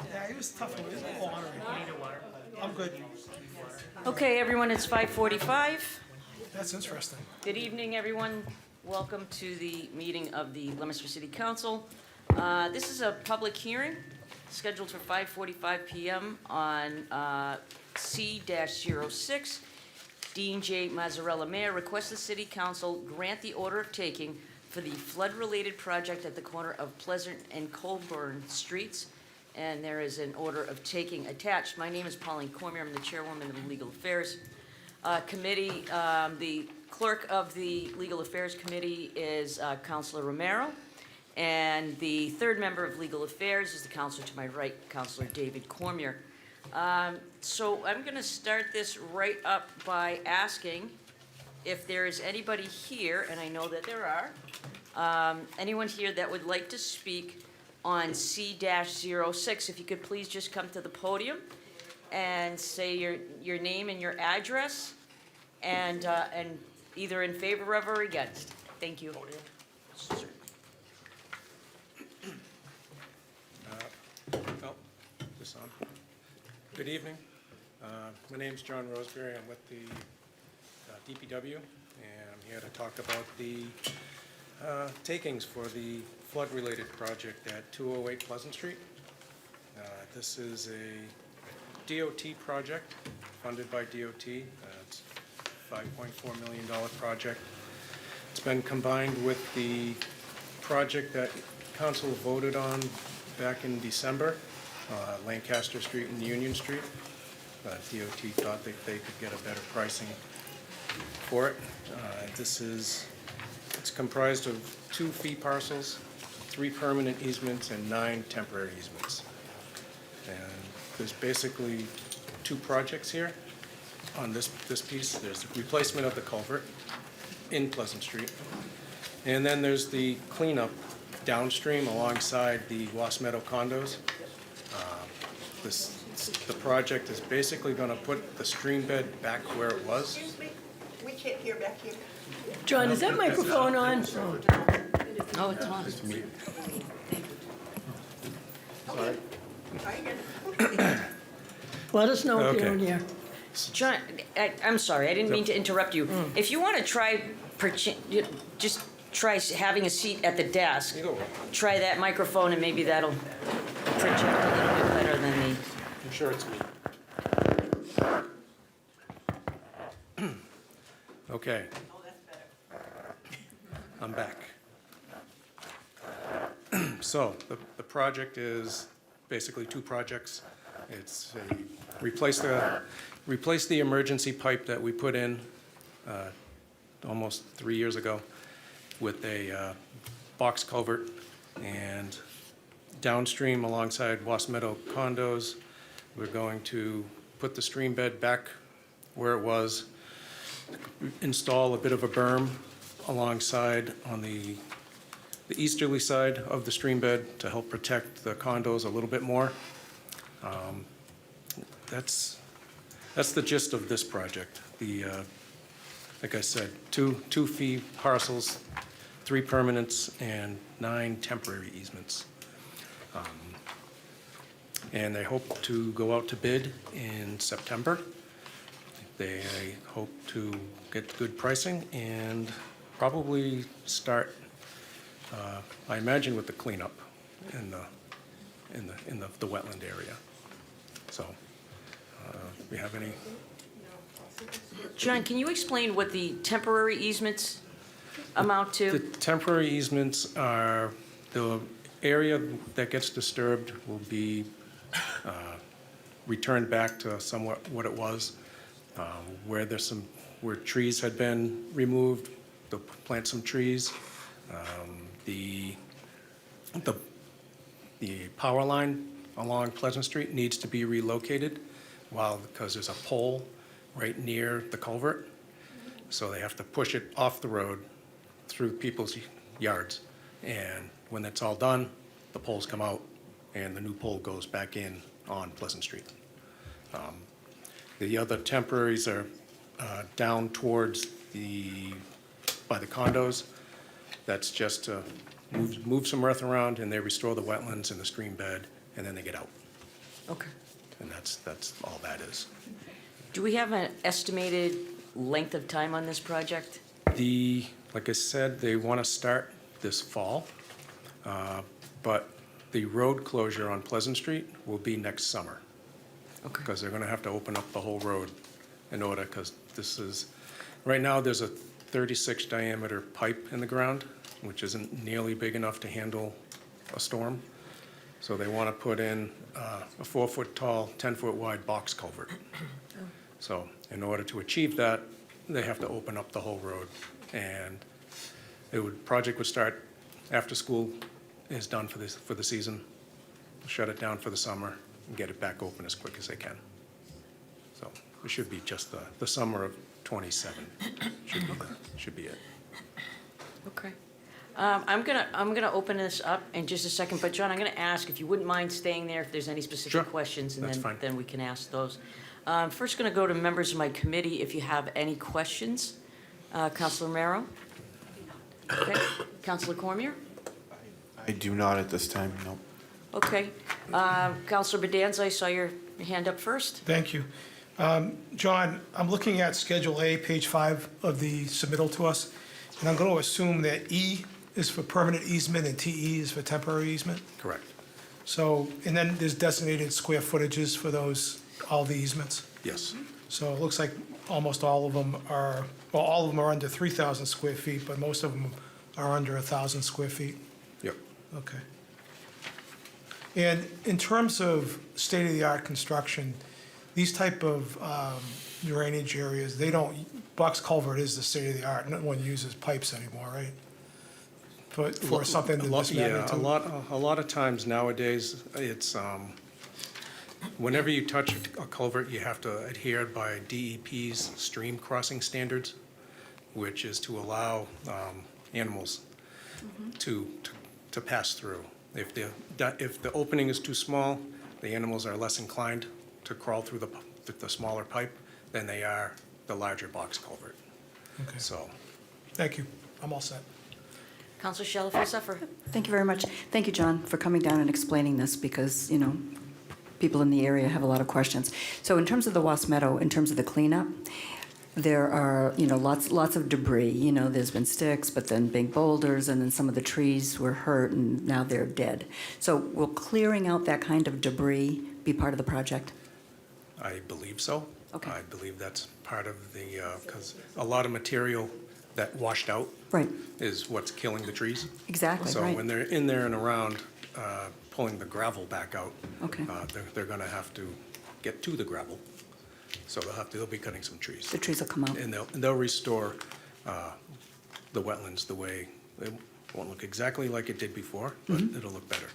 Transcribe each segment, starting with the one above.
Yeah, he was tough. He was ornery. I'm good. Okay, everyone, it's 5:45. That's interesting. Good evening, everyone. Welcome to the meeting of the Leominster City Council. This is a public hearing scheduled for 5:45 PM on C-06. Dean J. Mazzarella, Mayor, requests the City Council grant the order of taking for the flood-related project at the corner of Pleasant and Colburn Streets. And there is an order of taking attached. My name is Pauline Cormier. I'm the chairwoman of the Legal Affairs Committee. The clerk of the Legal Affairs Committee is Councilor Romero. And the third member of Legal Affairs is the counselor to my right, Councilor David Cormier. So I'm going to start this right up by asking if there is anybody here, and I know that there are, anyone here that would like to speak on C-06. If you could please just come to the podium and say your name and your address, and either in favor of or against. Thank you. Oh, this on. Good evening. My name's John Roseberry. I'm with the DPW, and I'm here to talk about the takings for the flood-related project at 208 Pleasant Street. This is a DOT project funded by DOT. It's a $5.4 million project. It's been combined with the project that council voted on back in December, Lancaster Street and Union Street. DOT thought that they could get a better pricing for it. It's comprised of 2 fee parcels, 3 permanent easements, and 9 temporary easements. And there's basically 2 projects here on this piece. There's the replacement of the culvert in Pleasant Street, and then there's the cleanup downstream alongside the Wasp Meadow condos. The project is basically going to put the stream bed back where it was. Excuse me, we can't hear back here. John, is that microphone on? Oh, it's on. Sorry. I hear. Let us know if you Okay. don't hear. John, I'm sorry, I didn't mean to interrupt you. If you want to try, just try having a seat at the desk. You go. Try that microphone and maybe that'll project a little bit better than the... I'm sure it's me. Okay. Oh, that's better. I'm back. So the project is basically 2 projects. It's replace the emergency pipe that we put in almost 3 years ago with a box culvert, and downstream alongside Wasp Meadow condos, we're going to put the stream bed back where it was, install a bit of a berm alongside on the easterly side of the stream bed to help protect the condos a little bit more. That's the gist of this project. Like I said, two fee parcels, 3 permanents, and 9 temporary easements. And they hope to go out to bid in September. They hope to get good pricing and probably start, I imagine, with the cleanup in the wetland area. So, we have any? John, can you explain what the temporary easements amount to? The temporary easements are the area that gets disturbed will be returned back to somewhat what it was, where trees had been removed. They'll plant some trees. The power line along Pleasant Street needs to be relocated because there's a pole right near the culvert. So they have to push it off the road through people's yards. And when that's all done, the poles come out and the new pole goes back in on Pleasant Street. The other temporaries are down towards by the condos. That's just to move some earth around, and they restore the wetlands and the stream bed, and then they get out. Okay. And that's all that is. Do we have an estimated length of time on this project? Like I said, they want to start this fall, but the road closure on Pleasant Street will be next summer. Okay. Because they're going to have to open up the whole road in order, because right now, there's a 36 diameter pipe in the ground, which isn't nearly big enough to handle a storm. So they want to put in a 4-foot tall, 10-foot wide box culvert. So in order to achieve that, they have to open up the whole road. And project would start after school is done for the season, shut it down for the summer, and get it back open as quick as they can. So it should be just the summer of '27 should be it. Okay. I'm gonna open this up in just a second, but John, I'm gonna ask if you wouldn't mind staying there if there's any Sure. specific questions, and That's fine. then we can ask those. First, gonna go to members of my committee if you have any questions. Councilor Romero? Okay. Councilor Cormier? I do not at this time, no. Okay. Councilor Bedanza, I saw your hand up first. Thank you. John, I'm looking at Schedule A, page 5 of the submittal to us, and I'm going to assume that E is for permanent easement and TE is for temporary easement. Correct. So, and then there's designated square footages for all the easements. Yes. So it looks like almost all of them are, well, all of them are under 3,000 square feet, but most of them are under 1,000 square feet. Yep. Okay. And in terms of state-of-the-art construction, these type of drainage areas, box culvert is the state-of-the-art. No one uses pipes anymore, right? For something of this Yeah, magnitude? a lot of times nowadays, it's, whenever you touch a culvert, you have to adhere by DEP's stream crossing standards, which is to allow animals to pass through. If the opening is too small, the animals are less inclined to crawl through the smaller pipe than they are the larger box culvert. Okay. So, Thank you. I'm all set. Councilor Shalfo Zephyr? Thank you very much. Thank you, John, for coming down and explaining this because, people in the area have a lot of questions. So in terms of the Wasp Meadow, in terms of the cleanup, there are, lots of debris. There's been sticks, but then big boulders, and then some of the trees were hurt, and now they're dead. So will clearing out that kind of debris be part of the project? I believe so. Okay. I believe that's part of because a lot of material that washed out Right, is what's killing the trees. exactly, So right. when they're in there and around, pulling the gravel back out, Okay. they're gonna have to get to the gravel. So they'll be cutting some trees. The trees will come out. And they'll restore the wetlands the way, it won't look exactly like it did before, but Mm-hmm. it'll look better.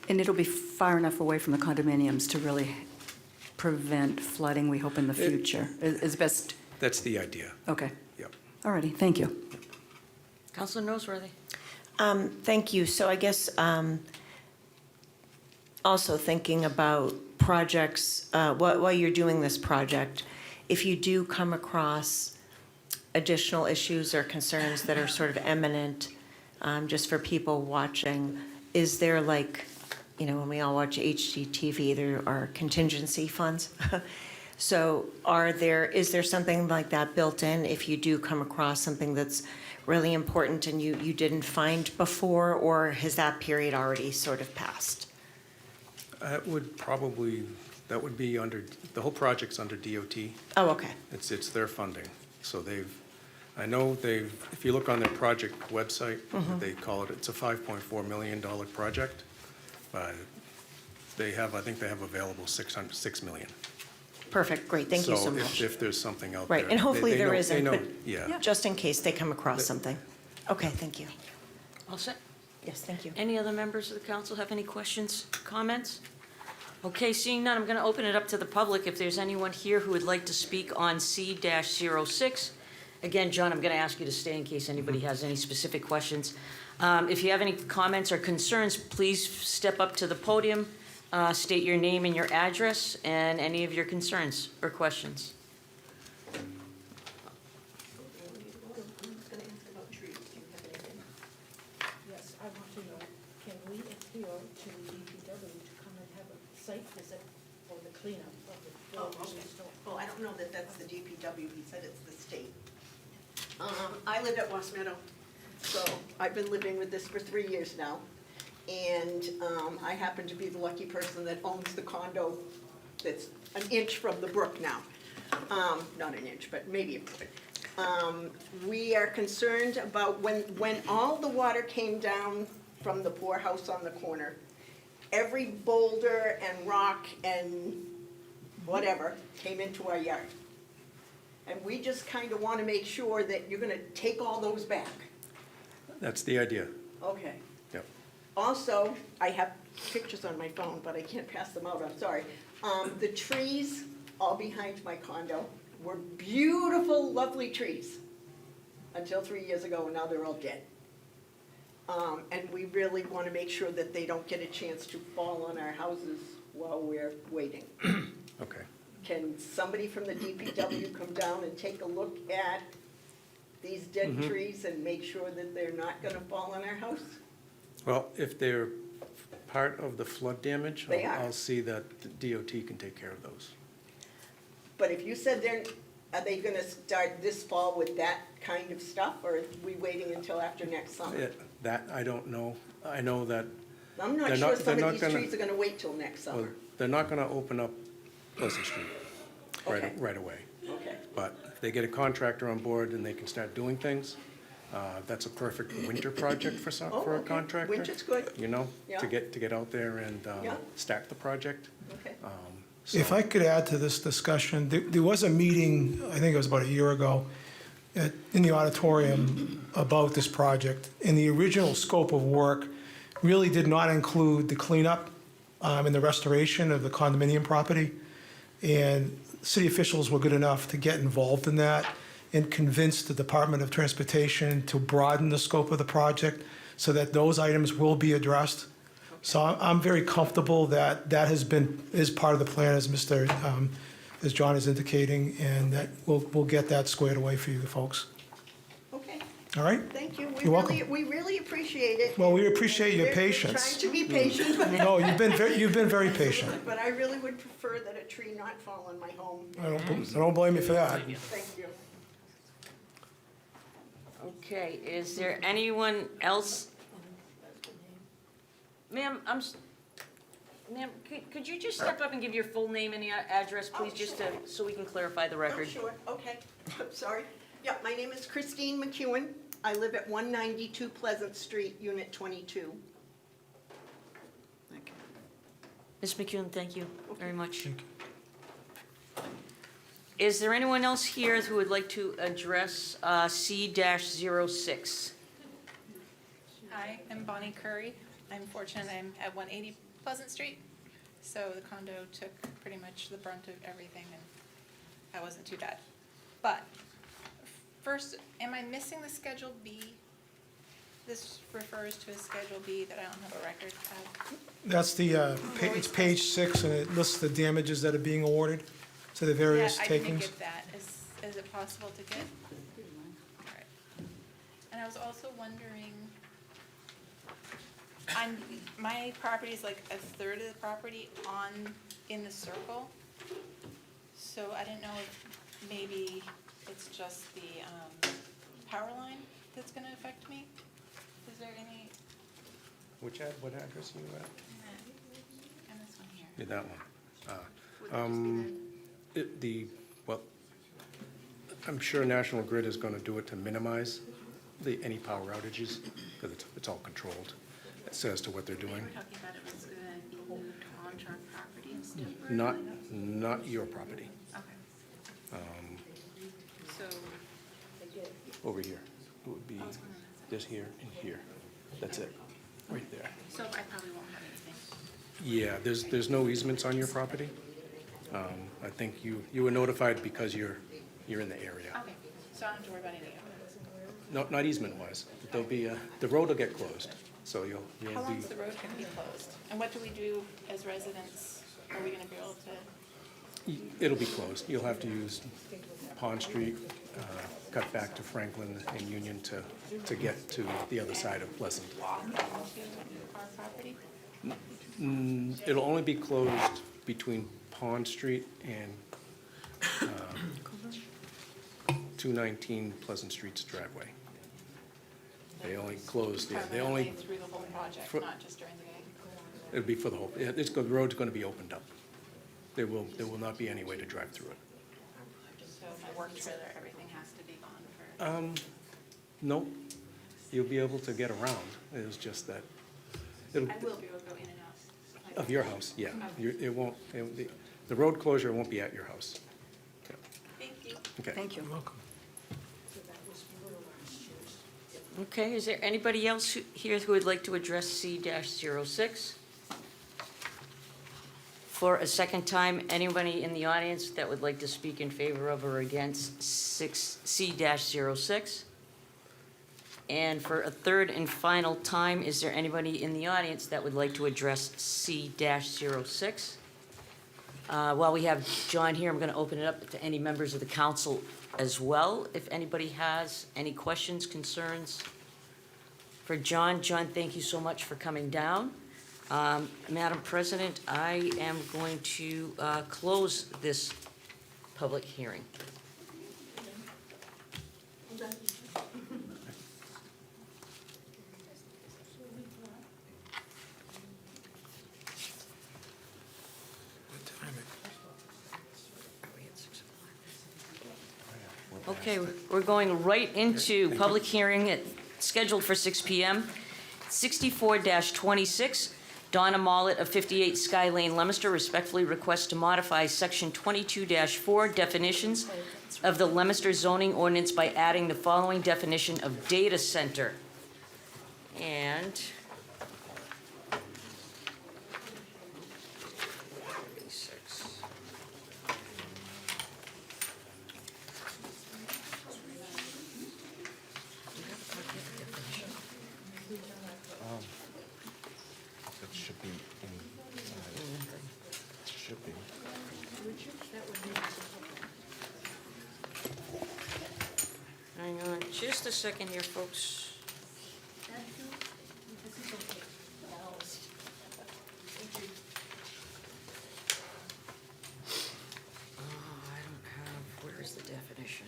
And it'll be far enough away from the condominiums to really prevent flooding, we hope, in the future, is best. That's the idea, Okay, yep. all righty, thank you. Councilor Noseworthy? Thank you. So I guess also thinking about projects, while you're doing this project, if you do come across additional issues or concerns that are sort of imminent, just for people watching, is there when we all watch HGTV, there are contingency funds. So is there something like that built in if you do come across something that's really important and you didn't find before, or has that period already sort of passed? That would be under, the whole project's under DOT. Oh, okay. It's their funding. So if you look on their project website, they call it's a $5.4 million project. But I think they have available $6 million. Perfect, great, thank you so much. So if there's something out there. Right, and hopefully they there know- isn't, they know- but Yeah. just in case they come across something. Okay, thank you. All set? Yes, thank you. Any other members of the council have any questions, comments? Okay, seeing none, I'm going to open it up to the public. If there's anyone here who would like to speak on C-06. Again, John, I'm going to ask you to stay in case anybody has any specific questions. If you have any comments or concerns, please step up to the podium, state your name and your address, and any of your concerns or questions. Yes, I want to know, can we appeal to the DPW to come and have a site visit for the cleanup of the Oh, floors okay. and stuff. Well, I don't know that that's the DPW, he said it's the state. I live at West Meadow, so I've been living with this for 3 years now. And I happen to be the lucky person that owns the condo that's an inch from the brook now. Not an inch, but maybe a foot. We are concerned about when all the water came down from the poorhouse on the corner, every boulder and rock and whatever came into our yard. And we just kind of want to make sure that you're going to take all those back. That's the idea. Okay. Yep. Also, I have pictures on my phone, but I can't pass them out, I'm sorry. The trees all behind my condo were beautiful, lovely trees until 3 years ago, and now they're all dead. And we really want to make sure that they don't get a chance to fall on our houses while we're waiting. Okay. Can somebody from the DPW come down and take a look at these dead trees and make sure that they're not gonna fall on our house? Well, if they're part of the flood damage, They are. I'll see that the DOT can take care of those. But if you said are they gonna start this fall with that kind of stuff, or are we waiting until after next summer? That, I don't know. I know that, I'm not they're sure not- some they're of not these gonna- trees are gonna wait till next well, summer. they're not gonna open up Pleasant Street Okay. right away. Okay, But if they get a contractor on board and they can start doing things, that's a perfect winter project for Oh, for a okay. contractor. Winter's good. You know, Yeah. to get out there and Yeah. start the project. okay. If I could add to this discussion, there was a meeting, I think it was about a year ago, in the auditorium about this project, and the original scope of work really did not include the cleanup and the restoration of the condominium property. And city officials were good enough to get involved in that and convince the Department of Transportation to broaden the scope of the project so that those items will be addressed. So I'm very comfortable that that is part of the plan, as as John is indicating, and that we'll get that squared away for you folks. Okay, All right? thank you. You're welcome. We really appreciate it. Well, we appreciate your We're patience. trying to be patient, but No, you've been very patient. But I really would prefer that a tree not fall on my home. I don't blame you for that. Thank you. Okay, is there anyone else? Ma'am, ma'am, could you just step up and give your full name and address, please, Oh, just sure. so we can clarify the record? Oh, sure, okay, sorry. Yeah, my name is Christine McEwen. I live at 192 Pleasant Street, Unit 22. Ms. McEwen, thank you very much. Is there anyone else here who would like to address C-06? Hi, I'm Bonnie Curry. I'm fortunate I'm at 180 Pleasant Street, so the condo took pretty much the brunt of everything, and that wasn't too bad. But first, am I missing the Schedule B? This refers to a Schedule B that I don't have a record of. That's it's page 6, and it lists the damages that are being awarded to the various Yeah, I didn't takings. get that. Is it possible to get? All right. And I was also wondering, my property is like a third of the property in the circle. So I didn't know if maybe it's just the power line that's gonna affect me? Is there any, What address are you at? and this one here? Yeah, that one. Well, I'm sure National Grid is gonna do it to minimize any power outages, because it's all controlled. It says to what they're doing. Talking about it was gonna be moved onto our property instead. Not your property, Okay. So, over here. It would be this here and here. That's it, right there. so I probably won't have anything. Yeah, there's no easements on your property. I think you were notified because you're in the area. Okay, so I don't have to worry about any of it. No, not easement-wise. There'll be, the road will get closed, so you'll How be, long's the road gonna be closed? And what do we do as residents? Are we gonna be able to? it'll be closed. You'll have to use Pond Street, cut back to Franklin and Union to get to the other side of Pleasant. Walk into our property? It'll only be closed between Pond Street and 219 Pleasant Street's driveway. They only close there. They only, Permanently through the whole project, For- not just during the day. it'll be for the whole, yeah, the road's going to be opened up. There will not be any way to drive through it. So my work trailer, everything has to be gone for, No, you'll be able to get around. It's just that, it'll, I will be able to go in and out. of your house, yeah. It won't, the road closure won't be at your house. Okay. Thank you. Okay. Thank you. Welcome. Okay, is there anybody else here who would like to address C-06? For a second time, anybody in the audience that would like to speak in favor of or against C-06? And for a third and final time, is there anybody in the audience that would like to address C-06? While we have John here, I'm going to open it up to any members of the council as well. If anybody has any questions, concerns for John. John, thank you so much for coming down. Madam President, I am going to close this public hearing. What time it? Okay, we're going right into public hearing scheduled for 6 PM. 64-26, Donna Mollett of 58 Sky Lane, Leominster, respectfully requests to modify Section 22-4 definitions of the Leominster zoning ordinance by adding the following definition of data center. And That should be should be. hang on just a second here, folks. I don't have, where is the definition?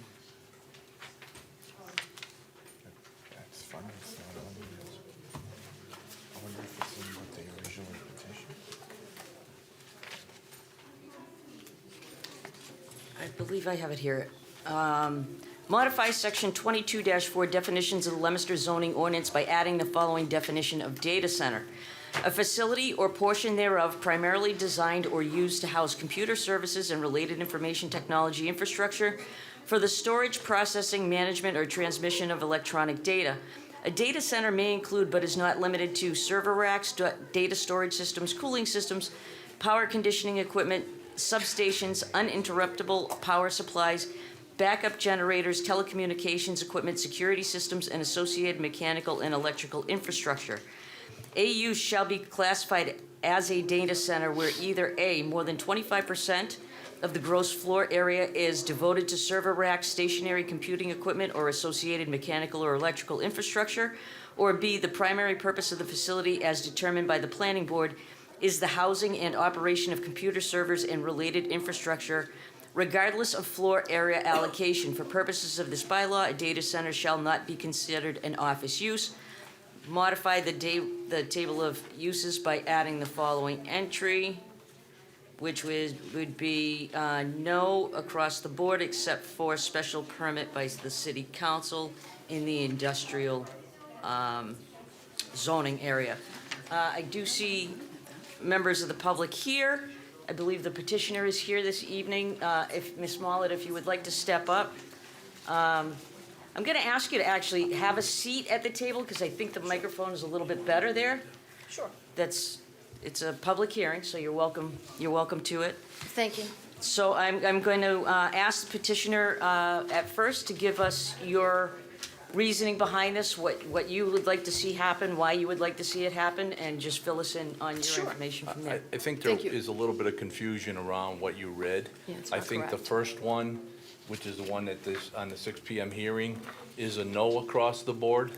That's fine. It's not on here. I wonder if it's in what they originally petitioned. I believe I have it here. Modify Section 22-4 definitions of the Leominster zoning ordinance by adding the following definition of data center. A facility or portion thereof primarily designed or used to house computer services and related information technology infrastructure for the storage, processing, management, or transmission of electronic data. A data center may include, but is not limited to, server racks, data storage systems, cooling systems, power conditioning equipment, substations, uninterruptible power supplies, backup generators, telecommunications equipment, security systems, and associated mechanical and electrical infrastructure. A use shall be classified as a data center where either A, more than 25% of the gross floor area is devoted to server racks, stationary computing equipment, or associated mechanical or electrical infrastructure, or B, the primary purpose of the facility as determined by the planning board is the housing and operation of computer servers and related infrastructure, regardless of floor area allocation. For purposes of this bylaw, a data center shall not be considered an office use. Modify the table of uses by adding the following entry, which would be no across the board except for special permit by the city council in the industrial zoning area. I do see members of the public here. I believe the petitioner is here this evening. If Ms. Mollett, if you would like to step up. I'm going to ask you to actually have a seat at the table because I think the microphone is a little bit better there. Sure. It's a public hearing, so you're welcome to it. Thank you. So I'm going to ask the petitioner at first to give us your reasoning behind this, what you would like to see happen, why you would like to see it happen, and just fill us in on your Sure. information from there. I think there Thank you. is a little bit of confusion around what you read. Yeah, it's I not think the correct. first one, which is the one that is on the 6 PM hearing, is a no across the board.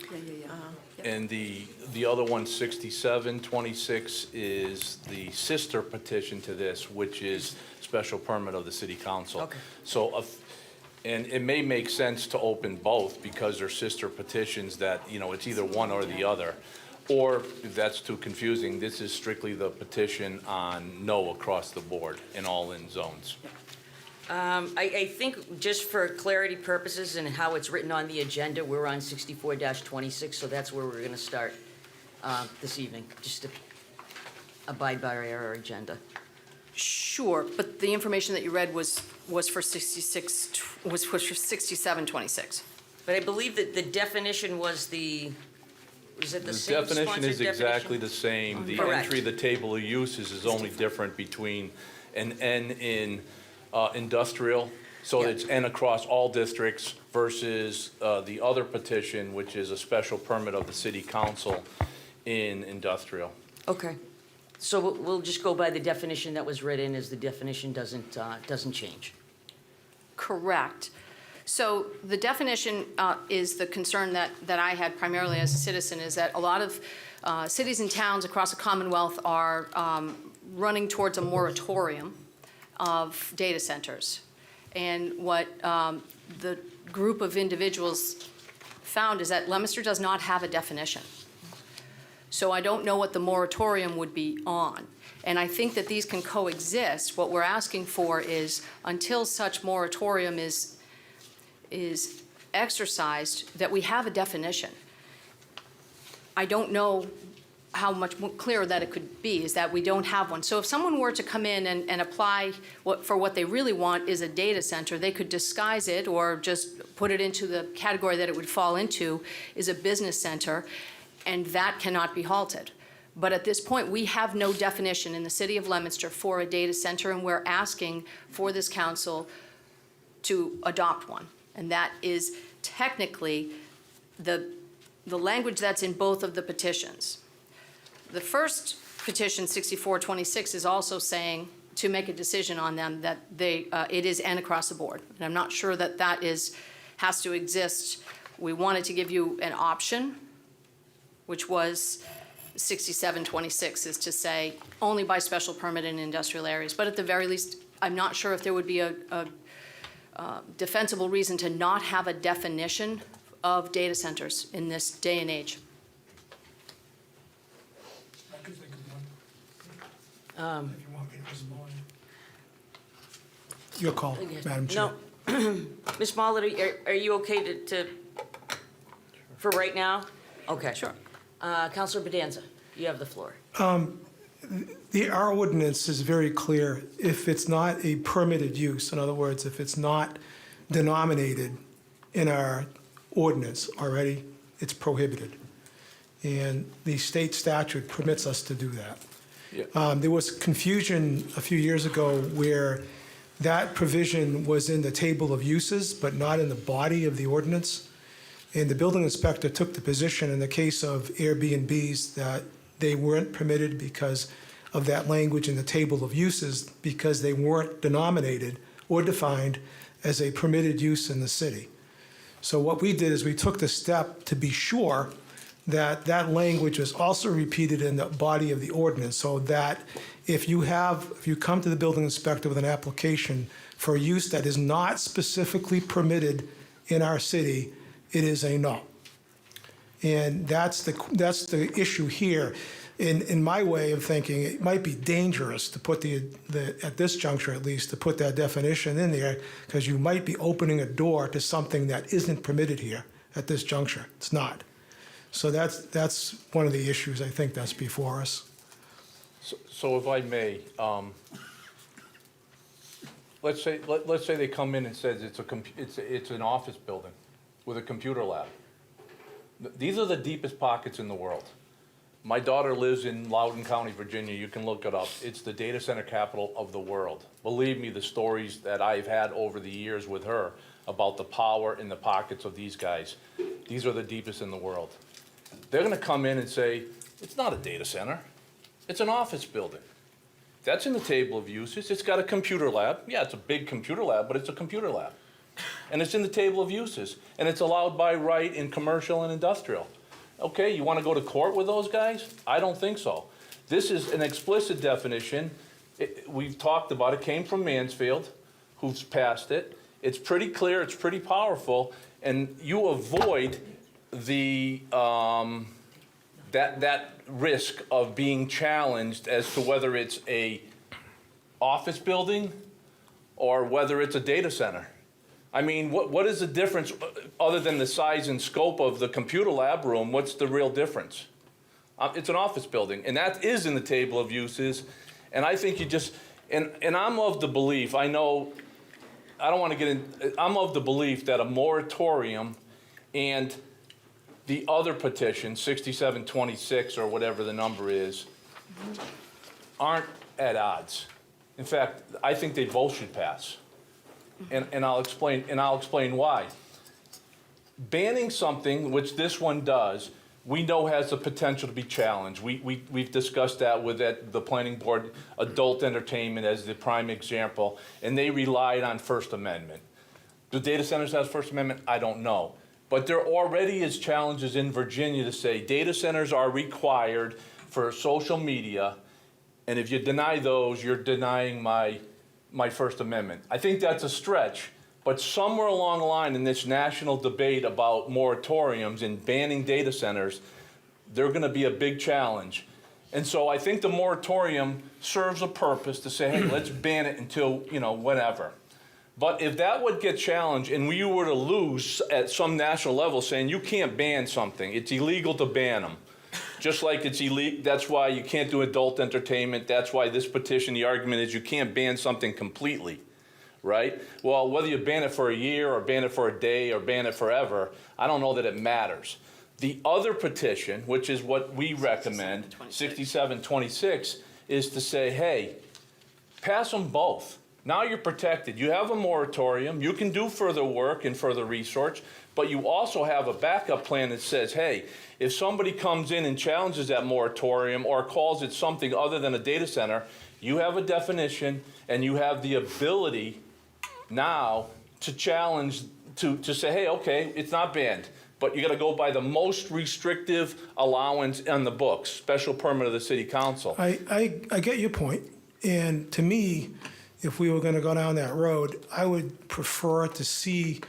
And the other one, 6726, is the sister petition to this, which is special permit of the city council. Okay. So, and it may make sense to open both because they're sister petitions that, you know, it's either one or the other. Or if that's too confusing, this is strictly the petition on no across the board in all in zones. I think just for clarity purposes and how it's written on the agenda, we're on 64-26, so that's where we're going to start this evening, just to abide by our agenda. Sure, but the information that you read was for 6726. But I believe that the definition was the same definition is sponsored exactly definition? the same. The Correct. entry of the table of uses is only different between an N in industrial, so Yeah. it's N across all districts versus the other petition, which is a special permit of the city council in industrial. Okay. So we'll just go by the definition that was read in, as the definition doesn't change. Correct. So the definition is the concern that I had primarily as a citizen, is that a lot of cities and towns across the Commonwealth are running towards a moratorium of data centers. And what the group of individuals found is that Leominster does not have a definition. So I don't know what the moratorium would be on. And I think that these can coexist. What we're asking for is, until such moratorium is exercised, that we have a definition. I don't know how much more clearer that it could be, is that we don't have one. So if someone were to come in and apply for what they really want is a data center, they could disguise it or just put it into the category that it would fall into, is a business center, and that cannot be halted. But at this point, we have no definition in the city of Leominster for a data center, and we're asking for this council to adopt one. And that is technically the language that's in both of the petitions. The first petition, 6426, is also saying to make a decision on them that it is N across the board. And I'm not sure that that has to exist. We wanted to give you an option, which was 6726, is to say only by special permit in industrial areas. But at the very least, I'm not sure if there would be a defensible reason to not have a definition of data centers in this day and age. I could think of one, if you want me to respond. Your call, Madam Chair. No. Ms. Mollett, are you okay for right now? Okay. Sure. Councilor Bedanza, you have the floor. Our ordinance is very clear. If it's not a permitted use, in other words, if it's not denominated in our ordinance already, it's prohibited. And the state statute permits us to do that. Yeah. There was confusion a few years ago where that provision was in the table of uses, but not in the body of the ordinance. And the building inspector took the position in the case of Airbnbs that they weren't permitted because of that language in the table of uses, because they weren't denominated or defined as a permitted use in the city. So what we did is we took the step to be sure that that language was also repeated in the body of the ordinance, so that if you come to the building inspector with an application for a use that is not specifically permitted in our city, it is a no. And that's the issue here. In my way of thinking, it might be dangerous to put at this juncture at least, to put that definition in there, because you might be opening a door to something that isn't permitted here at this juncture. It's not. So that's one of the issues I think that's before us. So if I may, let's say they come in and says it's an office building with a computer lab. These are the deepest pockets in the world. My daughter lives in Loudoun County, Virginia. You can look it up. It's the data center capital of the world. Believe me, the stories that I've had over the years with her about the power in the pockets of these guys, these are the deepest in the world. They're gonna come in and say, it's not a data center, it's an office building. That's in the table of uses. It's got a computer lab. Yeah, it's a big computer lab, but it's a computer lab. And it's in the table of uses, and it's allowed by right in commercial and industrial. Okay, you want to go to court with those guys? I don't think so. This is an explicit definition. We've talked about it, came from Mansfield, who's passed it. It's pretty clear, it's pretty powerful, and you avoid the, that risk of being challenged as to whether it's a office building or whether it's a data center. I mean, what is the difference, other than the size and scope of the computer lab room? What's the real difference? It's an office building, and that is in the table of uses. And I think you just, and I'm of the belief, I know, I don't want to get in, I'm of the belief that a moratorium and the other petition, 6726 or whatever the number is, aren't at odds. In fact, I think they both should pass. And I'll explain why. Banning something, which this one does, we know has the potential to be challenged. We've discussed that with the planning board, adult entertainment as the prime example, and they relied on First Amendment. Do data centers have First Amendment? I don't know. But there already is challenges in Virginia to say data centers are required for social media, and if you deny those, you're denying my First Amendment. I think that's a stretch, but somewhere along the line in this national debate about moratoriums and banning data centers, they're going to be a big challenge. And so I think the moratorium serves a purpose to say, hey, let's ban it until, whatever. But if that would get challenged and we were to lose at some national level saying you can't ban something, it's illegal to ban them. Just like it's illegal, that's why you can't do adult entertainment. That's why this petition, the argument is you can't ban something completely, right? Well, whether you ban it for a year or ban it for a day or ban it forever, I don't know that it matters. The other petition, which is what we recommend, 6726, is to say, hey, pass them both. Now you're protected. You have a moratorium. You can do further work and further research, but you also have a backup plan that says, hey, if somebody comes in and challenges that moratorium or calls it something other than a data center, you have a definition and you have the ability now to challenge, to say, hey, okay, it's not banned, but you got to go by the most restrictive allowance on the books, special permit of the city council. I get your point, and to me, if we were going to go down that road, I would prefer to see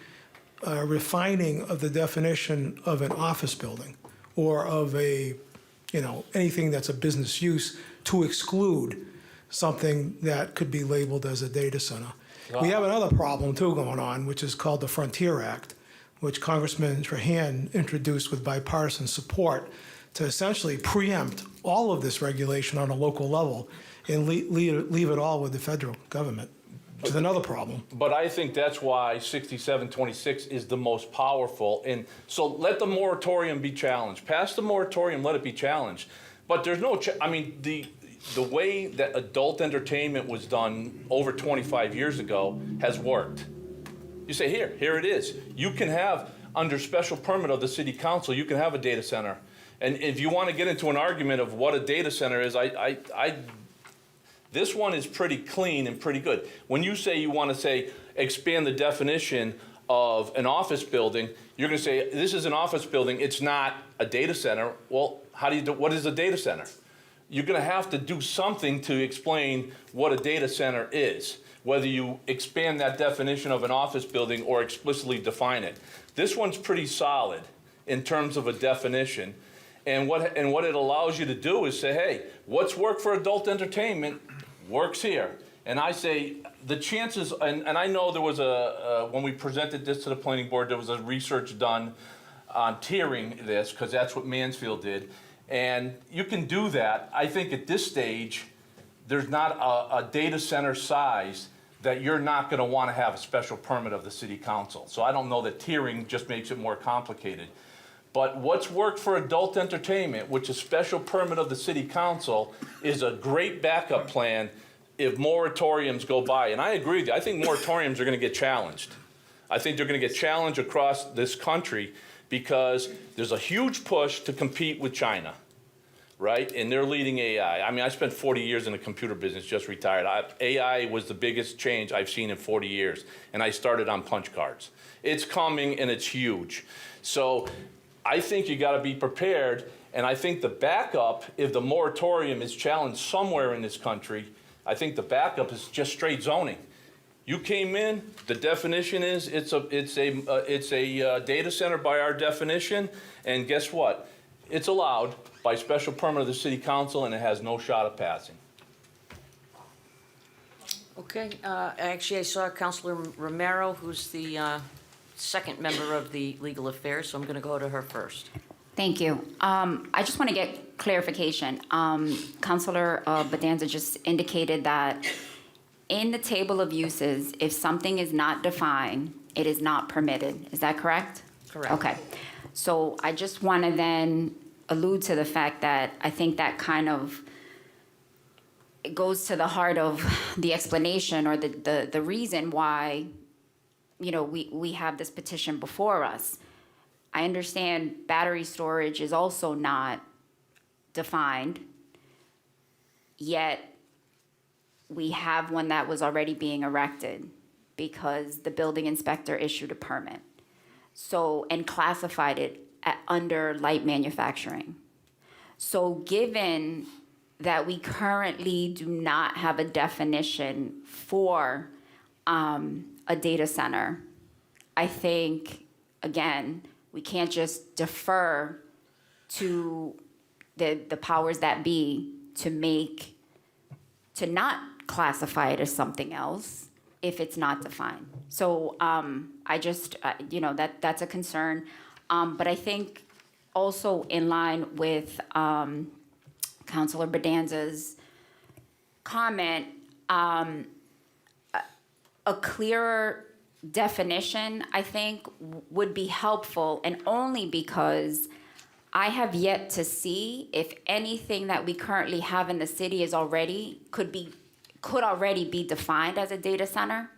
a refining of the definition of an office building or of anything that's a business use to exclude something that could be labeled as a data center. We have another problem too going on, which is called the Frontier Act, which Congressman Trahan introduced with bipartisan support to essentially preempt all of this regulation on a local level and leave it all with the federal government, which is another problem. But I think that's why 6726 is the most powerful. And so let the moratorium be challenged. Pass the moratorium, let it be challenged. But there's no, the way that adult entertainment was done over 25 years ago has worked. You say, here it is. You can have, under special permit of the city council, you can have a data center. And if you want to get into an argument of what a data center is, this one is pretty clean and pretty good. When you say you want to say expand the definition of an office building, you're going to say this is an office building, it's not a data center. Well, what is a data center? You're going to have to do something to explain what a data center is, whether you expand that definition of an office building or explicitly define it. This one's pretty solid in terms of a definition. And what it allows you to do is say, hey, what's worked for adult entertainment works here. And I say the chances, and I know there was when we presented this to the planning board, there was a research done on tiering this, because that's what Mansfield did. And you can do that. I think at this stage, there's not a data center size that you're not going to want to have a special permit of the city council. So I don't know that tiering just makes it more complicated. But what's worked for adult entertainment, which is special permit of the city council, is a great backup plan if moratoriums go by. And I agree with you. I think moratoriums are going to get challenged. I think they're going to get challenged across this country because there's a huge push to compete with China, right? And they're leading AI. I mean, I spent 40 years in the computer business, just retired. AI was the biggest change I've seen in 40 years, and I started on punch cards. It's coming, and it's huge. So I think you gotta be prepared, and I think the backup, if the moratorium is challenged somewhere in this country, I think the backup is just straight zoning. You came in, the definition is, it's a data center by our definition, and guess what? It's allowed by special permit of the city council, and it has no shot of passing. Okay, actually, I saw Counselor Romero, who's the second member of the Legal Affairs, so I'm going to go to her first. Thank you. I just want to get clarification. Councilor Bedanza just indicated that in the table of uses, if something is not defined, it is not permitted. Is that correct? Correct. Okay. So I just want to then allude to the fact that I think that kind of it goes to the heart of the explanation or the reason why, you know, we have this petition before us. I understand battery storage is also not defined, yet we have one that was already being erected because the building inspector issued a permit. So, and classified it under light manufacturing. So given that we currently do not have a definition for a data center, I think, again, we can't just defer to the powers that be to not classify it as something else if it's not defined. So I just, you know, that's a concern. But I think also in line with Councilor Bedanza's comment, a clearer definition, I think, would be helpful, and only because I have yet to see if anything that we currently have in the city is already, could already be defined as a data center.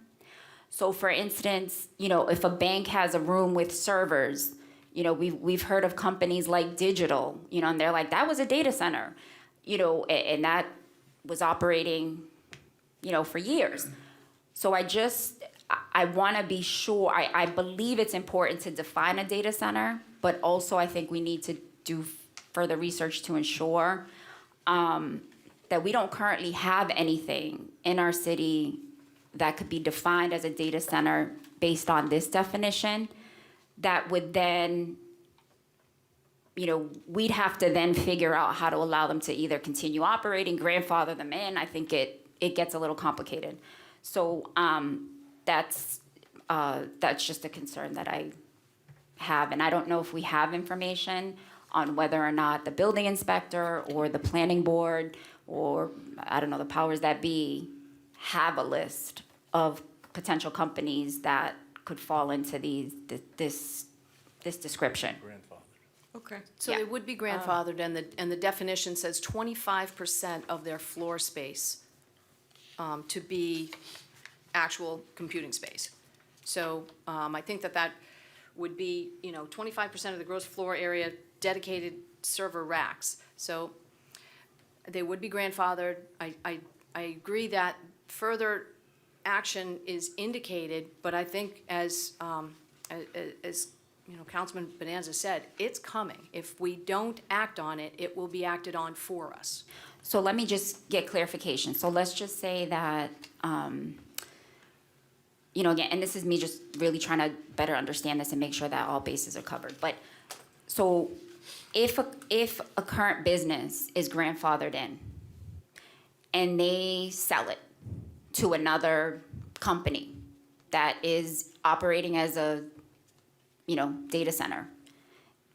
So for instance, you know, if a bank has a room with servers, you know, we've heard of companies like Digital, you know, and they're like, that was a data center, you know, and that was operating, you know, for years. So I want to be sure, I believe it's important to define a data center, but also I think we need to do further research to ensure that we don't currently have anything in our city that could be defined as a data center based on this definition that would then, you know, we'd have to then figure out how to allow them to either continue operating, grandfather them in. I think it gets a little complicated. So that's just a concern that I have. And I don't know if we have information on whether or not the building inspector or the planning board or, I don't know, the powers that be have a list of potential companies that could fall into this description. Okay. So they would be grandfathered, and the definition says 25% of their floor space to be actual computing space. So I think that would be, you know, 25% of the gross floor area dedicated server racks. So they would be grandfathered. I agree that further action is indicated, but I think as you know, Councilman Bonanza said, it's coming. If we don't act on it, it will be acted on for us. So let me just get clarification. So let's just say that, you know, again, and this is me just really trying to better understand this and make sure that all bases are covered. But so if a current business is grandfathered in and they sell it to another company that is operating as a, you know, data center,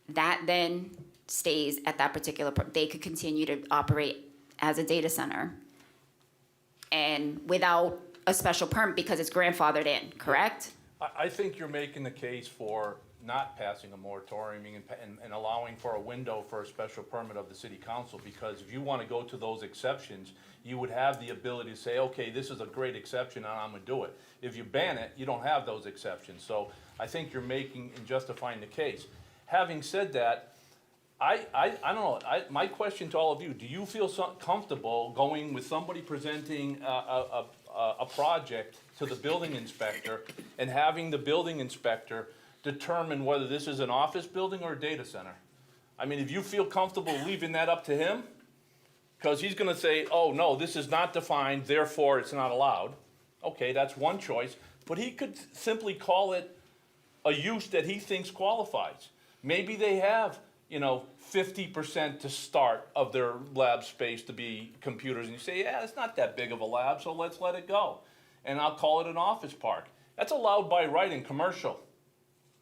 that then stays at that particular, they could continue to operate as a data center and without a special permit because it's grandfathered in, correct? I think you're making the case for not passing a moratorium and allowing for a window for a special permit of the city council, because if you want to go to those exceptions, you would have the ability to say, okay, this is a great exception and I'm gonna do it. If you ban it, you don't have those exceptions. So I think you're making and justifying the case. Having said that, I don't know, my question to all of you, do you feel comfortable going with somebody presenting a project to the building inspector and having the building inspector determine whether this is an office building or a data center. I mean, if you feel comfortable leaving that up to him, because he's gonna say, oh, no, this is not defined, therefore it's not allowed. Okay, that's one choice, but he could simply call it a use that he thinks qualifies. Maybe they have, 50% to start of their lab space to be computers, and you say, yeah, it's not that big of a lab, so let's let it go. And I'll call it an office park. That's allowed by right in commercial,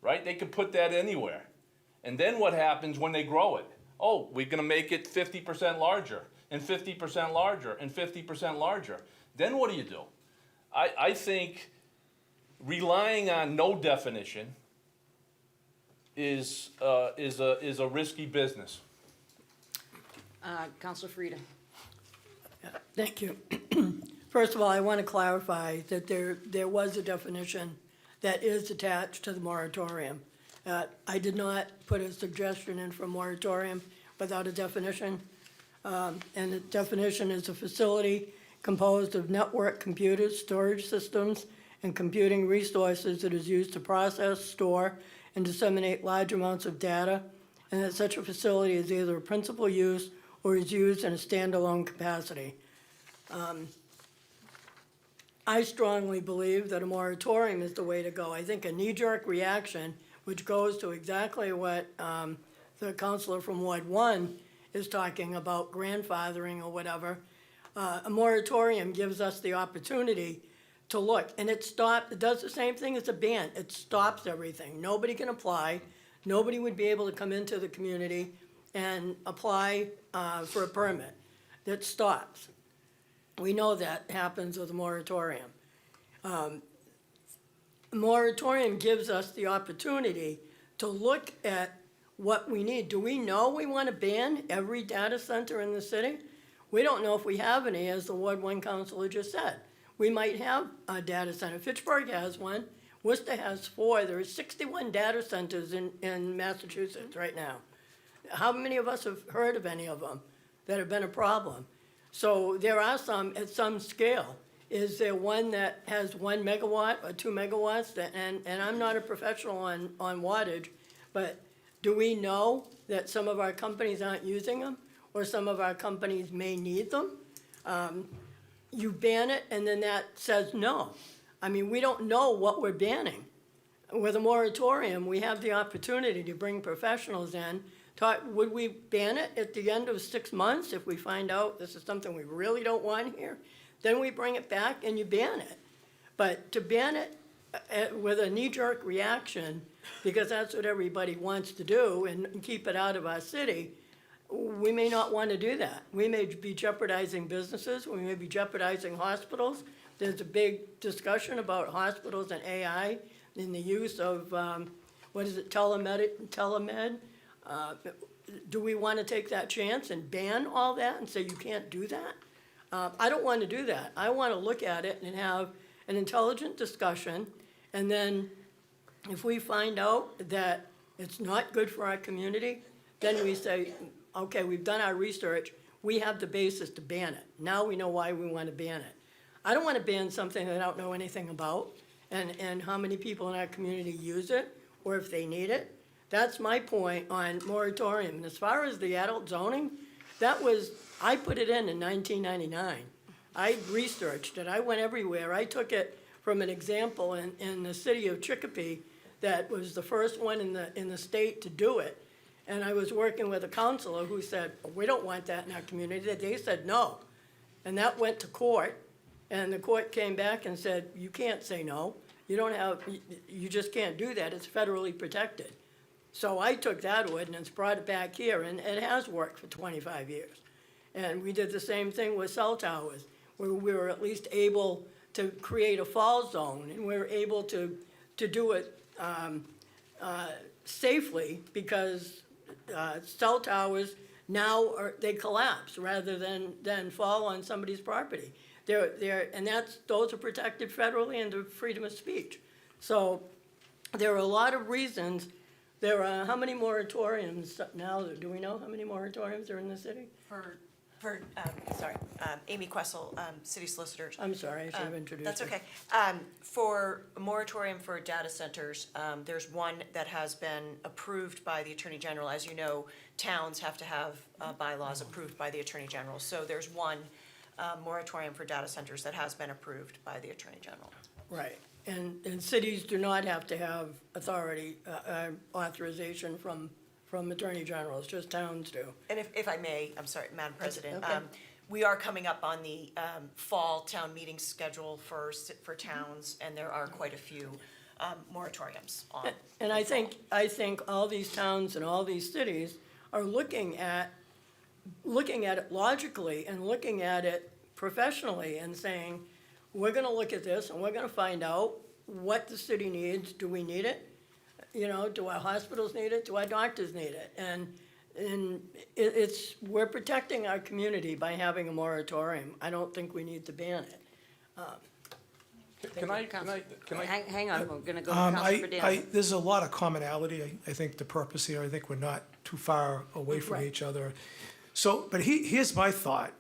right? They could put that anywhere. And then what happens when they grow it? Oh, we're gonna make it 50% larger, and 50% larger, and 50% larger. Then what do? I think relying on no definition is a risky business. Counselor Frida. Thank you. First of all, I want to clarify that there was a definition that is attached to the moratorium. I did not put a suggestion in for moratorium without a definition. And the definition is a facility composed of network computers, storage systems, and computing resources that is used to process, store, and disseminate large amounts of data, and that such a facility is either a principal use or is used in a standalone capacity. I strongly believe that a moratorium is the way to go. I think a knee-jerk reaction, which goes to exactly what the counselor from Ward 1 is talking about, grandfathering or whatever, a moratorium gives us the opportunity to look, and it does the same thing as a ban. It stops everything. Nobody can apply. Nobody would be able to come into the community and apply for a permit. That stops. We know that happens with a moratorium. Moratorium gives us the opportunity to look at what we need. Do we know we want to ban every data center in the city? We don't know if we have any, as the Ward 1 councilor just said. We might have a data center. Fitchburg has one. Worcester has 4. There are 61 data centers in Massachusetts right now. How many of us have heard of any of them that have been a problem? So there are some at some scale. Is there one that has 1 megawatt or 2 megawatts? And I'm not a professional on wattage, but do we know that some of our companies aren't using them, or some of our companies may need them? You ban it, and then that says no. I mean, we don't know what we're banning. With a moratorium, we have the opportunity to bring professionals in. Would we ban it at the end of 6 months if we find out this is something we really don't want here? Then we bring it back and you ban it. But to ban it with a knee-jerk reaction, because that's what everybody wants to do, and keep it out of our city, we may not want to do that. We may be jeopardizing businesses, we may be jeopardizing hospitals. There's a big discussion about hospitals and AI and the use of, telemed? Do we want to take that chance and ban all that and say you can't do that? I don't want to do that. I want to look at it and have an intelligent discussion, and then if we find out that it's not good for our community, then we say, okay, we've done our research, we have the basis to ban it. Now we know why we want to ban it. I don't want to ban something that I don't know anything about, and how many people in our community use it, or if they need it. That's my point on moratorium. And as far as the adult zoning, I put it in 1999. I researched it, I went everywhere. I took it from an example in the city of Chicopee that was the first one in the state to do it. And I was working with a counselor who said, we don't want that in our community. They said no. And that went to court, and the court came back and said, you can't say no. You just can't do that. It's federally protected. So I took that ordinance, brought it back here, and it has worked for 25 years. And we did the same thing with cell towers, where we were at least able to create a fall zone, and we were able to do it safely, because cell towers now they collapse rather than fall on somebody's property. Those are protected federally under freedom of speech. So there are a lot of reasons. There are how many moratoriums now? Do we know how many moratoriums are in the city? Amy Questle, City Solicitor. I'm sorry, I should have introduced That's you. okay. For a moratorium for data centers, there's one that has been approved by the Attorney General. As you know, towns have to have bylaws approved by the Attorney General. So there's one moratorium for data centers that has been approved by the Attorney General. Right, and cities do not have to have authority, authorization from Attorney General, it's just towns do. And if I may, I'm sorry, Madam President, Okay. we are coming up on the fall town meeting schedule for towns, and there are quite a few moratoriums on. And I think all these towns and all these cities are looking at it logically and looking at it professionally and saying, we're gonna look at this and we're gonna find out what the city needs. Do we need it? You know, do our hospitals need it? Do our doctors need it? And we're protecting our community by having a moratorium. I don't think we need to ban it. Can I? Hang on, we're gonna go to Councilor Dan. There's a lot of commonality, I think, the purpose here, I think we're not too far away from Right. each other. So, but here's my thought.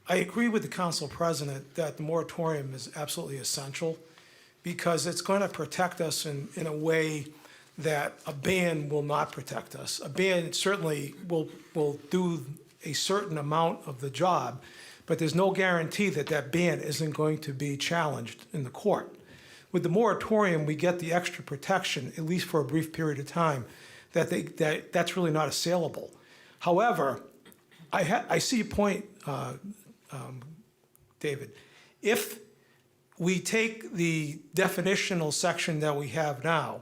I agree with the council president that the moratorium is absolutely essential because it's going to protect us in a way that a ban will not protect us. A ban certainly will do a certain amount of the job, but there's no guarantee that that ban isn't going to be challenged in the court. With the moratorium, we get the extra protection, at least for a brief period of time, that's really not assailable. However, I see your point, David. If we take the definitional section that we have now,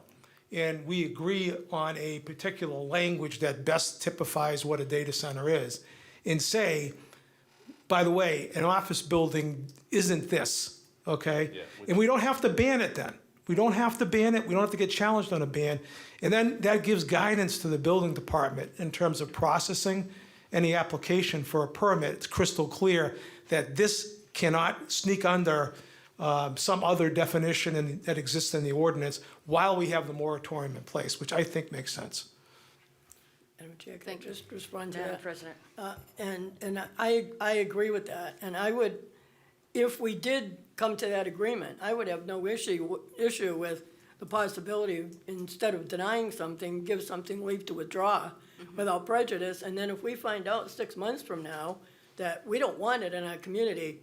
and we agree on a particular language that best typifies what a data center is, and say, by the way, an office building isn't this, okay? Yeah, And we don't have to ban it then. We don't have to ban it, we don't have to get challenged on a ban. And then that gives guidance to the building department in terms of processing any application for a permit. It's crystal clear that this cannot sneak under some other definition that exists in the ordinance while we have the moratorium in place, which I think makes sense. Madam Chair, can I Thank you. just respond to Madam that? President. And I agree with that, and I would, if we did come to that agreement, I would have no issue with the possibility, of, instead of denying something, give something leave to withdraw without prejudice, and then if we find out 6 months from now that we don't want it in our community,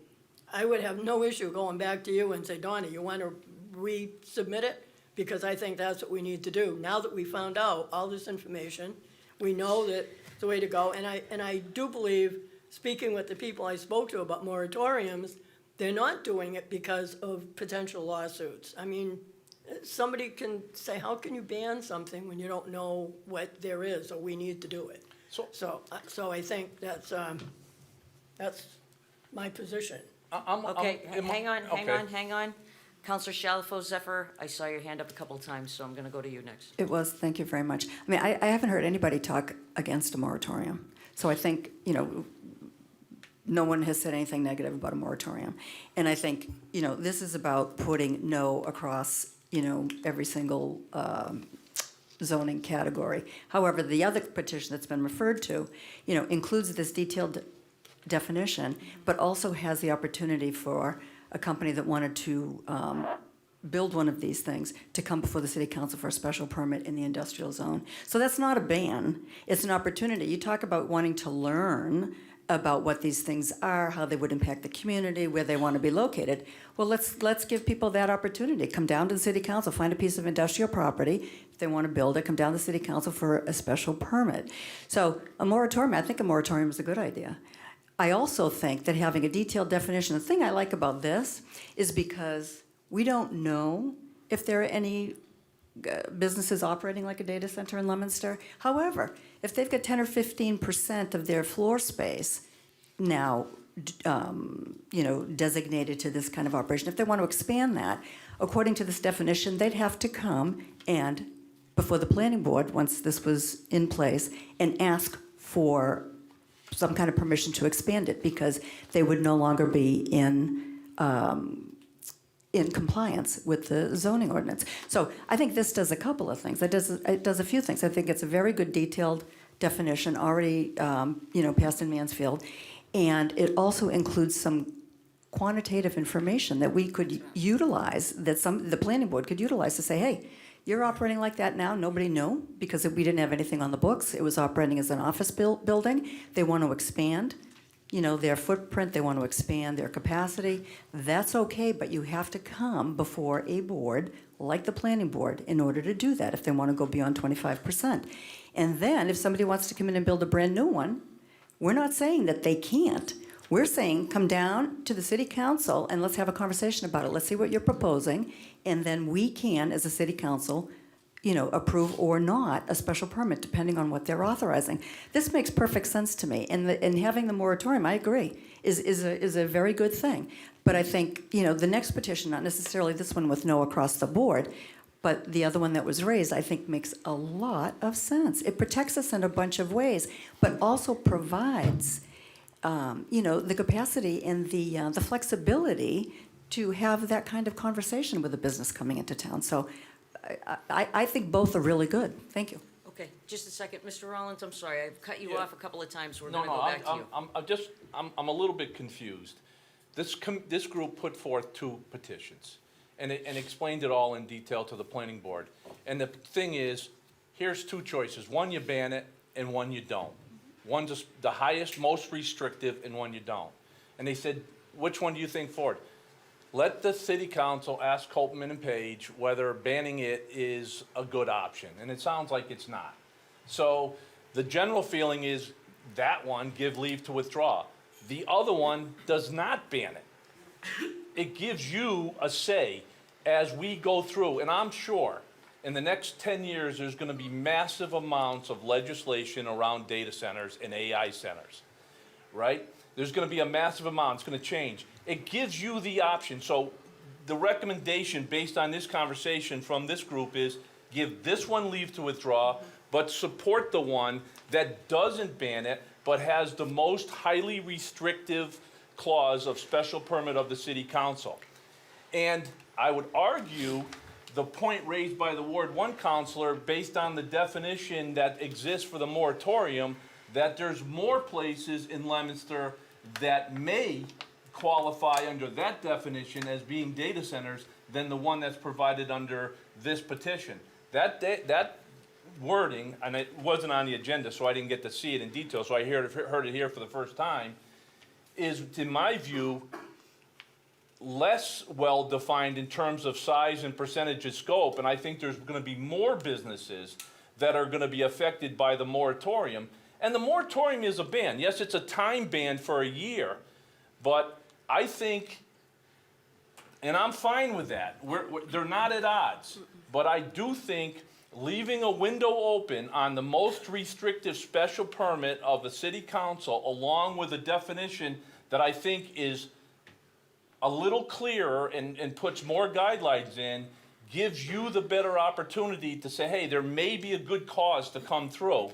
I would have no issue going back to you and say, Donna, you want to resubmit it? Because I think that's what we need to do. Now that we found out all this information, we know that it's the way to go, and I do believe, speaking with the people I spoke to about moratoriums, they're not doing it because of potential lawsuits. I mean, somebody can say, how can you ban something when you don't know what there is, or we need to do it? So I think that's my position. Okay, hang okay. on. Counselor Shalfo Zephyr, I saw your hand up a couple of times, so I'm gonna go to you next. It was, thank you very much. I mean, I haven't heard anybody talk against a moratorium. So I think, no one has said anything negative about a moratorium. And I think, this is about putting no across, every single zoning category. However, the other petition that's been referred to, includes this detailed definition, but also has the opportunity for a company that wanted to build one of these things to come before the city council for a special permit in the industrial zone. So that's not a ban, it's an opportunity. You talk about wanting to learn about what these things are, how they would impact the community, where they want to be located. Well, let's give people that opportunity. Come down to the city council, find a piece of industrial property. If they want to build it, come down to the city council for a special permit. So a moratorium, I think a moratorium is a good idea. I also think that having a detailed definition, the thing I like about this is because we don't know if there are any businesses operating like a data center in Leominster. However, if they've got 10 or 15% of their floor space now, designated to this kind of operation, if they want to expand that, according to this definition, they'd have to come and, before the planning board, once this was in place, and ask for some kind of permission to expand it, because they would no longer be in compliance with the zoning ordinance. So I think this does a couple of things. It does a few things. I think it's a very good detailed definition already, passed in Mansfield. And it also includes some quantitative information that we could utilize, that the planning board could utilize to say, hey, you're operating like that now, nobody knew, because we didn't have anything on the books. It was operating as an office building. They want to expand, their footprint, they want to expand their capacity. That's okay, but you have to come before a board like the planning board in order to do that if they want to go beyond 25%. And then if somebody wants to come in and build a brand new one, we're not saying that they can't. We're saying come down to the city council and let's have a conversation about it. Let's see what you're proposing, and then we can, as a city council, approve or not a special permit depending on what they're authorizing. This makes perfect sense to me, and having the moratorium, I agree, is a very good thing. But I think the next petition, not necessarily this one with no across the board, but the other one that was raised, I think makes a lot of sense. It protects us in a bunch of ways, but also provides the capacity and the flexibility to have that kind of conversation with a business coming into town. So I think both are really good. Thank you. Okay, just a second. Mr. Rollins, I'm sorry, I've cut you Yeah. off a couple of times. We're No, gonna go back to you. I'm a little bit confused. This group put forth 2 petitions and explained it all in detail to the planning board. And the thing is, here's 2 choices. One, you ban it, and one you don't. One's the highest, most restrictive, and one you don't. And they said, which one do you think forward? Let the city council ask Copman and Page whether banning it is a good option, and it sounds like it's not. So the general feeling is that one, give leave to withdraw. The other one does not ban it. It gives you a say as we go through, and I'm sure in the next 10 years, there's gonna be massive amounts of legislation around data centers and AI centers, right? There's gonna be a massive amount, it's gonna change. It gives you the option. So the recommendation based on this conversation from this group is give this one leave to withdraw, but support the one that doesn't ban it, but has the most highly restrictive clause of special permit of the city council. And I would argue the point raised by the Ward 1 counselor, based on the definition that exists for the moratorium, that there's more places in Leominster that may qualify under that definition as being data centers than the one that's provided under this petition. That wording, and it wasn't on the agenda, so I didn't get to see it in detail, so I heard it here for the first time, is, in my view, less well-defined in terms of size and percentage of scope, and I think there's gonna be more businesses that are gonna be affected by the moratorium. And the moratorium is a ban. Yes, it's a time ban for a year, but I think, and I'm fine with that, they're not at odds, but I do think leaving a window open on the most restrictive special permit of the city council, along with a definition that I think is a little clearer and puts more guidelines in, gives you the better opportunity to say, hey, there may be a good cause to come through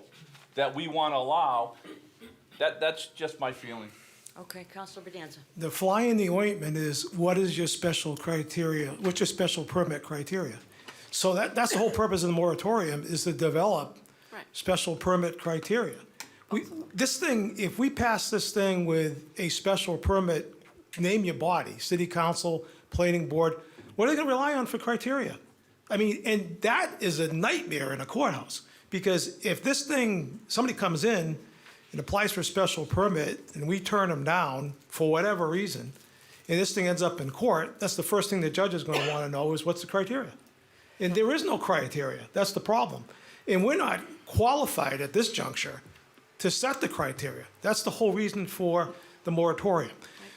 that we want to allow. That's just my feeling. Okay, Councilor Bedanza. The fly in the ointment is, what is your special criteria, what's your special permit criteria? So that's the whole purpose of the moratorium, is to develop Right. special permit criteria. This thing, if we pass this thing with a special permit, name your body, city council, planning board, what are they gonna rely on for criteria? I mean, and that is a nightmare in a courthouse, because if this thing, somebody comes in and applies for a special permit, and we turn them down for whatever reason, and this thing ends up in court, that's the first thing the judge is gonna wanna know is, what's the criteria? And there is no criteria, that's the problem. And we're not qualified at this juncture to set the criteria. That's the whole reason for the moratorium.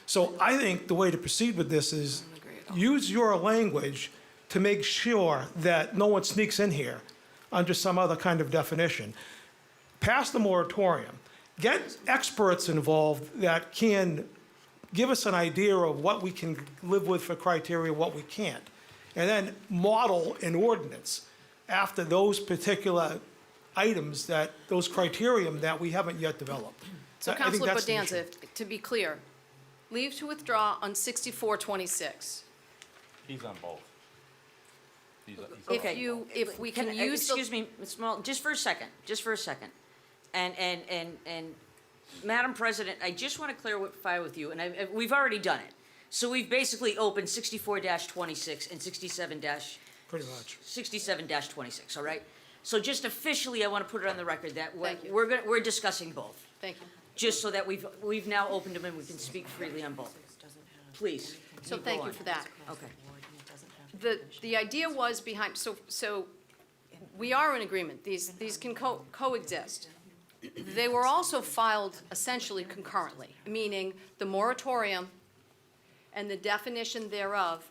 So I think the way to proceed with this is use your language to make sure that no one sneaks in here under some other kind of definition. Pass the moratorium. Get experts involved that can give us an idea of what we can live with for criteria, what we can't. And then model an ordinance after those particular items, those criterion that we haven't yet developed. So I think Councilor that's the issue. Bedanza, to be clear, leave to withdraw on 6426. He's on both. He's on- If we can use the. Excuse me, Ms. Small, just for a second. And Madam President, I just want to clarify with you, and we've already done it. So we've basically opened 64-26 and 67 Pretty much. 67-26, all right? So just officially, I want to put it on the record that Thank you. we're discussing both, Thank you. just so that we've now opened them and we can speak freely on both. Please. So go thank you on. for that. Okay. The idea was behind, so we are in agreement, these can coexist. They were also filed essentially concurrently, meaning the moratorium and the definition thereof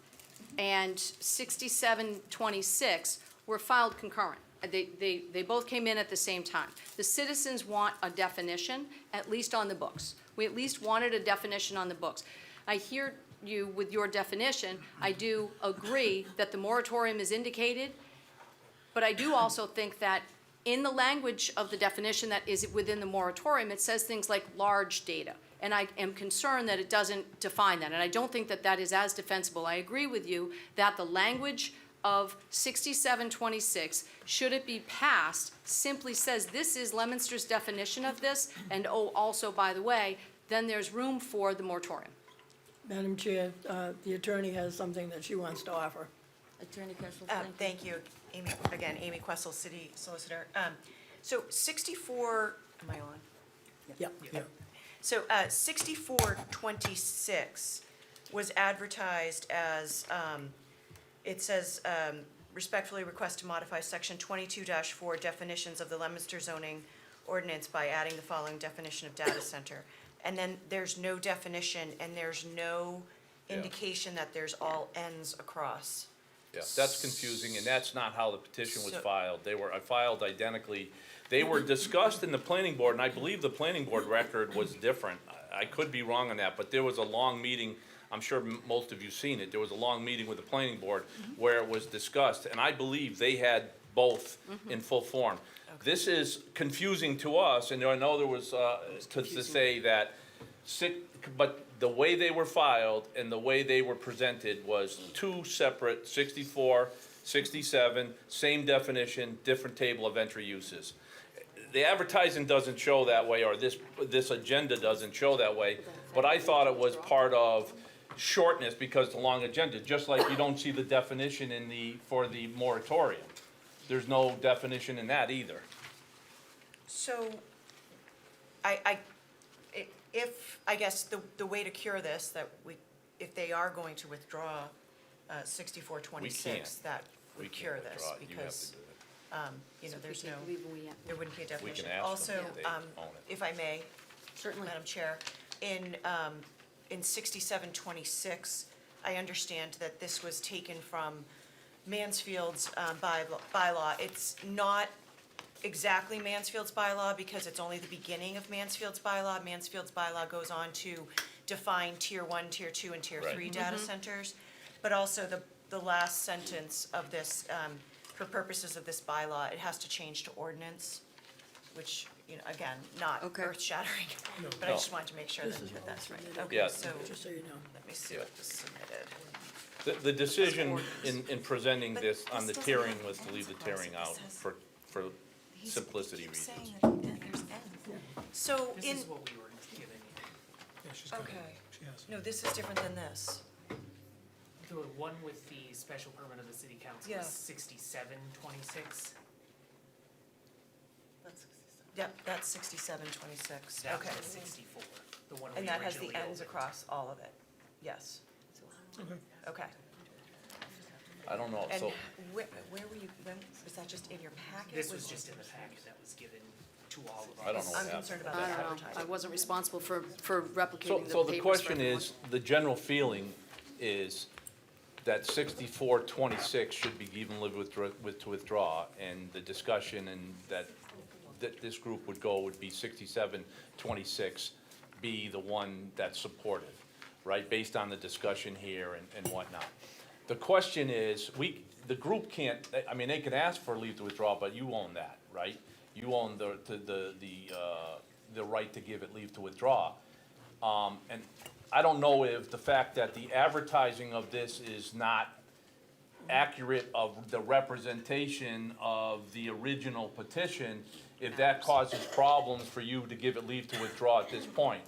and 6726 were filed concurrent. They both came in at the same time. The citizens want a definition, at least on the books. We at least wanted a definition on the books. I hear you with your definition. I do agree that the moratorium is indicated, but I do also think that in the language of the definition that is within the moratorium, it says things like large data. And I am concerned that it doesn't define that, and I don't think that that is as defensible. I agree with you that the language of 6726, should it be passed, simply says this is Leominster's definition of this, and oh, also, by the way, then there's room for the moratorium. Madam Chair, the attorney has something that she wants to offer. Attorney Kessler, thank you. Thank you, Amy, again, Amy Questle, City Solicitor. So 64, am I on? Yep. Yeah. So 6426 was advertised as, it says, respectfully request to modify section 22-4 definitions of the Leominster zoning ordinance by adding the following definition of data center. And then there's no definition and there's no indication that there's all ends across. Yeah, that's confusing, and that's not how the petition was So- filed. They were filed identically. They were discussed in the planning board, and I believe the planning board record was different. I could be wrong on that, but there was a long meeting, I'm sure most of you've seen it, there was a long meeting with the planning board where it was discussed, and I believe they had both in full form. This is confusing to us, and I know there was, to say that, but the way they were filed and the way they were presented was two separate 64, 67, same definition, different table of entry uses. The advertising doesn't show that way, or this agenda doesn't show that way, but I thought it was part of shortness because the long agenda, just like you don't see the definition for the moratorium. There's no definition in that either. So, I guess the way to cure this, if they are going to withdraw 6426, that We would can't cure this, withdraw it. You have to because, do it. there's no, there wouldn't be a definition. ask them Also, if they own it. if I may, Certainly. Madam Chair, in 6726, I understand that this was taken from Mansfield's bylaw. It's not exactly Mansfield's bylaw because it's only the beginning of Mansfield's bylaw. Mansfield's bylaw goes on to define tier 1, tier 2, and tier Right. 3 data centers. But also the last sentence of this, for purposes of this bylaw, it has to change to ordinance, which, again, not Okay. earth-shattering, but I No. just wanted to make sure that that's right. Okay, Yeah. so, Just so you know. let me see what was submitted. The decision in presenting But this on the this doesn't tiering have was to leave the ends across tiering it. out It says- for simplicity He's reasons. saying that there's ends. So This in, is what we were given. Yeah, she's got it. okay, She has it. no, this is different than this. The one with the special permit of the city council Yeah. is 6726. Yep, that's 6726, That okay. was 64, the one we And that has the originally ends opened. across all of it, yes, Okay. okay. I don't know, And so, where were you, was that just in your packet? This was just in the packet that was given to all of us. I don't know what I'm happened. concerned about I the don't know, I advertising. wasn't responsible for replicating the So the papers for question everyone. is, the general feeling is that 6426 should be given to withdraw, and the discussion and that this group would be 6726 be the one that's supportive, right, based on the discussion here and whatnot. The question is, the group can't, I mean, they can ask for leave to withdraw, but you own that, right? You own the right to give it leave to withdraw. And I don't know if the fact that the advertising of this is not accurate of the representation of the original petition if that causes problems for you to give it leave to withdraw at this point.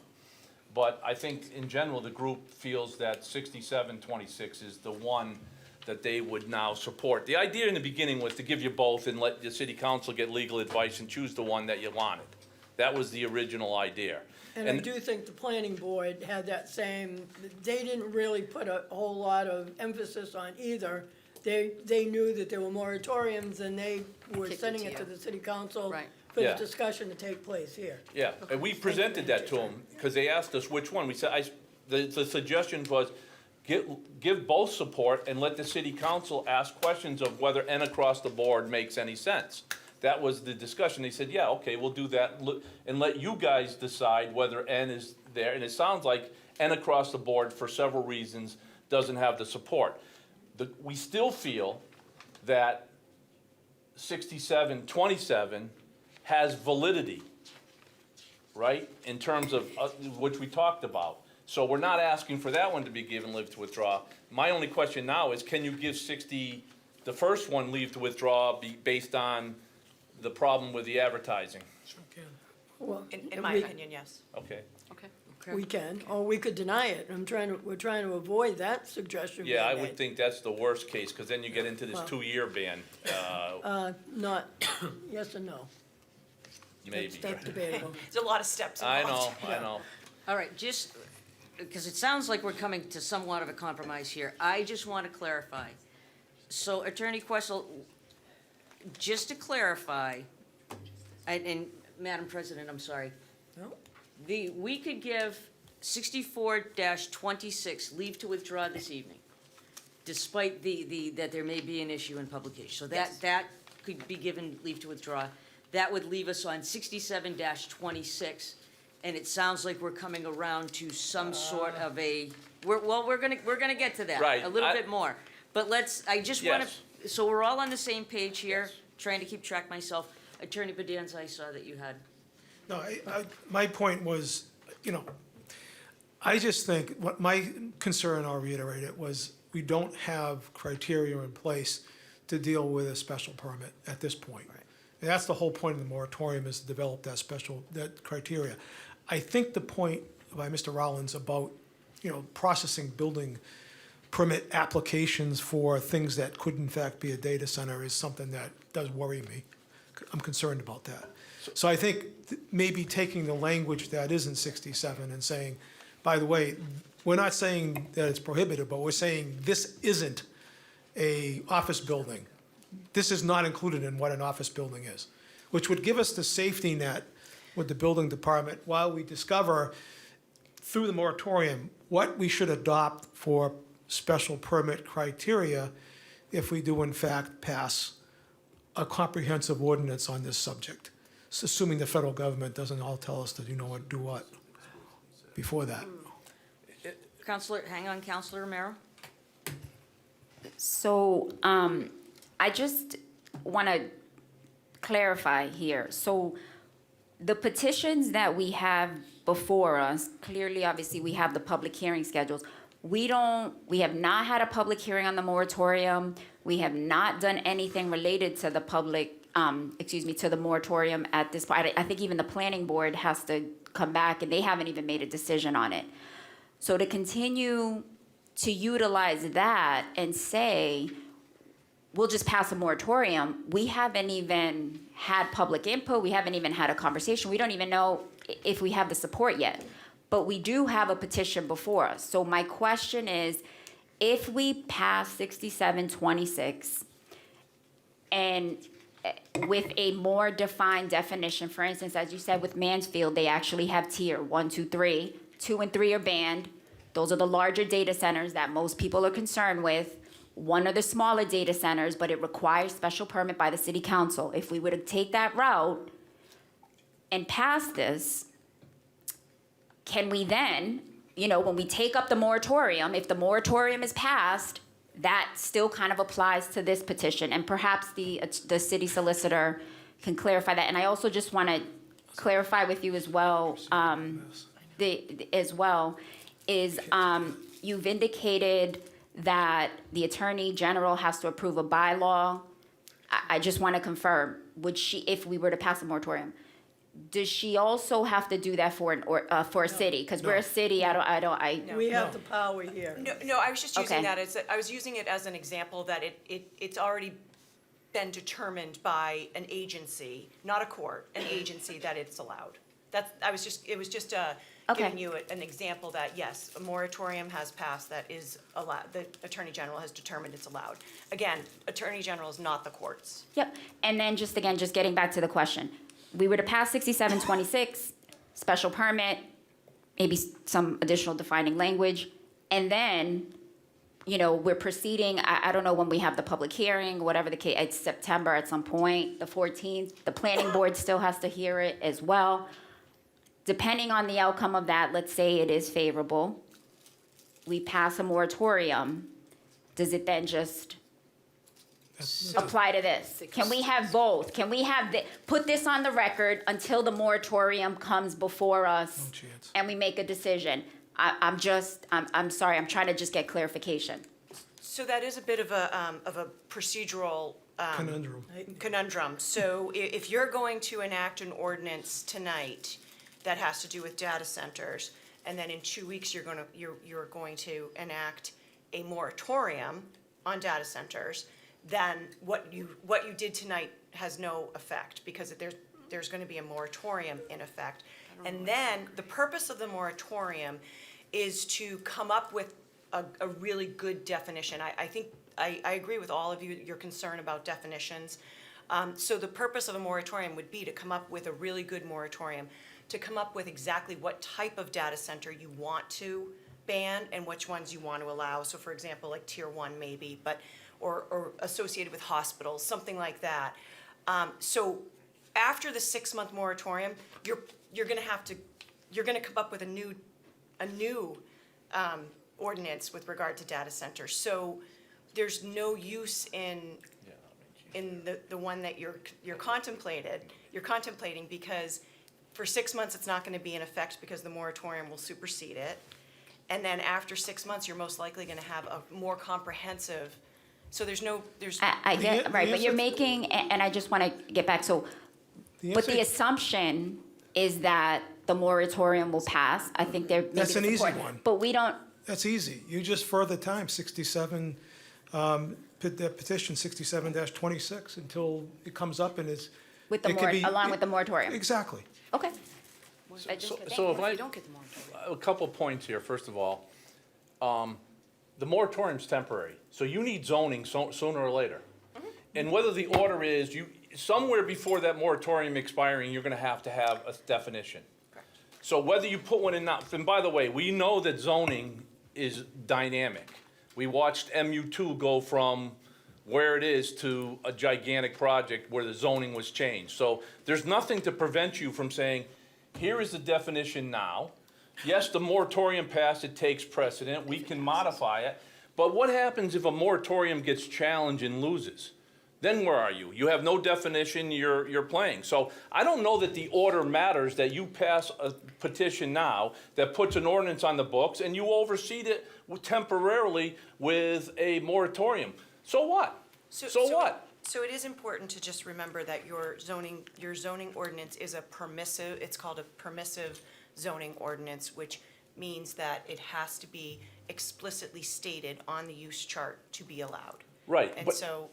But I think in general, the group feels that 6726 is the one that they would now support. The idea in the beginning was to give you both and let the city council get legal advice and choose the one that you wanted. That was the original idea. And I do think the planning board had that same, they didn't really put a whole lot of emphasis on either. They knew that there were moratoriums and they were Kicked it sending to it to you. the city council Right. for the Yeah. discussion to take place here. Yeah, and we presented that to them, because they asked us which one. We said, the suggestion was, give both support and let the city council ask questions of whether N across the board makes any sense. That was the discussion. They said, yeah, okay, we'll do that, and let you guys decide whether N is there. And it sounds like N across the board, for several reasons, doesn't have the support. We still feel that 6727 has validity, right, in terms of, which we talked about. So we're not asking for that one to be given leave to withdraw. My only question now is, can you give the first one leave to withdraw based on the problem with the advertising? Well, In my we- opinion, yes. Okay. Okay. We can, or we could deny it. We're trying to avoid that suggestion being Yeah, I made. would think that's the worst case, because then you get into this Well- 2-year ban, Not, yes and no. maybe. That's debatable. There's a lot of steps I involved. know, I know. All right, just, because it sounds like we're coming to somewhat of a compromise here, I just want to clarify. So Attorney Questle, just to clarify, and Madam President, I'm sorry, No? we could give 64-26 leave to withdraw this evening, despite that there may be an issue in publication. So that could be given leave to withdraw. That would leave us on 67-26, and it sounds like we're coming around to some sort of we're gonna get to that. Right, A little bit more. But I just wanna, Yes. so we're all on the same page here, trying to keep track myself. Attorney Bedanza, I saw that you had. No, my point was, I just think, what my concern, I'll reiterate it, was we don't have criteria in place to deal with a special permit at this point. And that's the whole point of the moratorium, is to develop that criteria. I think the point by Mr. Rollins about, processing building permit applications for things that could in fact be a data center is something that does worry me. I'm concerned about that. So I think maybe taking the language that is in 67 and saying, by the way, we're not saying that it's prohibited, but we're saying this isn't a office building. This is not included in what an office building is, which would give us the safety net with the building department while we discover through the moratorium what we should adopt for special permit criteria if we do in fact pass a comprehensive ordinance on this subject. So assuming the federal government doesn't all tell us to do what before that. Hang on, Counselor Romero. So, I just want to clarify here. So, the petitions that we have before us, clearly, obviously, we have the public hearing schedules. We have not had a public hearing on the moratorium. We have not done anything related to the to the moratorium at this point. I think even the planning board has to come back, and they haven't even made a decision on it. So to continue to utilize that and say, we'll just pass a moratorium, we haven't even had public input, we haven't even had a conversation, we don't even know if we have the support yet. But we do have a petition before us. So my question is, if we pass 6726 and with a more defined definition, for instance, as you said with Mansfield, they actually have tier 1, 2, 3. 2 and 3 are banned. Those are the larger data centers that most people are concerned with. 1 are the smaller data centers, but it requires special permit by the city council. If we were to take that route and pass this, can we then, when we take up the moratorium, if the moratorium is passed, that still kind of applies to this petition, and perhaps the city solicitor can clarify that. And I also just want to clarify with you as well, you've indicated that the Attorney General has to approve a bylaw I just want to confirm, would she, if we were to pass a moratorium, does she also have to do that for for a city? Because we're a city, I We have the power here. No, I was just using Okay. that as, I was using it as an example that it's already been determined by an agency, not a court, an agency that it's allowed. It was just Okay. giving you an example that, yes, a moratorium has passed that is allowed, the Attorney General has determined it's allowed. Again, Attorney General is not the courts. Yep, and then just again, just getting back to the question, we were to pass 6726, special permit, maybe some additional defining language, and then, you know, we're proceeding, I don't know when we have the public hearing, whatever the case, it's September at some point, the 14th, the planning board still has to hear it as well. Depending on the outcome of that, let's say it is favorable, we pass a moratorium, does it then just apply to this? Can we have both? Can we have, put this on the record until the moratorium comes before us No chance. and we make a decision? I'm sorry, I'm trying to just get clarification. So that is a bit of a procedural Conundrum. So if you're going to enact an ordinance tonight that has to do with data centers, and then in 2 weeks you're going to enact a moratorium on data centers, then what you did tonight has no effect, because there's going to be a moratorium in effect. And then the purpose of the moratorium is to come up with a really good definition. I think I agree with all of you, your concern about definitions. So the purpose of a moratorium would be to come up with a really good moratorium, to come up with exactly what type of data center you want to ban and which ones you want to allow. So for example, like tier 1 maybe, but or associated with hospitals, something like that. So after the 6-month moratorium, you're going to come up with a new ordinance with regard to data centers. So there's no use in the one that you're contemplating, because for 6 months it's not going to be in effect because the moratorium will supersede it. And then after 6 months, you're most likely going to have a more comprehensive. So I get, right, but you're making, and I just want to get back, so, but the assumption is that the moratorium will pass. I think there, maybe That's an easy support, one. but we don't, That's easy. You just further time 67, petition 67-26 until it comes up and it's. with the it could be- along with the moratorium. Exactly. Okay. So if I, a couple points here, first of all. The moratorium's temporary, so you need zoning sooner or later. And whether the order is, somewhere before that moratorium expiring, you're gonna have a definition. So whether you put one in now, and by the way, we know that zoning is dynamic. We watched MU2 go from where it is to a gigantic project where the zoning was changed. So there's nothing to prevent you from saying, here is the definition now. Yes, the moratorium passed, it takes precedent, we can modify it. But what happens if a moratorium gets challenged and loses? Then where are you? You have no definition, you're playing. So I don't know that the order matters, that you pass a petition now that puts an ordinance on the books and you oversee it temporarily with a moratorium. So what? So what? So it is important to just remember that your zoning ordinance is a permissive, it's called a permissive zoning ordinance, which means that it has to be explicitly stated on the use chart to be allowed. Right, And but so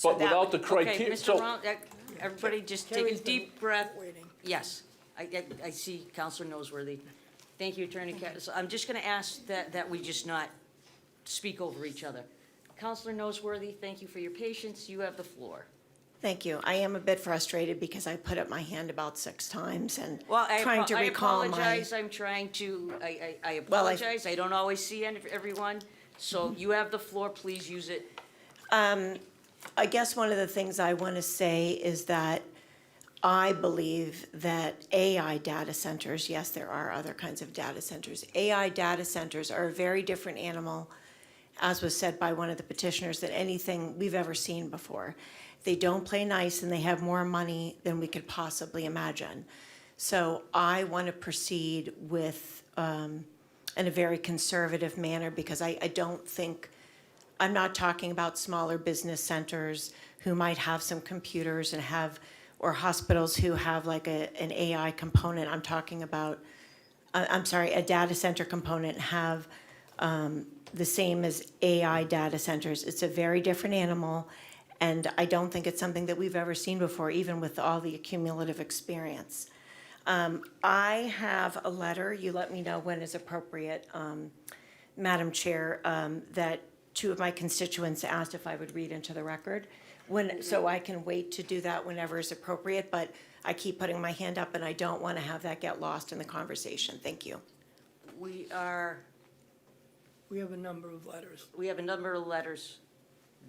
but that without the would- Okay, criteria, Mr. so, Ron, everybody just take a Carrie's been deep breath. waiting. Yes, I see Counselor Noseworthy. Thank you, Attorney So I'm just gonna ask that we just not speak over each other. Counselor Noseworthy, thank you for your patience. You have the floor. Thank you. I am a bit frustrated because I put up my hand about 6 times and Well, trying to recall I my. apologize. I'm trying to, I Well, apologize. I don't always see everyone. So you have the floor. Please use it. I guess one of the things I want to say is that I believe that AI data centers, yes, there are other kinds of data centers. AI data centers are a very different animal, as was said by one of the petitioners, than anything we've ever seen before. They don't play nice and they have more money than we could possibly imagine. So I want to proceed with, in a very conservative manner, because I don't think, I'm not talking about smaller business centers who might have some computers and have, or hospitals who have like an AI component. I'm talking about, I'm sorry, a data center component have the same as AI data centers. It's a very different animal, and I don't think it's something that we've ever seen before, even with all the accumulative experience. I have a letter, you let me know when is appropriate, Madam Chair, that two of my constituents asked if I would read into the record. So I can wait to do that whenever is appropriate, but I keep putting my hand up and I don't want to have that get lost in the conversation. Thank you. We We have a number of letters. have a number of letters.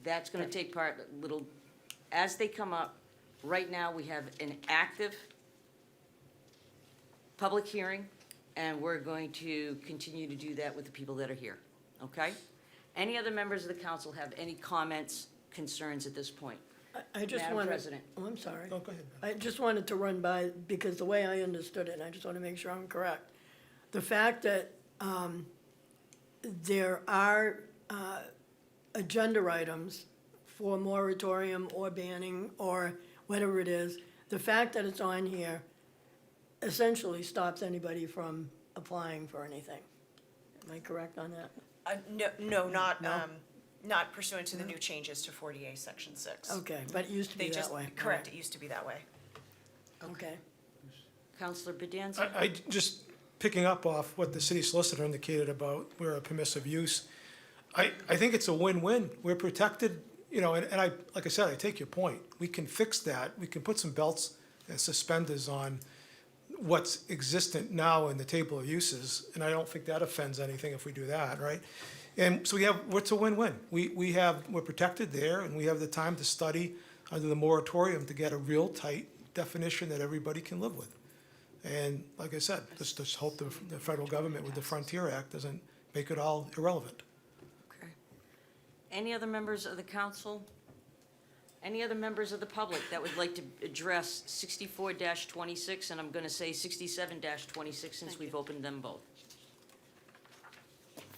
That's gonna take part, little, as they come up. Right now, we have an active public hearing, and we're going to continue to do that with the people that are here, okay? Any other members of the council have any comments, concerns at this point? I just Madam wanted. President. Oh, I'm sorry. Oh, go ahead. I just wanted to run by, because the way I understood it, and I just want to make sure I'm correct. The fact that there are agenda items for moratorium or banning or whatever it is, the fact that it's on here essentially stops anybody from applying for anything. Am I correct on that? No, not, No? not pursuant to the new changes to 40A Section 6. Okay, but it used to be They just, that way. correct, it used to be that way. Okay. Counselor Bedanza? I just picking up off what the city solicitor indicated about where a permissive use, I think it's a win-win. We're protected, you know, and I, like I said, I take your point. We can fix that. We can put some belts and suspenders on what's existent now in the table of uses, and I don't think that offends anything if we do that, right? And so it's a win-win. We're protected there, and we have the time to study under the moratorium to get a real tight definition that everybody can live with. And like I said, just hope the federal government with the Frontier Act doesn't make it all irrelevant. Okay. Any other members of the council? Any other members of the public that would like to address 64-26, and I'm going to say 67-26 since we've opened them both?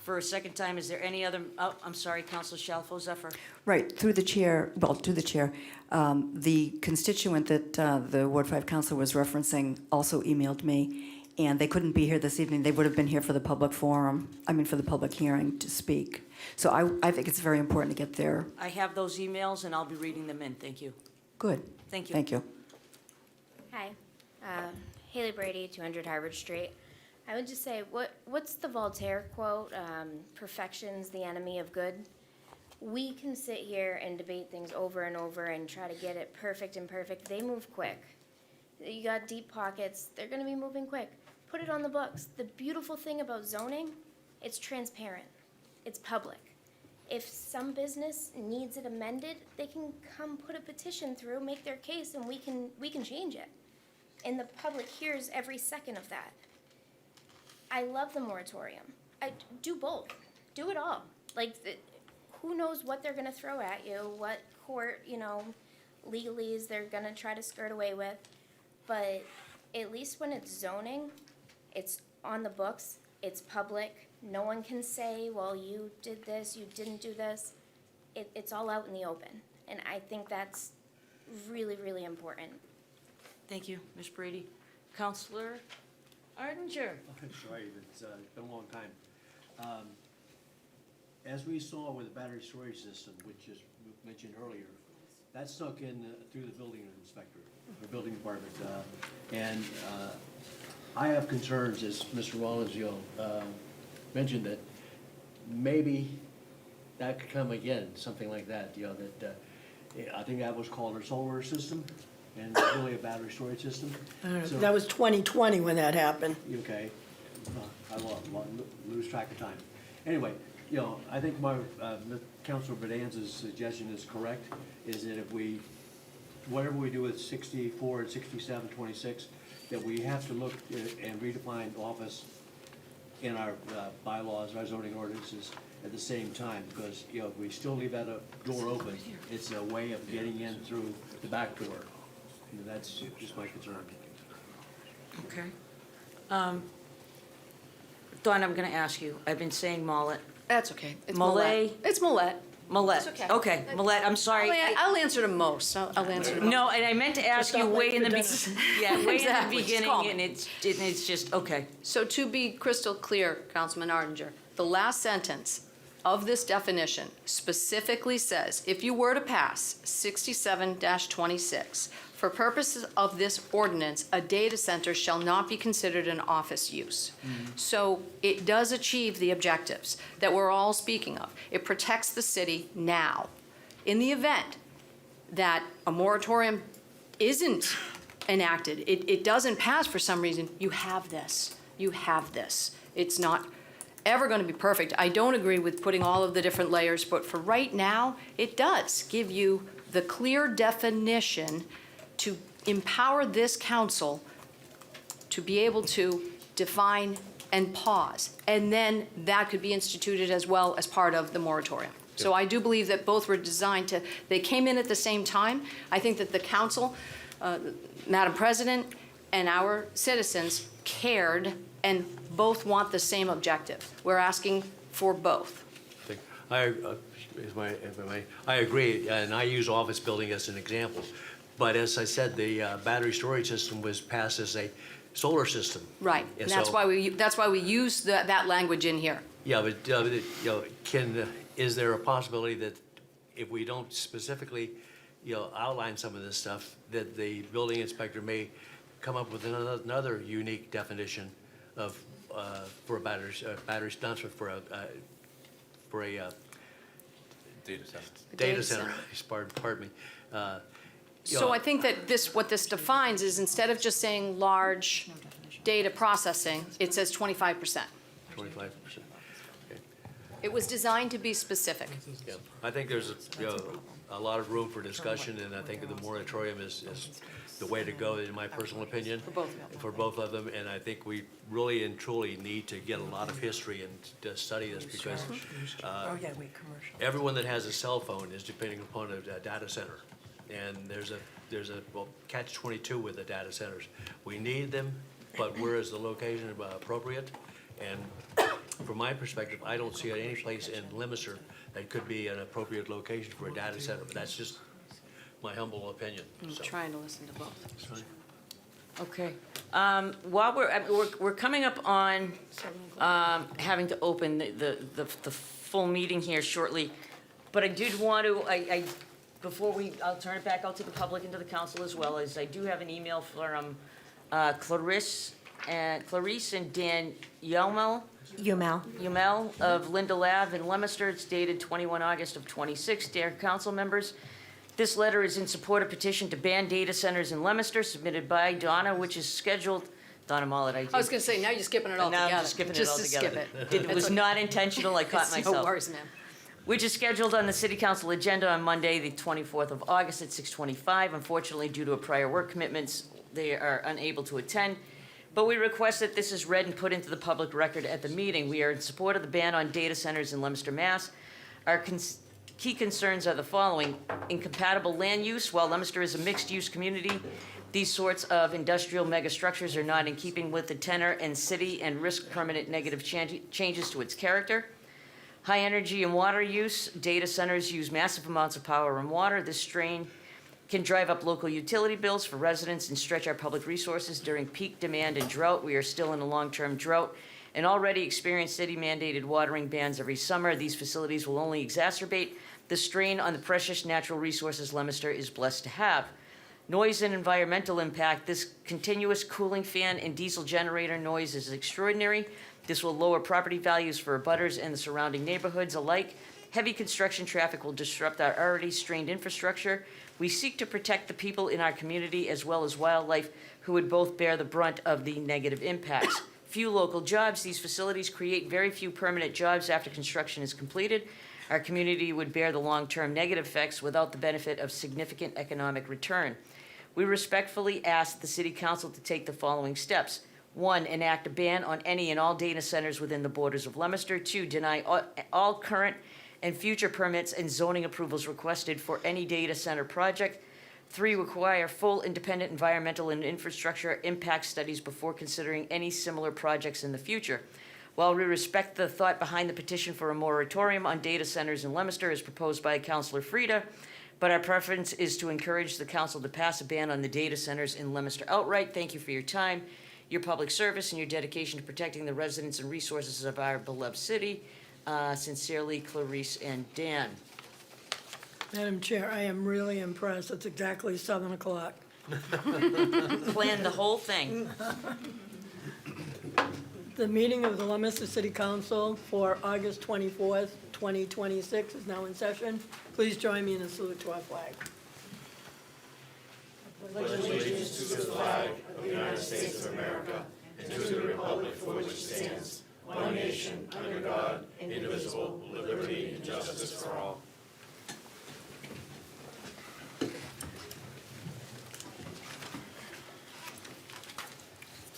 For a second time, is there any other, oh, I'm sorry, Councilor Shalfo Zephyr. Right, through the chair, the constituent that the Ward 5 council was referencing also emailed me, and they couldn't be here this evening. They would have been here for the public forum, for the public hearing to speak. So I think it's very important to get there. I have those emails, and I'll be reading them in. Thank you. Good. Thank you. Thank you. Hi, Haley Brady, 200 Harvard Street. I would just say, what's the Voltaire quote? Perfection's the enemy of good. We can sit here and debate things over and over and try to get it perfect and perfect. They move quick. You got deep pockets. They're going to be moving quick. Put it on the books. The beautiful thing about zoning, it's transparent. It's public. If some business needs it amended, they can come put a petition through, make their case, and we can change it. And the public hears every second of that. I love the moratorium. I do both. Do it all. Who knows what they're gonna throw at you, what court, legalese they're gonna try to skirt away with. But at least when it's zoning, it's on the books, it's public. No one can say, well, you did this, you didn't do this. It's all out in the open. And I think that's really, really important. Thank you, Ms. Brady. Counselor Arndinger. Sorry, it's been a long time. As we saw with the battery storage system, which is mentioned earlier, that snuck in through the building inspector, the building department. And I have concerns, as Mr. Rollins, mentioned, that be that could come again, something like that, that, I think that was called a solar system, and it's really a battery storage system. So- That was 2020 when that happened. Okay, I lose track of time. Anyway, I think Councilor Bedanza's suggestion is correct, is that if whatever we do with 64 and 67, 26, that we have to look and redefine office in our bylaws, our zoning ordinances at the same time, because, if we still leave that door open, it's a way of getting in through the back door. And that's just my concern. Okay. Dawn, I'm going to ask you. I've been saying Mollet. That's okay. It's Mollet. Mollet. It's Mollet. Millet. That's okay. Okay, Millet, I'm sorry. I'll answer to most. I'll answer to most. No, and I meant to ask you not way late in the, for yeah, way in Exactly. the Just beginning, call me. and it's just, okay. So to be crystal clear, Councilman Arndinger, the last sentence of this definition specifically says, if you were to pass 67-26, for purposes of this ordinance, a data center shall not be considered an office use. So it does achieve the objectives that we're all speaking of. It protects the city now. In the event that a moratorium isn't enacted, it doesn't pass for some reason, you have this. You have this. It's not ever going to be perfect. I don't agree with putting all of the different layers, but for right now, it does give you the clear definition to empower this council to be able to define and pause. And then that could be instituted as well as part of the moratorium. So I do believe that both were designed to, they came in at the same time. I think that the council, Madam President, and our citizens cared and both want the same objective. We're asking for both. I agree, and I use office building as an example. But as I said, the battery storage system was passed as a solar system. Right, and And that's so- why we use that language in here. Yeah, but, is there a possibility that if we don't specifically, outline some of this stuff, that the building inspector may come up with another unique definition of, for a battery, not for a Data center. data center, pardon me. So I think that what this defines is instead of just saying large data processing, it says 25%. 25%. It was designed to be specific. Yeah, I think there's a lot of room for discussion, and I think the moratorium is the way to go, in my personal opinion. For both of them. For both of them, and I think we really and truly need to get a lot of history and to study this, because everyone that has a cell phone is depending upon a data center. And there's a catch-22 with the data centers. We need them, but where is the location appropriate? And from my perspective, I don't see any place in Leominster that could be an appropriate location for a data center, but that's just my humble opinion. I'm So, trying to listen to both. it's fine. Okay. While we're coming up on having to open the full meeting here shortly, but I did want to, I'll turn it back out to the public and to the council as well, as I do have an email from Clarice and Dan Yelmel of Linda Lave in Leominster. It's dated 21 August of 26. Dear council members, this letter is in support of petition to ban data centers in Leominster submitted by Donna, which is scheduled, Donna Mullet, I was going to say, now you're skipping it all together. Now I'm just skipping it all to together. skip It was not intentional, I caught myself. No worries, ma'am. Which is scheduled on the city council agenda on Monday, the 24th of August at 6:25. Unfortunately, due to a prior work commitments, they are unable to attend. But we request that this is read and put into the public record at the meeting. We are in support of the ban on data centers in Leominster, Mass. Our key concerns are the following: incompatible land use. While Leominster is a mixed-use community, these sorts of industrial megastructures are not in keeping with the tenor and city and risk permanent negative changes to its character. High energy and water use. Data centers use massive amounts of power and water. This strain can drive up local utility bills for residents and stretch our public resources during peak demand and drought. We are still in a long-term drought and already experience city-mandated watering bans every summer. These facilities will only exacerbate the strain on the precious natural resources Leominster is blessed to have. Noise and environmental impact. This continuous cooling fan and diesel generator noise is extraordinary. This will lower property values for abutters and the surrounding neighborhoods alike. Heavy construction traffic will disrupt our already strained infrastructure. We seek to protect the people in our community as well as wildlife who would both bear the brunt of the negative impacts. Few local jobs. These facilities create very few permanent jobs after construction is completed. Our community would bear the long-term negative effects without the benefit of significant economic return. We respectfully ask the City Council to take the following steps. 1, enact a ban on any and all data centers within the borders of Leominster. 2, deny all current and future permits and zoning approvals requested for any data center project. 3, require full independent environmental and infrastructure impact studies before considering any similar projects in the future. While we respect the thought behind the petition for a moratorium on data centers in Leominster as proposed by Councilor Frida, but our preference is to encourage the council to pass a ban on the data centers in Leominster outright. Thank you for your time, your public service, and your dedication to protecting the residents and resources of our beloved city. Sincerely, Clarice and Dan. Madam Chair, I am really impressed. It's exactly 7 o'clock. Planned the whole thing. The meeting of the Leominster City Council for August 24th, 2026 is now in session. Please join me in a salute to our flag.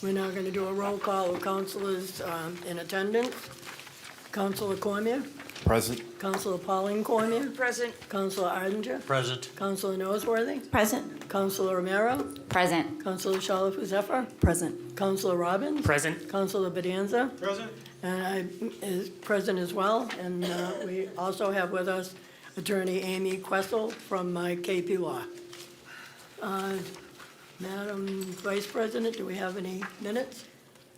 We're now going to do a roll call of councilors in attendance. Councilor Cormier, Present. Councilor Pauline Cormier, Present. Councilor Arndinger, Present. Councilor Noseworthy, Present. Councilor Romero, Present. Councilor Shalfo Zephyr, Present. Councilor Robbins, Present. Councilor Bedanza, Present? and I is present as well. And we also have with us Attorney Amy Questle from KP Law. Madam Vice President, do we have any minutes?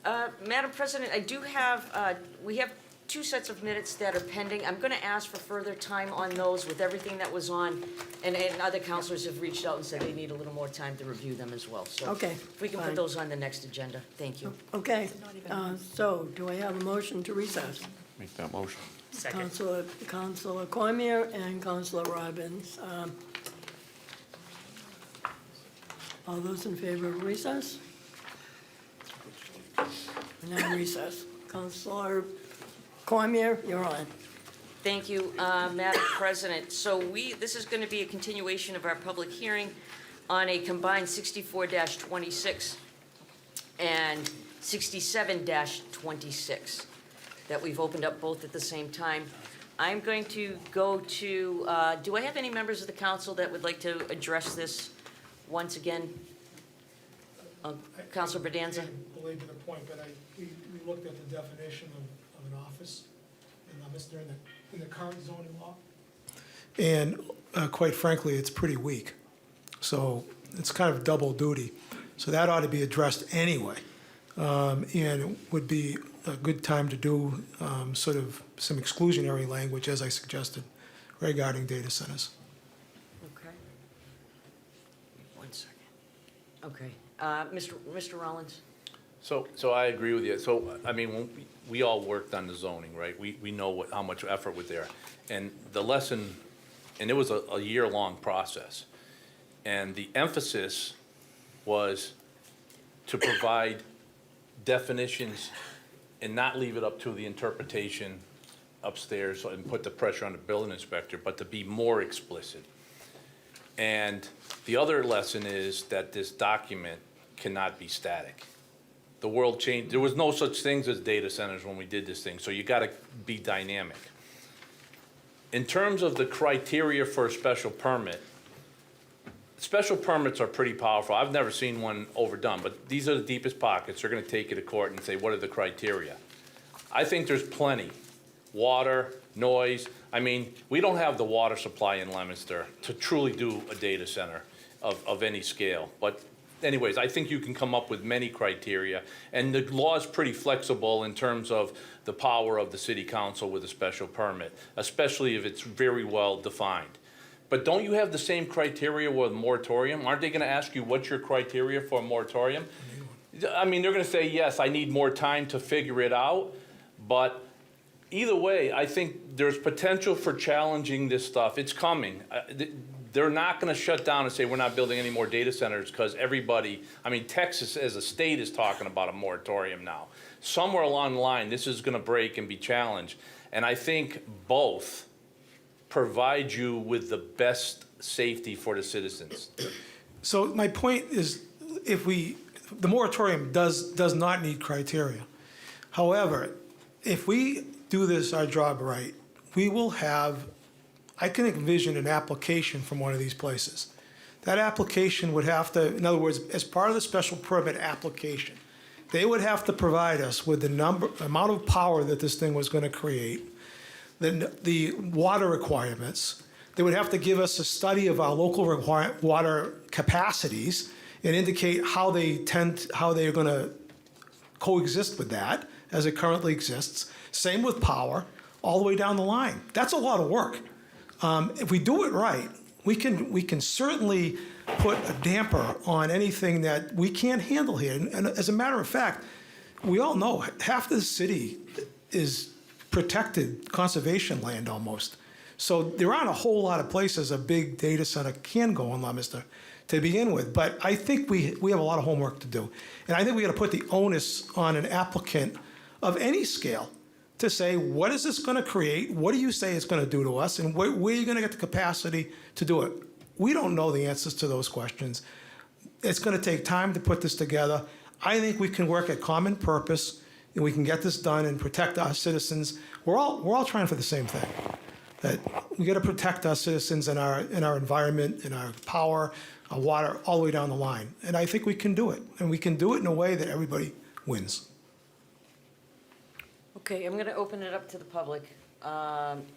Madam President, I do have, we have 2 sets of minutes that are pending. I'm going to ask for further time on those with everything that was on, and other counselors have reached out and said they need a little more time to review them as well. So Okay, if we can fine. put those on the next agenda, thank you. Okay, so do I have a motion to recess? Make that motion. Second. Councilor Cormier and Councilor Robbins. All those in favor of recess? We're now in recess. Councilor Cormier, you're on. Thank you, Madam President. So this is going to be a continuation of our public hearing on a combined 64-26 and 67-26 that we've opened up both at the same time. I'm going to go to, do I have any members of the council that would like to address this once again? Councilor Bedanza? I belabor the point, but we looked at the definition of an office in Leominster in the current zoning law. And quite frankly, it's pretty weak. So it's kind of double duty. So that ought to be addressed anyway. And it would be a good time to do sort of some exclusionary language, as I suggested, regarding data centers. Okay. 1 second. Okay. Mr. Rollins? So I agree with you. So, I mean, when we all worked on the zoning, right? We know how much effort was there. And the lesson, and it was a year-long process. And the emphasis was to provide definitions and not leave it up to the interpretation upstairs and put the pressure on the building inspector, but to be more explicit. And the other lesson is that this document cannot be static. The world changed. There was no such things as data centers when we did this thing, so you got to be dynamic. In terms of the criteria for a special permit, special permits are pretty powerful. I've never seen one overdone, but these are the deepest pockets. They're going to take you to court and say, what are the criteria? I think there's plenty. Water, noise. I mean, we don't have the water supply in Leominster to truly do a data center of any scale. But anyways, I think you can come up with many criteria. And the law is pretty flexible in terms of the power of the city council with a special permit, especially if it's very well defined. But don't you have the same criteria with a moratorium? Aren't they going to ask you what's your criteria for a moratorium? I mean, they're going to say, yes, I need more time to figure it out. But either way, I think there's potential for challenging this stuff. It's coming. They're not going to shut down and say we're not building any more data centers because everybody, I mean, Texas as a state is talking about a moratorium now. Somewhere along the line, this is going to break and be challenged. And I think both provide you with the best safety for the citizens. So my point is, the moratorium does not need criteria. However, if we do our job right, we will have, I can envision an application from one of these places. That application would have to, in other words, as part of the special permit application, They would have to provide us with the amount of power that this thing was going to create, the water requirements. They would have to give us a study of our local water capacities and indicate how they are going to coexist with that as it currently exists. Same with power, all the way down the line. That's a lot of work. If we do it right, we can certainly put a damper on anything that we can't handle here. And as a matter of fact, we all know half the city is protected conservation land almost. So there aren't a whole lot of places a big data center can go in Leominster to begin with. But I think we have a lot of homework to do. And I think we got to put the onus on an applicant of any scale to say, what is this going to create? What do you say it's going to do to us? And where are you going to get the capacity to do it? We don't know the answers to those questions. It's going to take time to put this together. I think we can work at common purpose, and we can get this done and protect our citizens. We're all trying for the same thing. That we got to protect our citizens and our environment and our power, our water, all the way down the line. And I think we can do it. And we can do it in a way that everybody wins. Okay, I'm going to open it up to the public.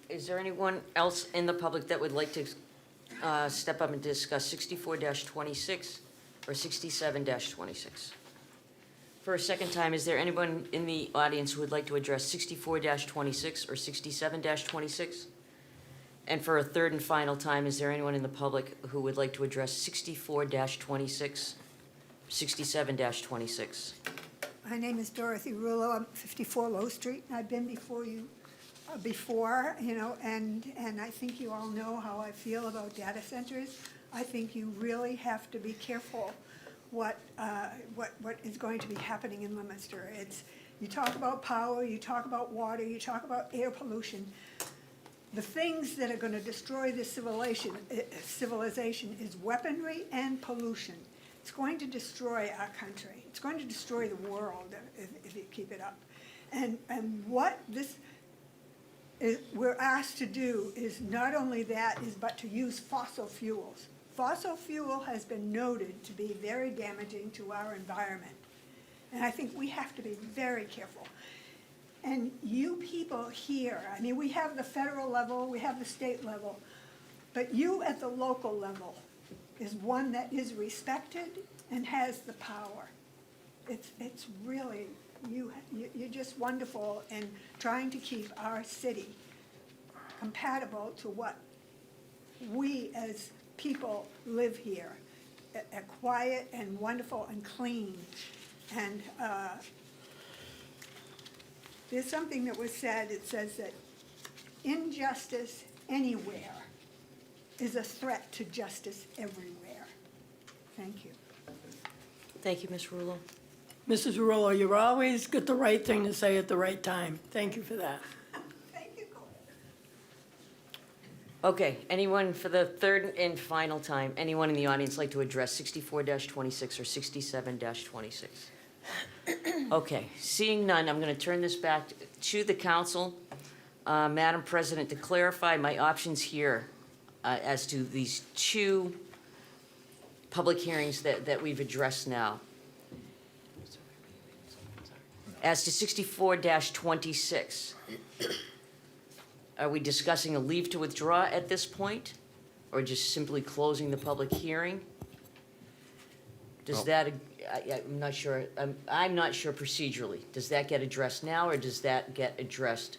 Is there anyone else in the public that would like to step up and discuss 64-26 or 67-26? For a second time, is there anyone in the audience who would like to address 64-26 or 67-26? And for a third and final time, is there anyone in the public who would like to address 64-26, 67-26? My name is Dorothy Rulo. I'm 54 Low Street. I've been before you before, and I think you all know how I feel about data centers. I think you really have to be careful what is going to be happening in Leominster. You talk about power, you talk about water, you talk about air pollution. The things that are going to destroy this civilization is weaponry and pollution. It's going to destroy our country. It's going to destroy the world if you keep it up. And what we're asked to do is not only that, but to use fossil fuels. Fossil fuel has been noted to be very damaging to our environment. And I think we have to be very careful. And you people here, we have the federal level, we have the state level, but you at the local level is one that is respected and has the power. It's really, you're just wonderful in trying to keep our city compatible to what we as people live here, quiet and wonderful and clean. And there's something that was said, it says that injustice anywhere is a threat to justice everywhere. Thank you. Thank you, Ms. Rulo. Mrs. Rulo, you've always got the right thing to say at the right time. Thank you for that. Thank you, Cole. Okay, anyone for the third and final time, anyone in the audience like to address 64-26 or 67-26? Okay, seeing none, I'm going to turn this back to the council. Madam President, to clarify my options here as to these two public hearings that we've addressed now. As to 64-26, are we discussing a leave to withdraw at this point, or just simply closing the public hearing? Does that, I'm not sure, I'm not sure procedurally. Does that get addressed now, or does that get addressed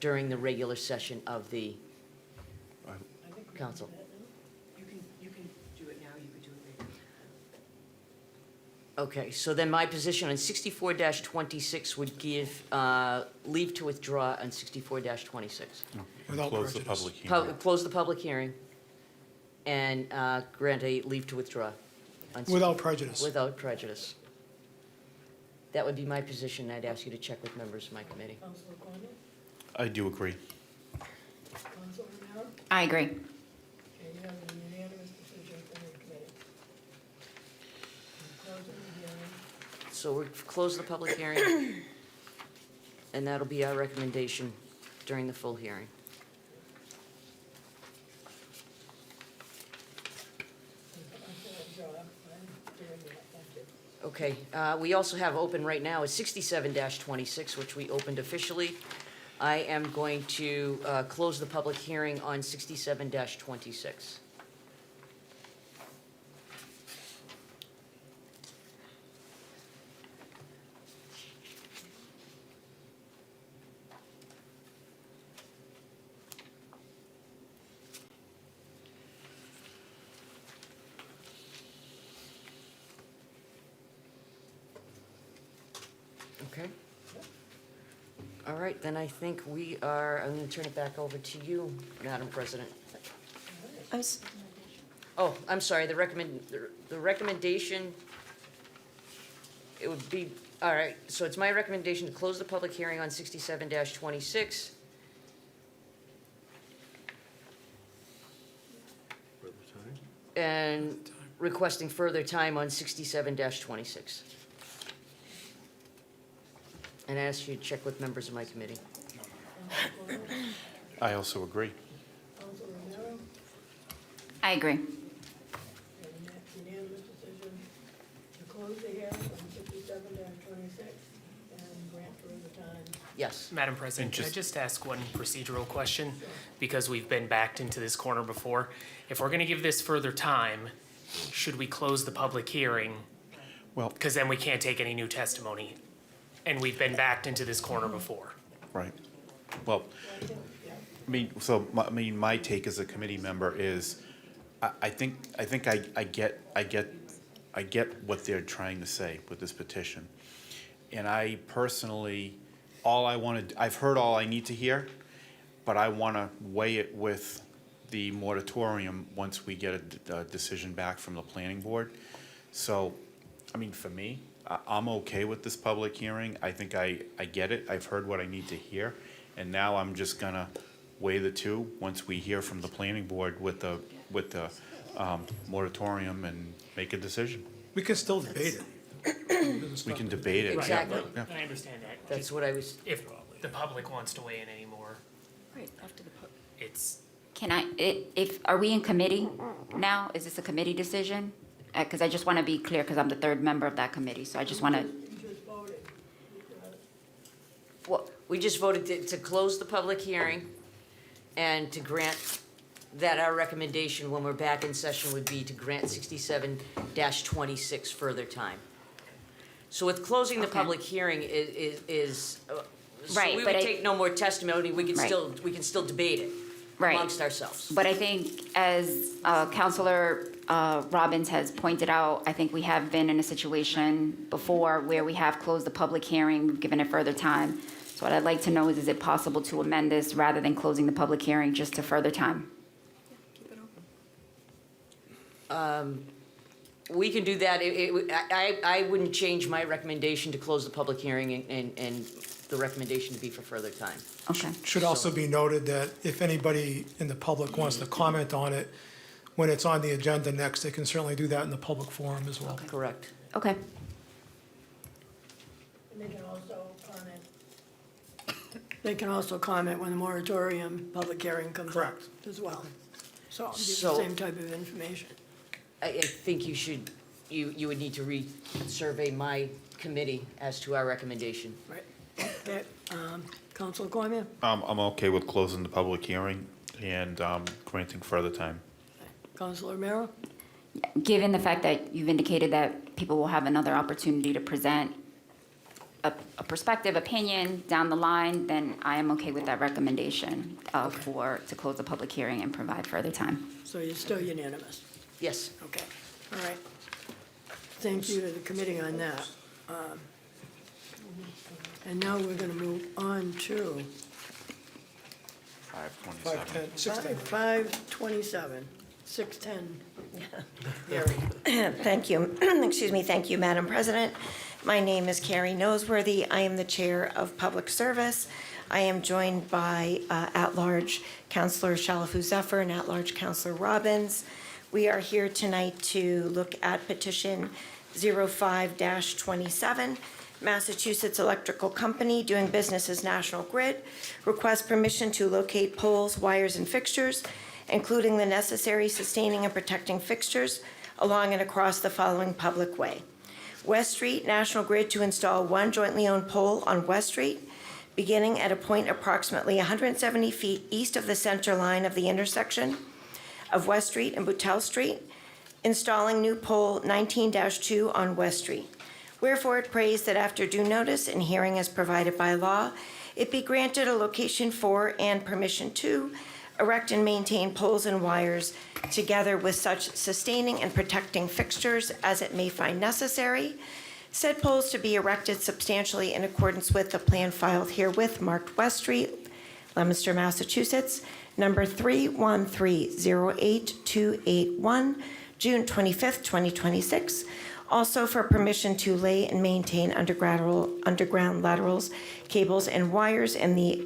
during the regular session of the council? You can do it now, you could do it later. Okay, so then my position on 64-26 would give leave to withdraw on 64-26. Without Close the prejudice. public hearing. Close the public hearing and grant a leave to withdraw. On Without prejudice. Without prejudice. That would be my position. I'd ask you to check with members of my committee. Councilor Condon? I do agree. Councilor Romero? I agree. Okay, you have a unanimous decision from the committee. Closing the hearing. So we'll close the public hearing, and that'll be our recommendation during the full hearing. Excellent job. I'm doing that. Thank you. Okay, we also have open right now is 67-26, which we opened officially. I am going to close the public hearing on 67-26. Okay. All right, then I think I'm going to turn it back over to you, Madam President. Oh, I'm sorry, the recommendation, it would be, all right, so it's my recommendation to close the public hearing on 67-26. And requesting further time on 67-26. And I ask you to check with members of my committee. I also agree. Council Romero, I agree. and unanimous decision to close the hearing on 67-26 and grant further time. Yes. Madam President, can I just ask one procedural question? Because we've been backed into this corner before. If we're gonna give this further time, should we close the public hearing? Well, Because then we can't take any new testimony. And we've been backed into this corner before. right. Well, my take as a committee member is, I think I get what they're trying to say with this petition. And I personally, I've heard all I need to hear, but I want to weigh it with the moratorium once we get a decision back from the planning board. So, for me, I'm okay with this public hearing. I think I get it. I've heard what I need to hear. And now I'm just gonna weigh the two once we hear from the planning board with the moratorium and make a decision. We can still debate it. We can debate it. Exactly. Yeah. I understand that. That's what I was, If the public wants to weigh in anymore, Right, after the. it's, Are we in committee now? Is this a committee decision? Because I just want to be clear, because I'm the third member of that committee, so I just want to. You just voted. well, we just voted to close the public hearing and to grant that our recommendation when we're back in session would be to grant 67-26 further time. So with closing the Okay. public hearing is so Right, we but would I- take no more testimony, we can Right. still debate it Right. amongst ourselves. But I think, as Counselor Robbins has pointed out, I think we have been in a situation before where we have closed the public hearing, we've given it further time. So what I'd like to know is it possible to amend this rather than closing the public hearing just to further time? We can do that. I wouldn't change my recommendation to close the public hearing and the recommendation to be for further time. Okay. Should also be noted that if anybody in the public wants to comment on it, when it's on the agenda next, they can certainly do that in the public forum as well. Correct. Okay. And they can also comment when the moratorium public hearing comes up Correct. as well. So, give the So- same type of information. I think you would need to re-survey my committee as to our recommendation. Right. Okay, Council Cormier? I'm okay with closing the public hearing and granting further time. Council Romero? Given the fact that you've indicated that people will have another opportunity to present a perspective, opinion down the line, then I am okay with that recommendation to close the public hearing and provide further time. So you're still unanimous? Yes. Okay, all right. Thank you to the committee on that. And now we're gonna move on to 5:27. 527, 610. Thank you. Excuse me. Thank you, Madam President. My name is Carrie Noseworthy. I am the Chair of Public Service. I am joined by at-large Councilor Shalafu Zephyr and at-large Councilor Robbins. We are here tonight to look at petition 05-27. Massachusetts Electrical Company, doing business as National Grid, requests permission to locate poles, wires, and fixtures, including the necessary sustaining and protecting fixtures along and across the following public way. West Street, National Grid to install one jointly owned pole on West Street, beginning at a point approximately 170 feet east of the center line of the intersection of West Street and Boutel Street, installing new pole 19-2 on West Street. Wherefore it prays that after due notice and hearing as provided by law, it be granted a location for and permission to erect and maintain poles and wires together with such sustaining and protecting fixtures as it may find necessary. Said poles to be erected substantially in accordance with the plan filed herewith marked West Street, Leominster, Massachusetts, number 31308-281, June 25th, 2026. Also for permission to lay and maintain underground laterals, cables, and wires in the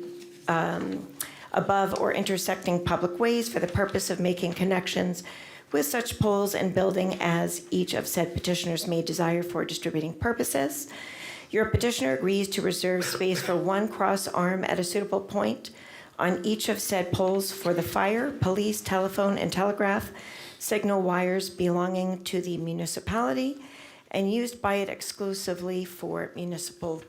above or intersecting public ways for the purpose of making connections with such poles and building as each of said petitioners may desire for distributing purposes. Your petitioner agrees to reserve space for one cross arm at a suitable point on each of said poles for the fire, police, telephone, and telegraph signal wires belonging to the municipality and used by it exclusively for municipal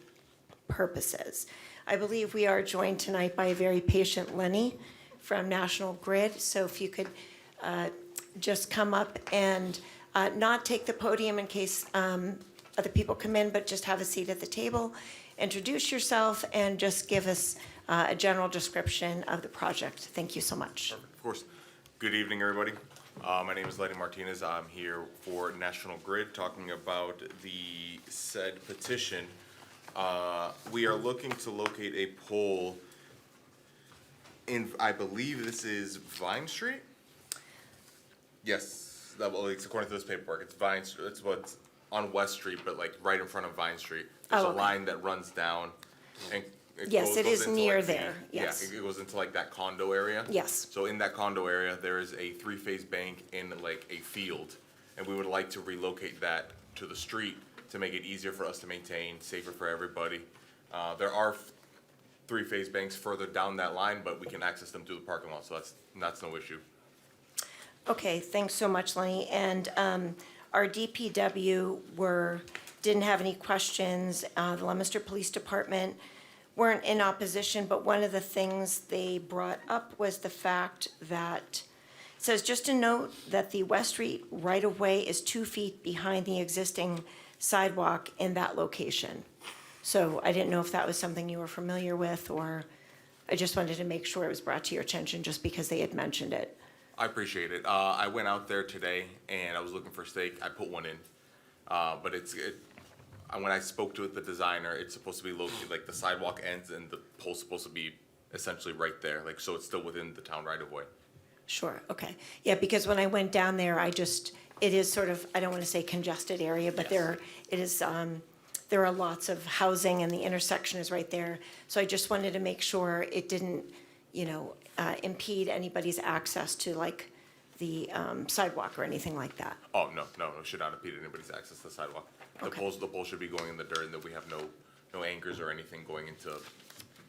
purposes. I believe we are joined tonight by a very patient Lenny from National Grid, so if you could just come up and not take the podium in case other people come in, but just have a seat at the table, introduce yourself, and just give us a general description of the project. Thank you so much. Of course. Good evening, everybody. My name is Lenny Martinez. I'm here for National Grid talking about the said petition. We are looking to locate a pole in, I believe this is Vine Street? Yes, it's according to this paperwork. It's Vine, it's what's on West Street, but like right in front of Vine Street. There's a line that runs down and Yes, it is into, near like, there, yes. Yeah, it goes into like that condo area. Yes. So in that condo area, there is a three-phase bank in like a field, and we would like to relocate that to the street to make it easier for us to maintain, safer for everybody. There are three-phase banks further down that line, but we can access them through the parking lot, so that's no issue. Okay, thanks so much, Lenny. And our DPW didn't have any questions. The Leominster Police Department weren't in opposition, but one of the things they brought up was the fact that, it says, just to note that the West Street right-of-way is 2 feet behind the existing sidewalk in that location. So I didn't know if that was something you were familiar with, or I just wanted to make sure it was brought to your attention just because they had mentioned it. I appreciate it. I went out there today and I was looking for steak. I put one in, but when I spoke to the designer, it's supposed to be located, like the sidewalk ends and the pole's supposed to be essentially right there, like, so it's still within the town right of way. Sure, okay. Yeah, because when I went down there, it is sort of, I don't want to say congested area, but there are lots of housing and the intersection is right there. So I just wanted to make sure it didn't, impede anybody's access to like the sidewalk or anything like that. Oh, no, it should not impede anybody's access to the sidewalk. The pole should be going in the dirt, and that we have no anchors or anything going into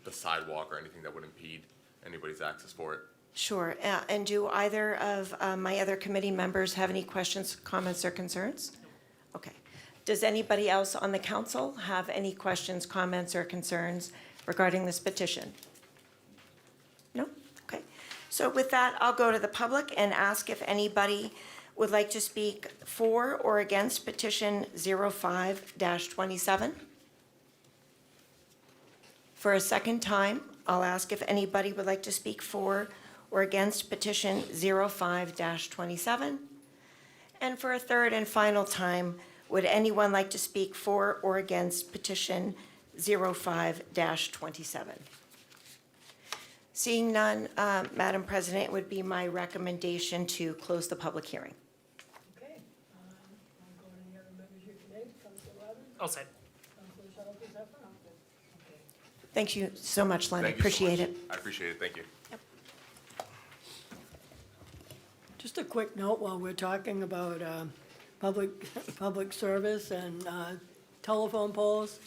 the sidewalk or anything that would impede anybody's access for it. Sure, and do either of my other committee members have any questions, comments, or concerns? Okay. Does anybody else on the council have any questions, comments, or concerns regarding this petition? No? Okay. So with that, I'll go to the public and ask if anybody would like to speak for or against petition 05-27. For a second time, I'll ask if anybody would like to speak for or against petition 05-27. And for a third and final time, would anyone like to speak for or against petition 05-27? Seeing none, Madam President, it would be my recommendation to close the public hearing. Okay, I'll go to the other members here today. Councilor Robbins? All set. Councilor Shalfo Zephyr? Okay. Thank you so much, Lenny. Thank you so Appreciate much. it. I appreciate it, thank you. Just a quick note while we're talking about public service and telephone poles.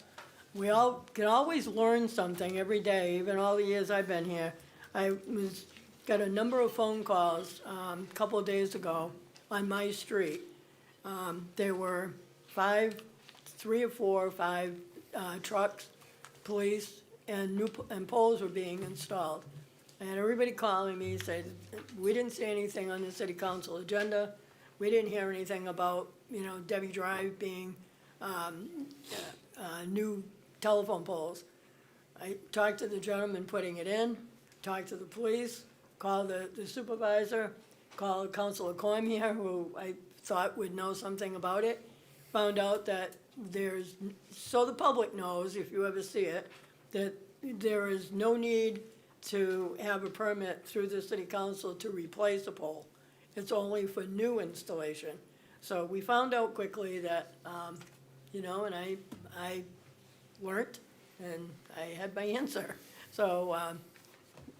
We all can always learn something every day, even all the years I've been here. Got a number of phone calls a couple of days ago on my street. There were 5 3 or 4 or 5 trucks, police, and and poles were being installed. I had everybody calling me, saying, we didn't see anything on the city council agenda. We didn't hear anything about, Debbie Drive being new telephone poles. I talked to the gentleman putting it in, talked to the police, called the supervisor, called Councilor Cormier, who I thought would know something about it. Found out that so the public knows, if you ever see it, that there is no need to have a permit through the city council to replace a pole. It's only for new installation. So we found out quickly that, and I learned, and I had my answer. So,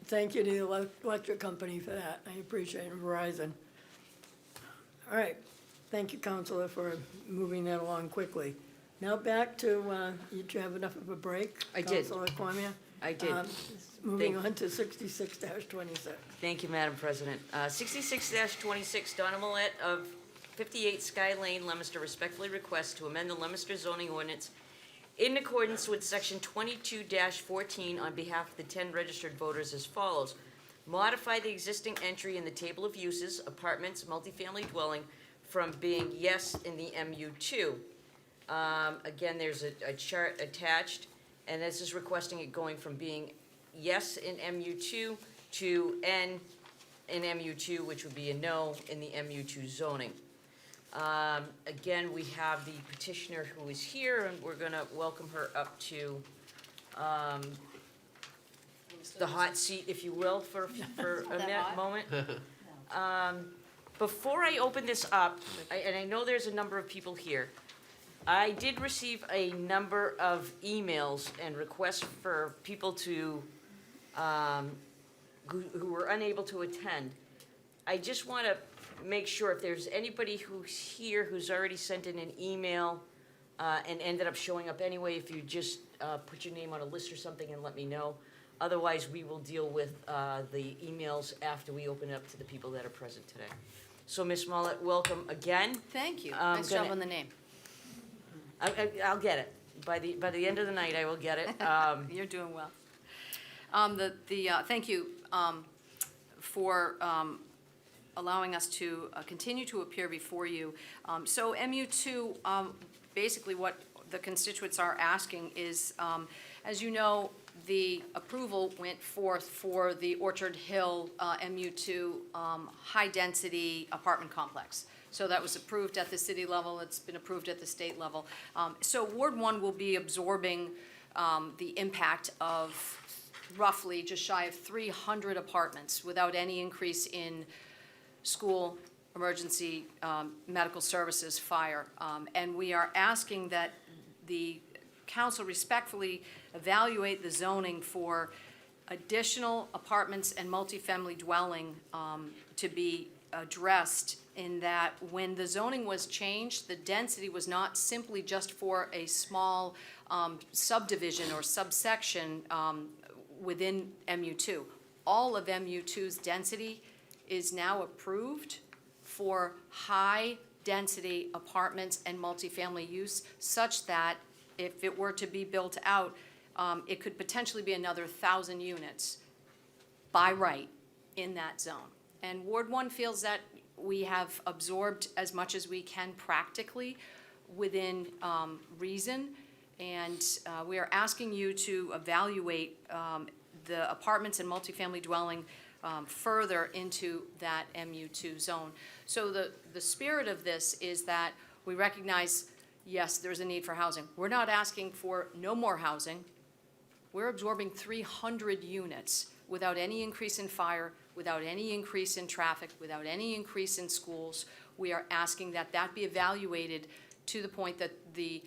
thank you to the electric company for that. I appreciate it, Verizon. All right, thank you, Counselor, for moving that along quickly. Now back to, did you have enough of a break? I did. Counselor Cormier? I did. Moving on to 66-26. Thank you, Madam President. 66-26, Donna Millette of 58 Sky Lane, Leominster, respectfully requests to amend the Leominster zoning ordinance in accordance with Section 22-14 on behalf of the 10 registered voters as follows. Modify the existing entry in the table of uses, apartments, multifamily dwelling, from being yes in the MU2. Again, there's a chart attached, and this is requesting it going from being yes in MU2 to N in MU2, which would be a no in the MU2 zoning. Again, we have the petitioner who is here, and we're gonna welcome her up to, the hot seat, if you will, for a moment. Before I open this up, and I know there's a number of people here, I did receive a number of emails and requests for people to, who were unable to attend. I just want to make sure if there's anybody who's here who's already sent in an email and ended up showing up anyway, if you just put your name on a list or something and let me know. Otherwise, we will deal with the emails after we open it up to the people that are present today. So, Ms. Smollett, welcome again. Thank you. Nice job on the name. I'll get it. By the end of the night, I will get it. You're doing well. Thank you for allowing us to continue to appear before you. So MU2, basically what the constituents are asking is, as you know, the approval went forth for the Orchard Hill MU2 high-density apartment complex. So that was approved at the city level, it's been approved at the state level. So Ward 1 will be absorbing the impact of roughly just shy of 300 apartments without any increase in school, emergency, medical services, fire. And we are asking that the council respectfully evaluate the zoning for additional apartments and multifamily dwelling to be addressed, in that when the zoning was changed, the density was not simply just for a small subdivision or subsection within MU2. All of MU2's density is now approved for high-density apartments and multifamily use, such that if it were to be built out, it could potentially be another 1,000 units by right in that zone. And Ward 1 feels that we have absorbed as much as we can practically within reason, and we are asking you to evaluate the apartments and multifamily dwelling further into that MU2 zone. So the spirit of this is that we recognize, yes, there's a need for housing. We're not asking for no more housing. We're absorbing 300 units without any increase in fire, without any increase in traffic, without any increase in schools. We are asking that that be evaluated to the point that the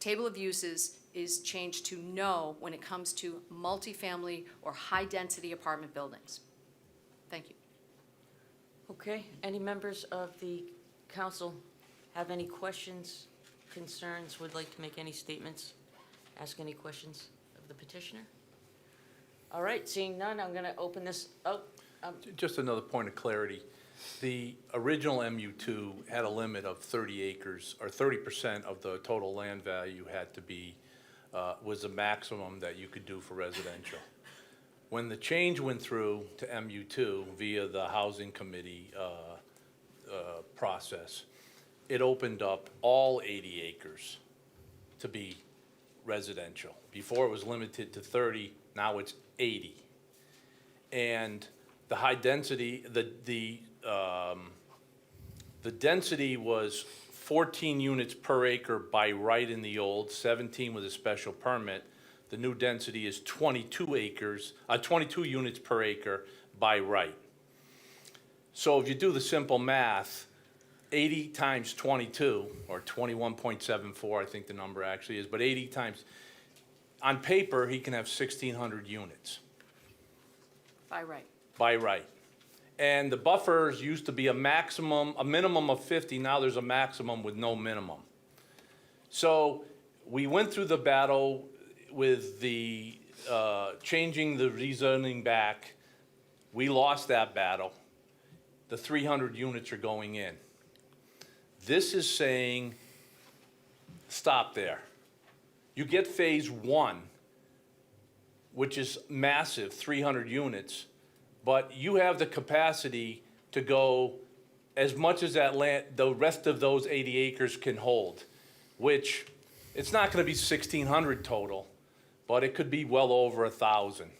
table of uses is changed to no when it comes to multifamily or high-density apartment buildings. Thank you. Okay, any members of the council have any questions, concerns, would like to make any statements, ask any questions of the petitioner? All right, seeing none, I'm gonna open this, Just another point of clarity. The original MU2 had a limit of 30 acres, or 30% of the total land value had to be, was the maximum that you could do for residential. When the change went through to MU2 via the Housing Committee process, it opened up all 80 acres to be residential. Before it was limited to 30, now it's 80. And the high density, the density was 14 units per acre by right in the old, 17 with a special permit. The new density is 22 units per acre by right. So if you do the simple math, 80 times 22, or 21.74, I think the number actually is, but 80 times, on paper, he can have 1,600 units By right. by right. And the buffers used to be a minimum of 50, now there's a maximum with no minimum. So we went through the battle with the changing the rezoning back. We lost that battle. The 300 units are going in. This is saying, stop there. You get phase one, which is massive, 300 units, but you have the capacity to go as much as that land, the rest of those 80 acres can hold, which it's not gonna be 1,600 total, but it could be well over 1,000.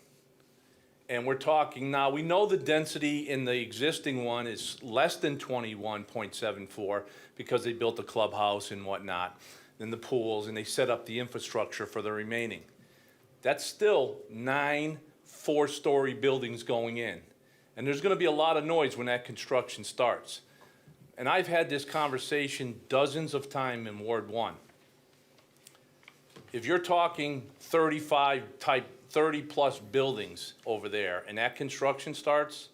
And we're talking now, we know the density in the existing one is less than 21.74 because they built the clubhouse and whatnot, and the pools, and they set up the infrastructure for the remaining. That's still 9 four-story buildings going in. And there's gonna be a lot of noise when that construction starts. And I've had this conversation dozens of times in Ward 1. If you're talking 30-plus buildings over there and that construction starts,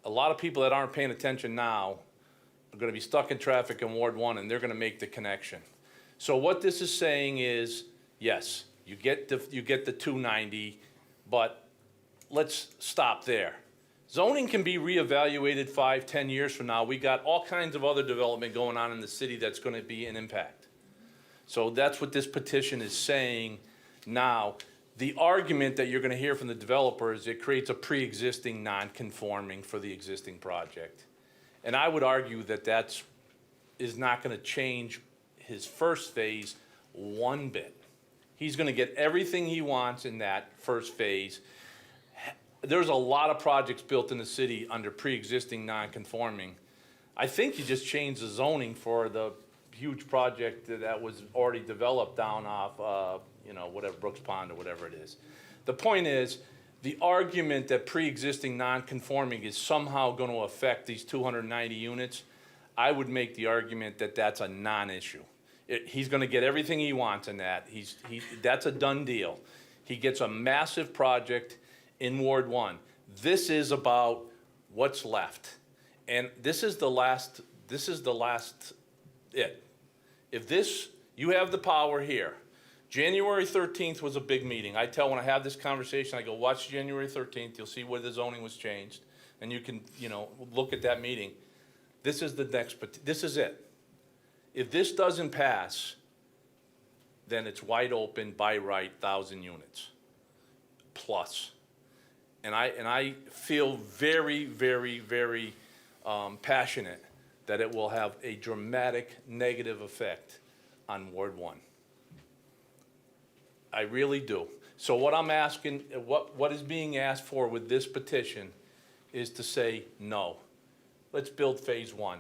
a lot of people that aren't paying attention now are gonna be stuck in traffic in Ward 1 and they're gonna make the connection. So what this is saying is, yes, you get the 290, but let's stop there. Zoning can be reevaluated 5-10 years from now. We got all kinds of other development going on in the city that's gonna be an impact. So that's what this petition is saying now. The argument that you're gonna hear from the developer is it creates a pre-existing non-conforming for the existing project. And I would argue that is not gonna change his first phase one bit. He's gonna get everything he wants in that first phase. There's a lot of projects built in the city under pre-existing non-conforming. I think you just changed the zoning for the huge project that was already developed down off, whatever, Brooks Pond or whatever it is. The point is, the argument that pre-existing non-conforming is somehow going to affect these 290 units, I would make the argument that that's a non-issue. He's going to get everything he wants in that. That's a done deal. He gets a massive project in Ward 1. This is about what's left. And this is the last it. If this, you have the power here. January 13th was a big meeting. I tell when I have this conversation, I go, watch January 13th, you'll see where the zoning was changed. And you can, look at that meeting. This is this is it. If this doesn't pass, then it's wide open by right, 1,000 units plus. And I feel very, very, very passionate that it will have a dramatic negative effect on Ward 1. I really do. So what I'm asking, what is being asked for with this petition is to say, no, let's build phase one.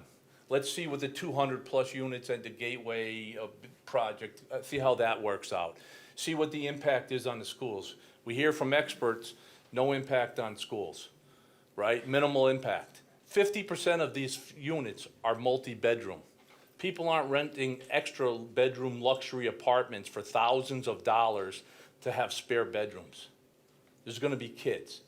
Let's see what the 200-plus units at the Gateway project, see how that works out. See what the impact is on the schools. We hear from experts, no impact on schools, right? Minimal impact. 50% of these units are multi-bedroom. People aren't renting extra bedroom luxury apartments for thousands of dollars to have spare bedrooms. There's gonna be kids.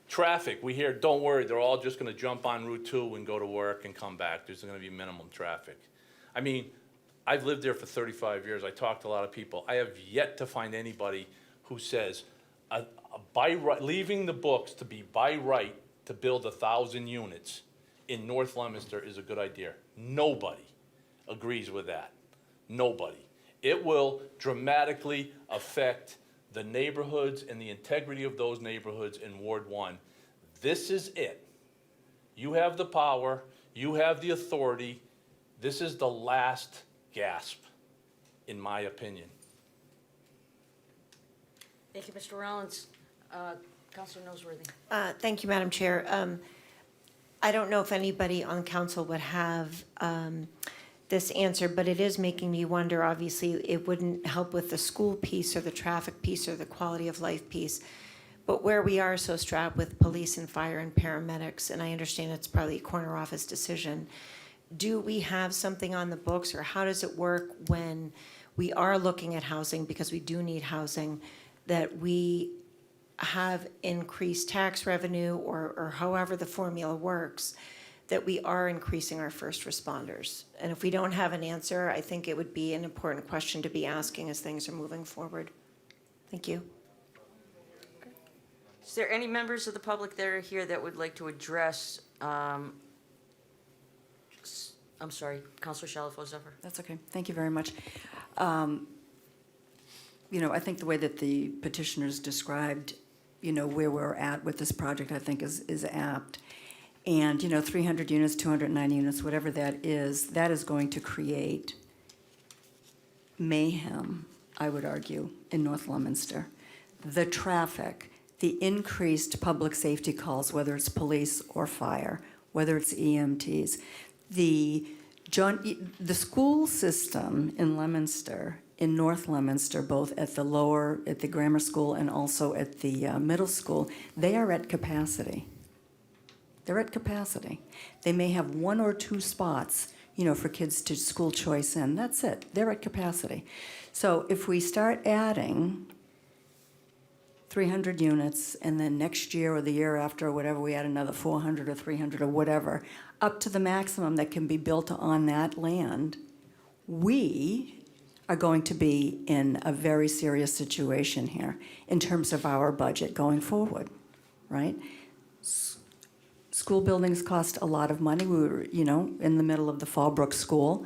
Traffic, we hear, don't worry, they're all just gonna jump on Route 2 and go to work and come back. There's gonna be minimum traffic. I mean, I've lived there for 35 years. I talked to a lot of people. I have yet to find anybody who says, leaving the books to be by right to build 1,000 units in North Leominster is a good idea. Nobody agrees with that. Nobody. It will dramatically affect the neighborhoods and the integrity of those neighborhoods in Ward 1. This is it. You have the power, you have the authority. This is the last gasp, in my opinion. Thank you, Mr. Rollins. Counselor Noseworthy. Thank you, Madam Chair. I don't know if anybody on council would have this answer, but it is making me wonder. Obviously, it wouldn't help with the school piece or the traffic piece or the quality of life piece. But where we are so strapped with police and fire and paramedics, and I understand it's probably a corner office decision, do we have something on the books, or how does it work when we are looking at housing, because we do need housing, that we have increased tax revenue, or however the formula works, that we are increasing our first responders? And if we don't have an answer, I think it would be an important question to be asking as things are moving forward. Thank you. Is there any members of the public that are here that would like to address, I'm sorry, Counselor Shalfo-Zephyr? That's okay. Thank you very much. You know, I think the way that the petitioners described, you know, where we're at with this project, I think is apt. And, you know, 300 units, 209 units, whatever that is going to create mayhem, I would argue, in North Leominster. The traffic, the increased public safety calls, whether it's police or fire, whether it's EMTs, the school system in Leominster, in North Leominster, both at the grammar school and also at the middle school, they are at capacity. They're at capacity. They may have 1 or 2 spots, you know, for kids to school choice in. That's it. They're at capacity. So if we start adding 300 units, and then next year or the year after or whatever, we add another 400 or 300 or whatever, up to the maximum that can be built on that land, we are going to be in a very serious situation here in terms of our budget going forward, right? School buildings cost a lot of money. We were, you know, in the middle of the Fallbrook School,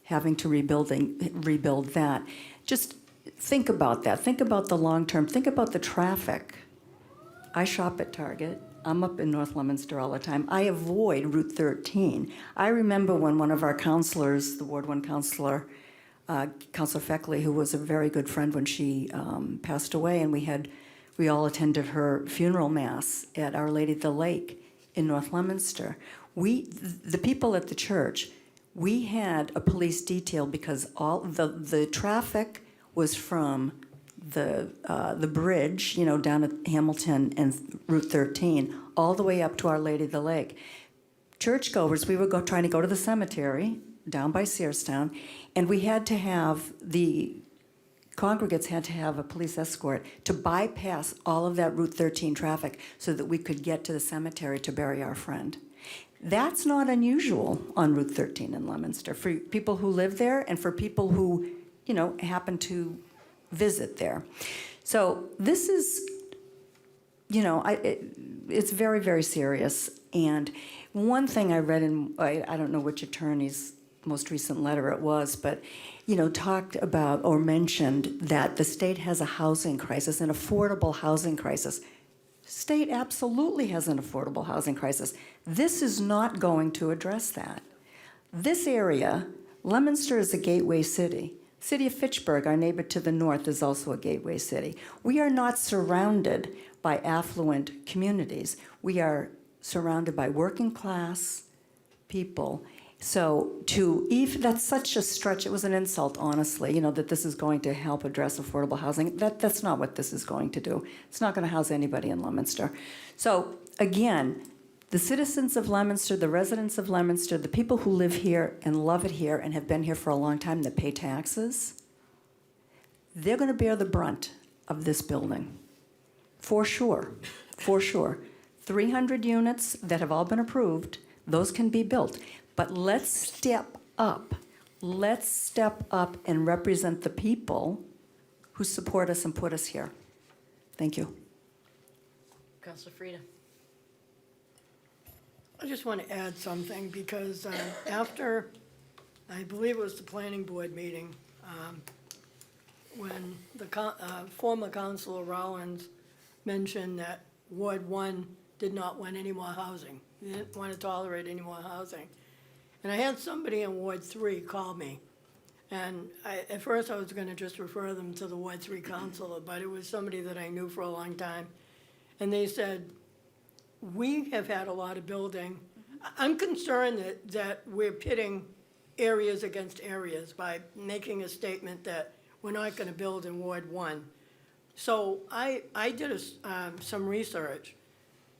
having to rebuild that. Just think about that. Think about the long term. Think about the traffic. I shop at Target. I'm up in North Leominster all the time. I avoid Route 13. I remember when one of our counselors, the Ward 1 counselor, Counselor Feckley, who was a very good friend when she passed away, and we all attended her funeral mass at Our Lady of the Lake in North Leominster. The people at the church, we had a police detail because all the traffic was from the bridge, you know, down at Hamilton and Route 13, all the way up to Our Lady of the Lake. Churchgoers, we were trying to go to the cemetery down by Searstown, and we had to have the congregants had to have a police escort to bypass all of that Route 13 traffic so that we could get to the cemetery to bury our friend. That's not unusual on Route 13 in Leominster for people who live there and for people who, you know, happen to visit there. So this is, you know, it's very, very serious. And one thing I read in, I don't know which attorney's most recent letter it was, but, you know, talked about or mentioned that the state has a housing crisis, an affordable housing crisis. State absolutely has an affordable housing crisis. This is not going to address that. This area, Leominster is a gateway city. City of Fitchburg, our neighbor to the north, is also a gateway city. We are not surrounded by affluent communities. We are surrounded by working class people. So that's such a stretch. It was an insult, honestly, you know, that this is going to help address affordable housing. That's not what this is going to do. It's not going to house anybody in Leominster. So again, the citizens of Leominster, the residents of Leominster, the people who live here and love it here and have been here for a long time that pay taxes, they're going to bear the brunt of this building. For sure. For sure. 300 units that have all been approved, those can be built. But let's step up. Let's step up and represent the people who support us and put us here. Thank you. Counselor Frida. I just want to add something, because after, I believe it was the planning board meeting, when the former Councilor Rollins mentioned that Ward 1 did not want any more housing. They didn't want to tolerate any more housing. And I had somebody in Ward 3 call me. And at first I was going to just refer them to the Ward 3 councilor, but it was somebody that I knew for a long time. And they said, we have had a lot of building. I'm concerned that we're pitting areas against areas by making a statement that we're not going to build in Ward 1. So I did some research,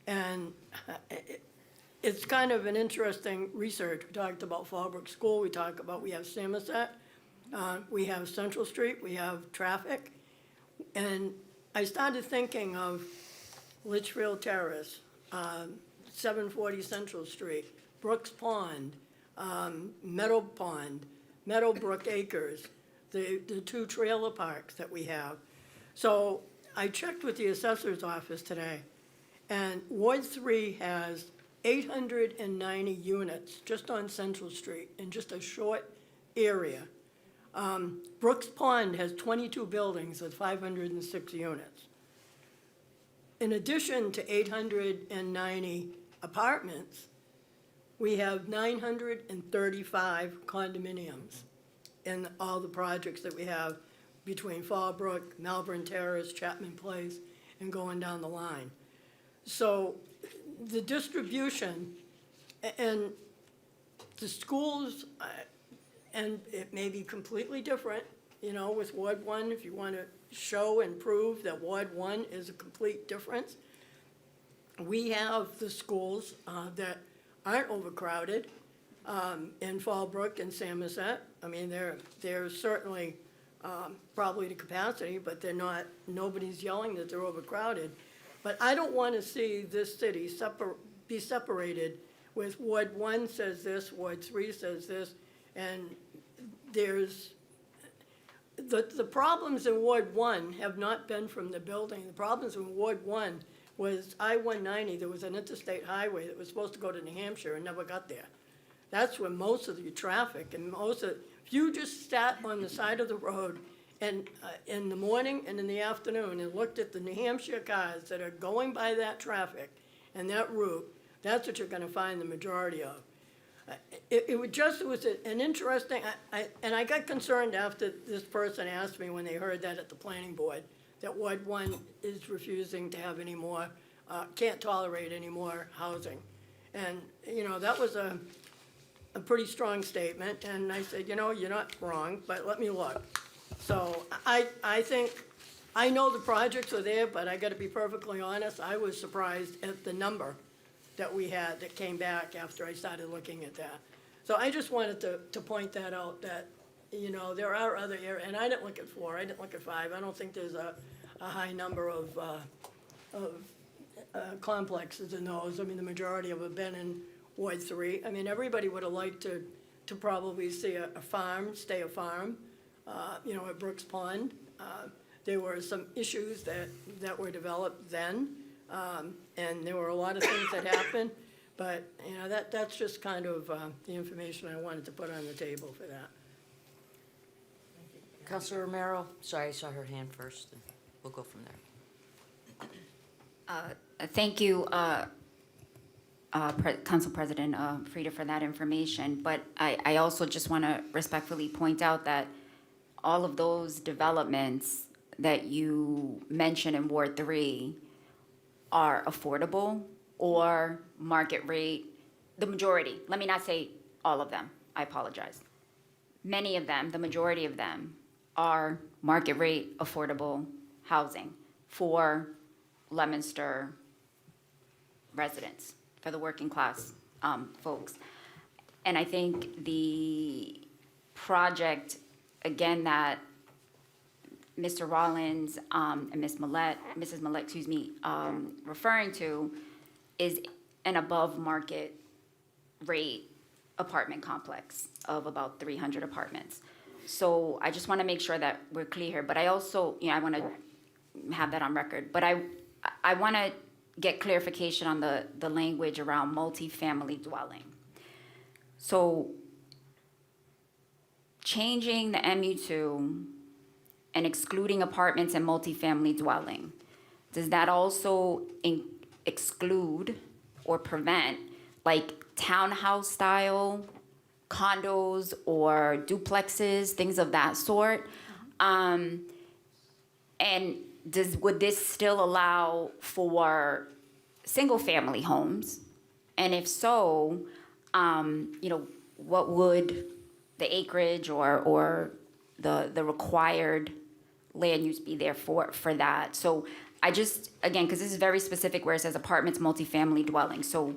and it's kind of an interesting research. We talked about Fallbrook School, we have Samoset, we have Central Street, we have traffic. And I started thinking of Litchfield Terrace, 740 Central Street, Brooks Pond, Meadowbrook Acres, the two trailer parks that we have. So I checked with the assessor's office today, and Ward 3 has 890 units just on Central Street in just a short area. Brooks Pond has 22 buildings with 506 units. In addition to 890 apartments, we have 935 condominiums in all the projects that we have between Fallbrook, Malvern Terrace, Chapman Place, and going down the line. So the distribution and the schools, and it may be completely different, you know, with Ward 1, if you want to show and prove that Ward 1 is a complete difference. We have the schools that aren't overcrowded in Fallbrook and Samoset. I mean, they're certainly probably to capacity, but they're not, nobody's yelling that they're overcrowded. But I don't want to see this city be separated with Ward 1 says this, Ward 3 says this, and there's, the problems in Ward 1 have not been from the building. The problems in Ward 1 was I-190, there was an interstate highway that was supposed to go to New Hampshire and never got there. That's where most of the traffic and if you just sat on the side of the road and in the morning and in the afternoon and looked at the New Hampshire cars that are going by that traffic and that route, that's what you're gonna find the majority of. It was an interesting, and I got concerned after this person asked me when they heard that at the planning board, that Ward 1 is refusing to have any more, can't tolerate any more housing. And, you know, that was a pretty strong statement, and I said, you know, you're not wrong, but let me look. So I think, I know the projects are there, but I gotta be perfectly honest, I was surprised at the number that we had that came back after I started looking at that. So I just wanted to point that out, that, you know, there are other areas, and I didn't look at 4, I didn't look at 5, I don't think there's a high number of complexes in those. I mean, the majority of them have been in Ward 3. I mean, everybody would have liked to probably see a farm, stay a farm, you know, at Brooks Pond. There were some issues that were developed then, and there were a lot of things that happened, but, you know, that's just kind of the information I wanted to put on the table for that. Councilor Romero, sorry, I saw her hand first, and we'll go from there. Thank you, Council President Frida, for that information. But I also just want to respectfully point out that all of those developments that you mentioned in Ward 3 are affordable or market rate. The majority, let me not say all of them, I apologize. Many of them, the majority of them, are market rate affordable housing for Leominster residents, for the working class folks. And I think the project, again, that Mr. Rollins and Mrs. Millette, referring to, is an above market rate apartment complex of about 300 apartments. So I just want to make sure that we're clear here, but I also, you know, I want to have that on record. But I want to get clarification on the language around multifamily dwelling. So changing the MU2 and excluding apartments and multifamily dwelling, does that also exclude or prevent like townhouse style condos or duplexes, things of that sort? And would this still allow for single-family homes? And if so, what would the acreage or the required land use be there for that? So I just, again, because this is very specific where it says apartments, multifamily dwelling. So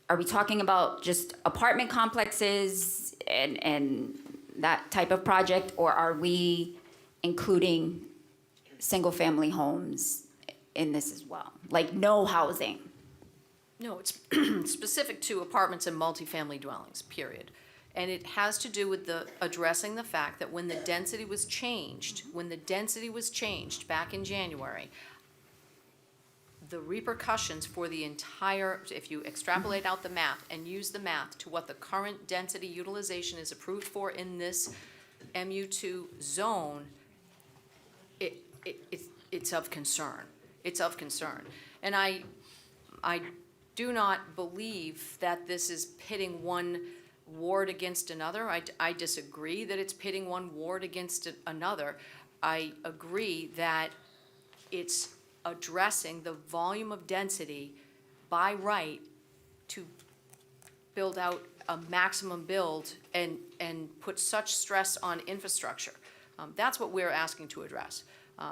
are we talking about just apartment complexes and that type of project, or are we including single-family homes in this as well? Like no housing? No, it's specific to apartments and multifamily dwellings, period. And it has to do with addressing the fact that when the density was changed back in January, the repercussions for the entire, if you extrapolate out the math and use the math to what the current density utilization is approved for in this MU2 zone, it's of concern. It's of concern. And I do not believe that this is pitting one ward against another. I disagree that it's pitting one ward against another. I agree that it's addressing the volume of density by right to build out a maximum build and put such stress on infrastructure. That's what we're asking to address.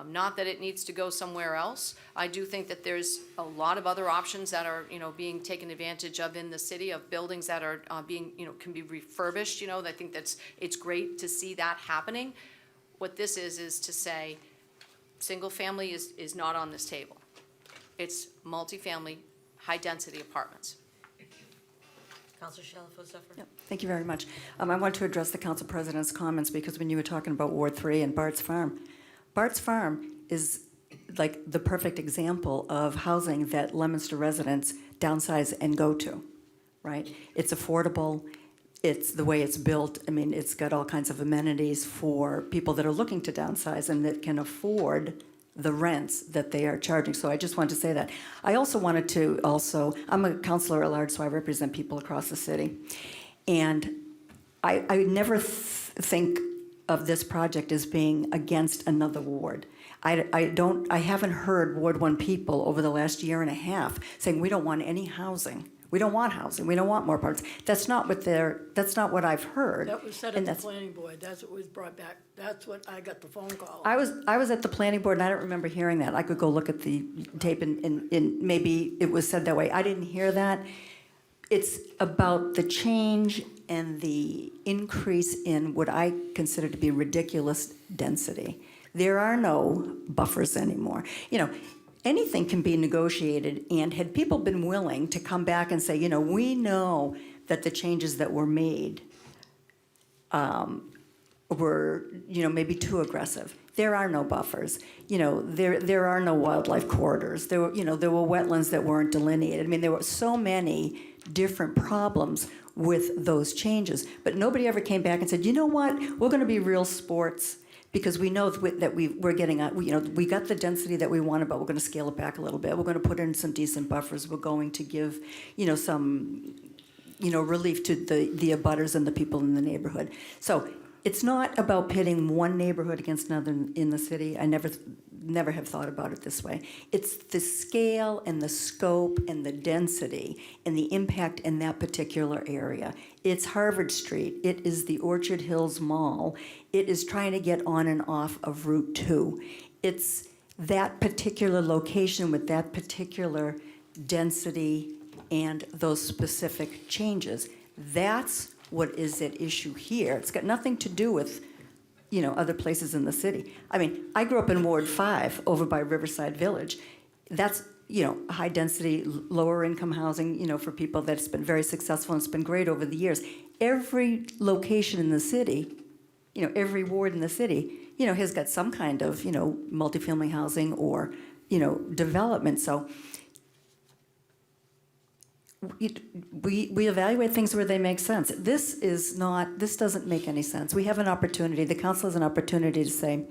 Not that it needs to go somewhere else. I do think that there's a lot of other options that are, being taken advantage of in the city, of buildings that are being, can be refurbished. I think it's great to see that happening. What this is to say, single family is not on this table. It's multifamily, high-density apartments. Councilor Shalfo-Zephyr? Yep, thank you very much. I want to address the council president's comments, because when you were talking about Ward 3 and Bart's Farm is like the perfect example of housing that Leominster residents downsize and go to, right? It's affordable. It's the way it's built. I mean, it's got all kinds of amenities for people that are looking to downsize and that can afford the rents that they are charging. So I just wanted to say that. I also wanted to I'm a councilor at large, so I represent people across the city. And I never think of this project as being against another ward. I haven't heard Ward 1 people over the last year and a half saying we don't want any housing. We don't want housing. We don't want more parts. That's not what I've heard. That was said at the planning board. That's what was brought back. That's what I got the phone call. I was at the planning board, and I don't remember hearing that. I could go look at the tape, and maybe it was said that way. I didn't hear that. It's about the change and the increase in what I consider to be ridiculous density. There are no buffers anymore. Anything can be negotiated, and had people been willing to come back and say, we know that the changes that were made were, maybe too aggressive. There are no buffers. There are no wildlife corridors. There were wetlands that weren't delineated. I mean, there were so many different problems with those changes, but nobody ever came back and said, you know what, we're going to be real sports, because we know that we're getting, we got the density that we wanted, but we're going to scale it back a little bit. We're going to put in some decent buffers. We're going to give, some, relief to the abutters and the people in the neighborhood. So it's not about pitting one neighborhood against another in the city. I never have thought about it this way. It's the scale and the scope and the density and the impact in that particular area. It's Harvard Street. It is the Orchard Hills Mall. It is trying to get on and off of Route 2. It's that particular location with that particular density and those specific changes. That's what is at issue here. It's got nothing to do with other places in the city. I mean, I grew up in Ward 5 over by Riverside Village. That's, high density, lower income housing, for people that's been very successful, and it's been great over the years. Every location in the city, every ward in the city, has got some kind of, multifamily housing or, development. So we evaluate things where they make sense. This doesn't make any sense. We have an opportunity, the council has an opportunity to say,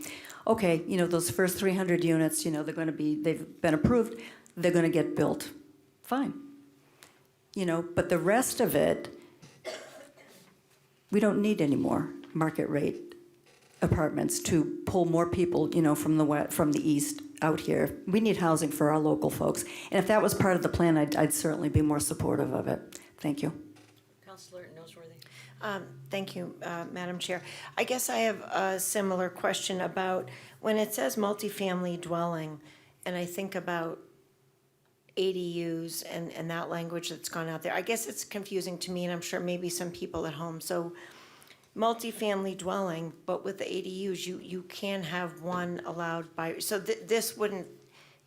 okay, those first 300 units, they've been approved, they're gonna get built. Fine. But the rest of it, we don't need any more market rate apartments to pull more people, from the east out here. We need housing for our local folks. And if that was part of the plan, I'd certainly be more supportive of it. Thank you. Councilor Noseworthy. Thank you, Madam Chair. I guess I have a similar question about when it says multifamily dwelling, and I think about ADUs and that language that's gone out there. I guess it's confusing to me, and I'm sure maybe some people at home. So multifamily dwelling, but with the ADUs, you can have one allowed by, so this wouldn't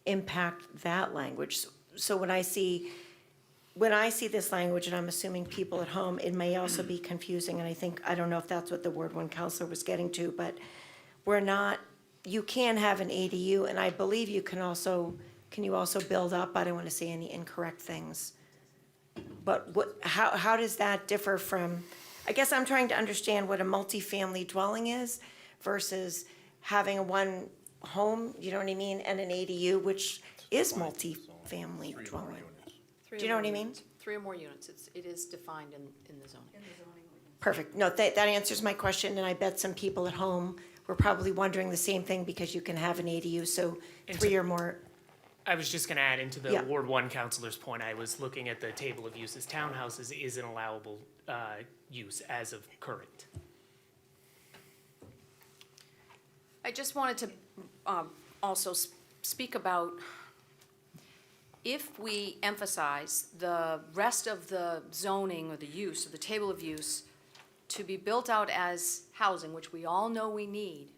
impact that language. So when I see this language, and I'm assuming people at home, it may also be confusing, and I don't know if that's what the word one counselor was getting to, but you can have an ADU, and I believe you can you also build up? I don't want to say any incorrect things. But how does that differ from, I guess I'm trying to understand what a multifamily dwelling is versus having one home, you know what I mean, and an ADU, which is multifamily dwelling. Do you know what I mean? 3 or more units, it is defined in the zoning. Perfect. No, that answers my question, and I bet some people at home were probably wondering the same thing because you can have an ADU, so 3 or more. I was just gonna add into the Yeah. Ward 1 councilor's point, I was looking at the table of uses. Townhouses is an allowable use as of current. I just wanted to also speak about if we emphasize the rest of the zoning or the use, or the table of use, to be built out as housing, which we all know we need,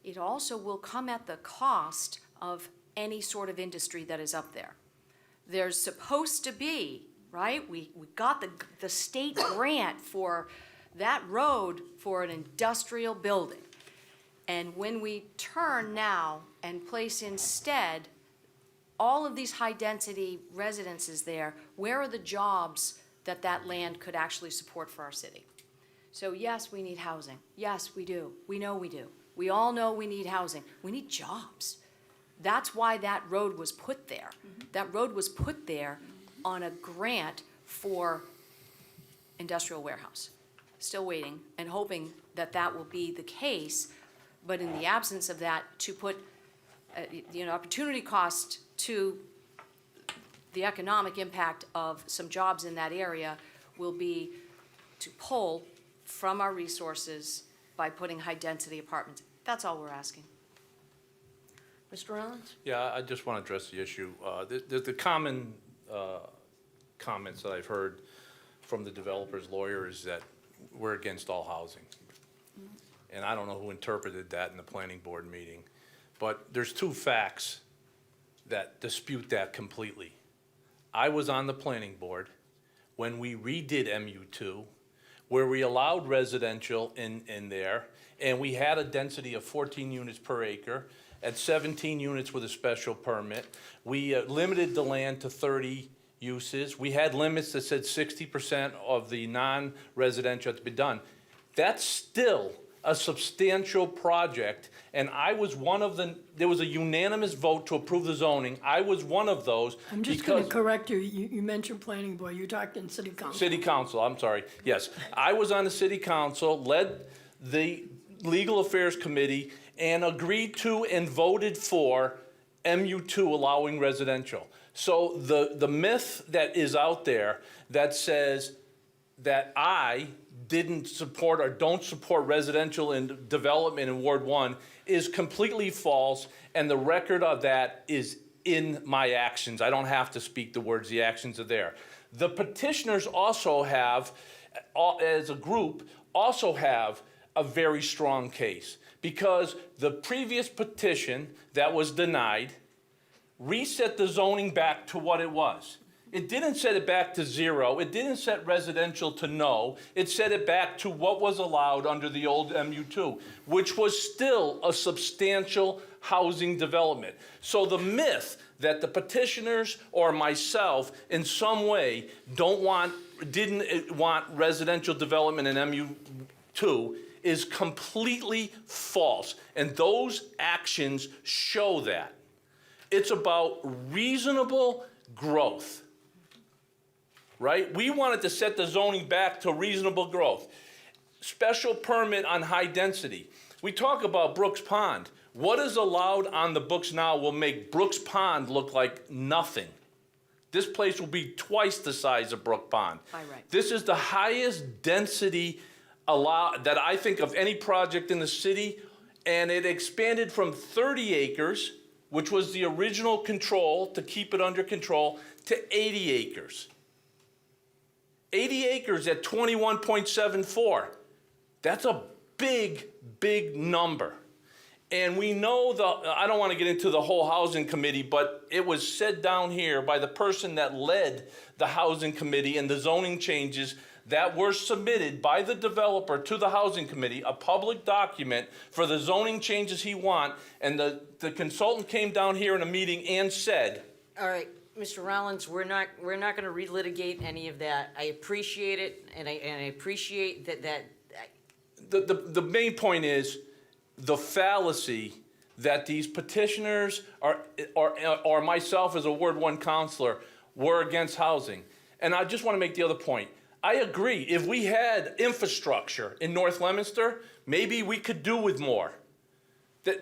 it also will come at the cost of any sort of industry that is up there. There's supposed to be, right? We got the state grant for that road for an industrial building. And when we turn now and place instead all of these high-density residences there, where are the jobs that land could actually support for our city? So yes, we need housing. Yes, we do. We know we do. We all know we need housing. We need jobs. That's why that road was put there. That road was put there on a grant for industrial warehouse. Still waiting and hoping that will be the case, but in the absence of that, to put opportunity cost to the economic impact of some jobs in that area will be to pull from our resources by putting high-density apartments. That's all we're asking. Mr. Rollins? Yeah, I just want to address the issue. The common comments that I've heard from the developer's lawyers that we're against all housing. And I don't know who interpreted that in the planning board meeting, but there's 2 facts that dispute that completely. I was on the planning board when we redid MU2, where we allowed residential in there, and we had a density of 14 units per acre, at 17 units with a special permit. We limited the land to 30 uses. We had limits that said 60% of the non-residential had to be done. That's still a substantial project, and I was one of there was a unanimous vote to approve the zoning. I was one of those. I'm just going to correct you. You mentioned planning board. You talked in city council. City council, I'm sorry. Yes. I was on the city council, led the legal affairs committee, and agreed to and voted for MU2 allowing residential. So the myth that is out there that says that I didn't support or don't support residential and development in Ward 1 is completely false, and the record of that is in my actions. I don't have to speak the words, the actions are there. The petitioners also have, as a group, also have a very strong case, because the previous petition that was denied reset the zoning back to what it was. It didn't set it back to 0. It didn't set residential to no. It set it back to what was allowed under the old MU2, which was still a substantial housing development. So the myth that the petitioners or myself in some way didn't want residential development in MU2 is completely false. And those actions show that. It's about reasonable growth, right? We wanted to set the zoning back to reasonable growth. Special permit on high density. We talk about Brooks Pond. What is allowed on the books now will make Brooks Pond look like nothing. This place will be twice the size of Brook Pond. By right. This is the highest density that I think of any project in the city, and it expanded from 30 acres, which was the original control to keep it under control, to 80 acres. 80 acres at 21.74. That's a big, big number. And we know I don't want to get into the whole housing committee, but it was said down here by the person that led the housing committee and the zoning changes that were submitted by the developer to the housing committee, a public document for the zoning changes he want, and the consultant came down here in a meeting and said, All right, Mr. Rollins, we're not going to relitigate any of that. I appreciate it, and I appreciate that. The main point is the fallacy that these petitioners or myself as a Ward 1 counselor were against housing. And I just want to make the other point. I agree. If we had infrastructure in North Leominster, maybe we could do with more.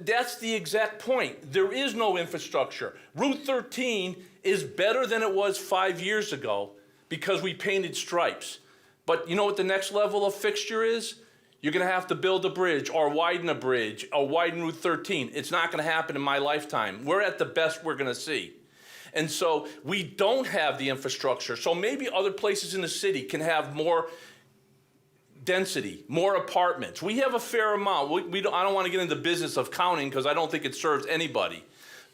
That's the exact point. There is no infrastructure. Route 13 is better than it was 5 years ago because we painted stripes. But you know what the next level of fixture is? You're going to have to build a bridge or widen a bridge or widen Route 13. It's not going to happen in my lifetime. We're at the best we're going to see. And so we don't have the infrastructure. So maybe other places in the city can have more density, more apartments. We have a fair amount. I don't want to get into the business of counting because I don't think it serves anybody.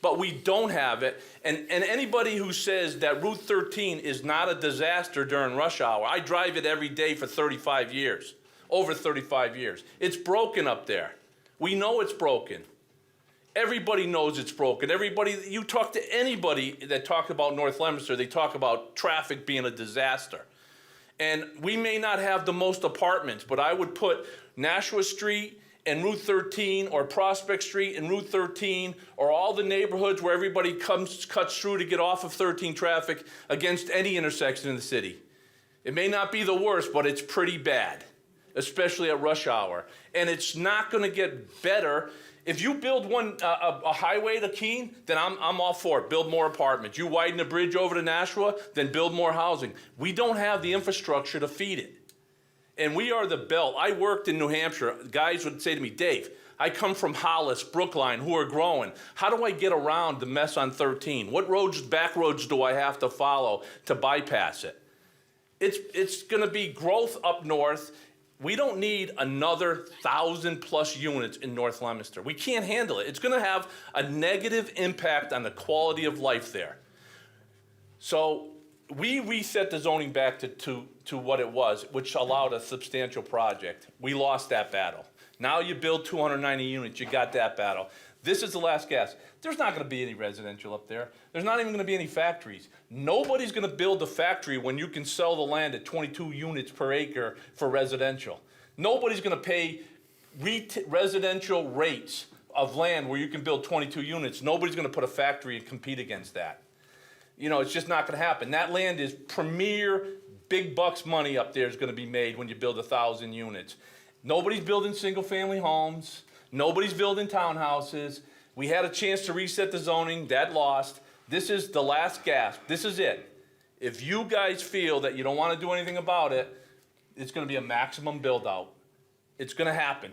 But we don't have it. And anybody who says that Route 13 is not a disaster during rush hour, I drive it every day for 35 years. Over 35 years. It's broken up there. We know it's broken. Everybody knows it's broken. You talk to anybody that talks about North Leominster, they talk about traffic being a disaster. And we may not have the most apartments, but I would put Nashua Street and Route 13 or Prospect Street and Route 13 or all the neighborhoods where everybody cuts through to get off of 13 traffic against any intersection in the city. It may not be the worst, but it's pretty bad, especially at rush hour. And it's not going to get better. If you build a highway to Keene, then I'm all for it. Build more apartments. You widen the bridge over to Nashua, then build more housing. We don't have the infrastructure to feed it. And we are the belt. I worked in New Hampshire. Guys would say to me, Dave, I come from Hollis, Brookline, who are growing. How do I get around the mess on 13? What back roads do I have to follow to bypass it? It's going to be growth up north. We don't need another 1,000+ units in North Leominster. We can't handle it. It's going to have a negative impact on the quality of life there. So we reset the zoning back to what it was, which allowed a substantial project. We lost that battle. Now you build 290 units, you got that battle. This is the last gasp. There's not going to be any residential up there. There's not even going to be any factories. Nobody's going to build a factory when you can sell the land at 22 units per acre for residential. Nobody's going to pay residential rates of land where you can build 22 units. Nobody's going to put a factory and compete against that. You know, it's just not going to happen. That land is premier, big bucks money up there is going to be made when you build 1,000 units. Nobody's building single-family homes. Nobody's building townhouses. We had a chance to reset the zoning. That lost. This is the last gasp. This is it. If you guys feel that you don't want to do anything about it, it's going to be a maximum build-out. It's going to happen.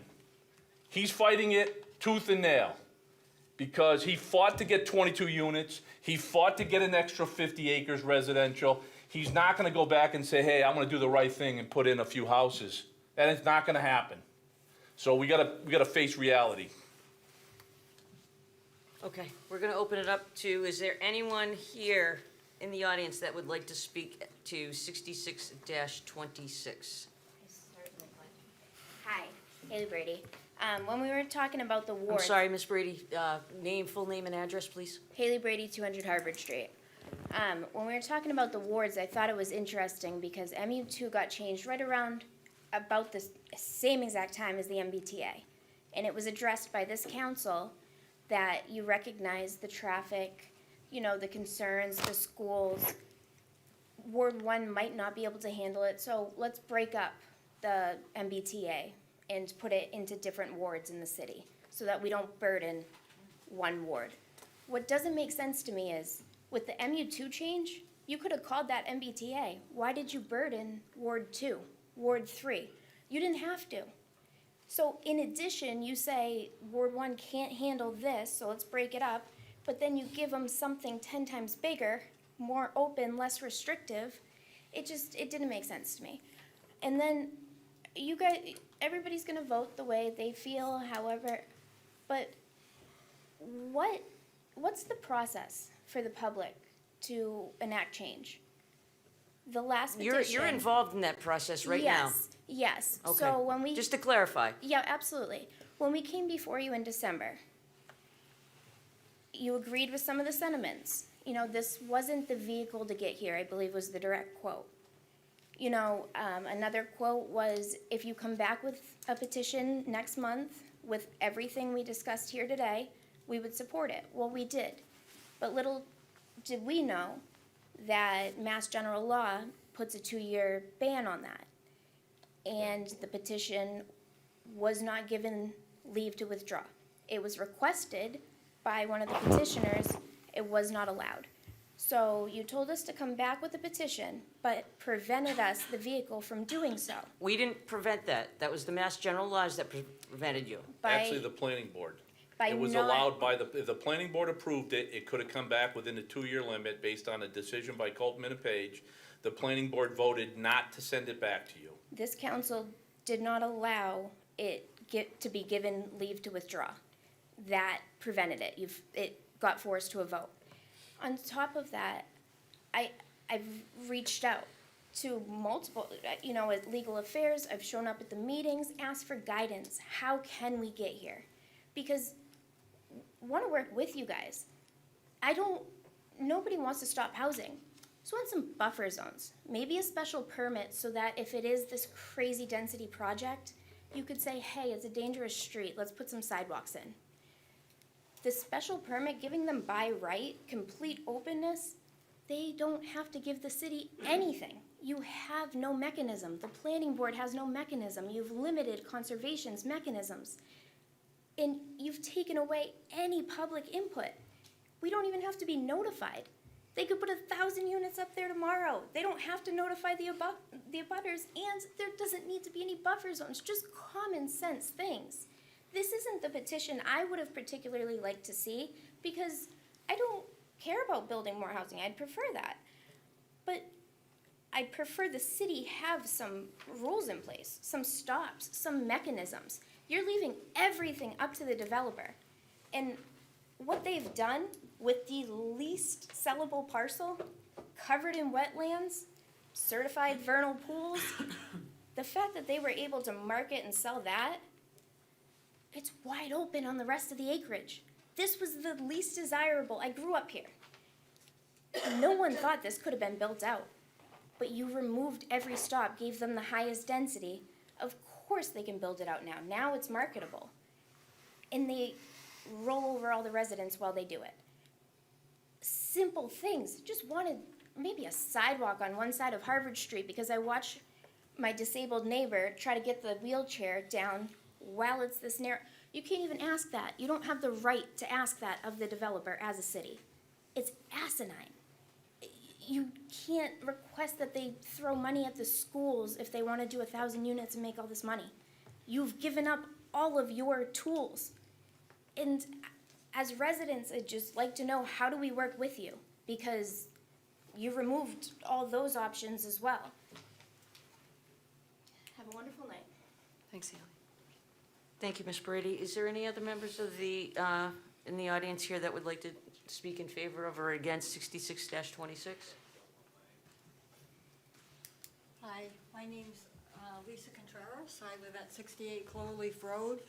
He's fighting it tooth and nail because he fought to get 22 units. He fought to get an extra 50 acres residential. He's not going to go back and say, hey, I'm going to do the right thing and put in a few houses. That is not going to happen. So we gotta face reality. Okay, we're going to open it up to, is there anyone here in the audience that would like to speak to 66-26? Hi, Haley Brady. When we were talking about the I'm wards. sorry, Ms. Brady, full name and address, please? Haley Brady, 200 Harvard Street. When we were talking about the wards, I thought it was interesting because MU2 got changed right around about the same exact time as the MBTA. And it was addressed by this council that you recognize the traffic, you know, the concerns, the schools. Ward 1 might not be able to handle it, so let's break up the MBTA and put it into different wards in the city so that we don't burden one ward. What doesn't make sense to me is, with the MU2 change, you could have called that MBTA. Why did you burden Ward 2, Ward 3? You didn't have to. So in addition, you say Ward 1 can't handle this, so let's break it up, but then you give them something 10 times bigger, more open, less restrictive. It didn't make sense to me. And then you guys, everybody's gonna vote the way they feel, however, but what's the process for the public to enact change? The last petition. You're involved in that process right now? Yes. Okay. So when we. Just to clarify. Yeah, absolutely. When we came before you in December, you agreed with some of the sentiments. You know, this wasn't the vehicle to get here, I believe was the direct quote. You know, another quote was, if you come back with a petition next month with everything we discussed here today, we would support it. Well, we did. But little did we know that Mass General Law puts a 2-year ban on that. And the petition was not given leave to withdraw. It was requested by one of the petitioners. It was not allowed. So you told us to come back with a petition, but prevented us, the vehicle, from doing so. We didn't prevent that. That was the Mass General laws that prevented you. Actually, the planning board. By It was not- allowed by if the planning board approved it, it could have come back within the 2-year limit based on a decision by Coltman and Page. The planning board voted not to send it back to you. This council did not allow it to be given leave to withdraw. That prevented it. It got forced to a vote. On top of that, I've reached out to multiple, at Legal Affairs. I've shown up at the meetings, asked for guidance. How can we get here? Because I want to work with you guys. Nobody wants to stop housing. So I want some buffer zones, maybe a special permit so that if it is this crazy density project, you could say, hey, it's a dangerous street, let's put some sidewalks in. The special permit, giving them by right, complete openness, they don't have to give the city anything. You have no mechanism. The planning board has no mechanism. You've limited conservation's mechanisms. And you've taken away any public input. We don't even have to be notified. They could put 1,000 units up there tomorrow. They don't have to notify the abutters, and there doesn't need to be any buffer zones, just common sense things. This isn't the petition I would have particularly liked to see, because I don't care about building more housing. I'd prefer that. But I'd prefer the city have some rules in place, some stops, some mechanisms. You're leaving everything up to the developer. And what they've done with the least sellable parcel, covered in wetlands, certified vernal pools, the fact that they were able to market and sell that, it's wide open on the rest of the acreage. This was the least desirable. I grew up here. No one thought this could have been built out. But you removed every stop, gave them the highest density. Of course they can build it out now. Now it's marketable. And they roll over all the residents while they do it. Simple things. Just wanted maybe a sidewalk on one side of Harvard Street because I watch my disabled neighbor try to get the wheelchair down while it's this narrow. You can't even ask that. You don't have the right to ask that of the developer as a city. It's asinine. You can't request that they throw money at the schools if they want to do 1,000 units and make all this money. You've given up all of your tools. And as residents, I'd just like to know, how do we work with you? Because you removed all those options as well. Have a wonderful night. Thanks, Haley. Thank you, Ms. Brady. Is there any other members of the, in the audience here that would like to speak in favor of or against 66-26? Hi, my name's Lisa Contreras. I live at 68 Cloverleaf Road,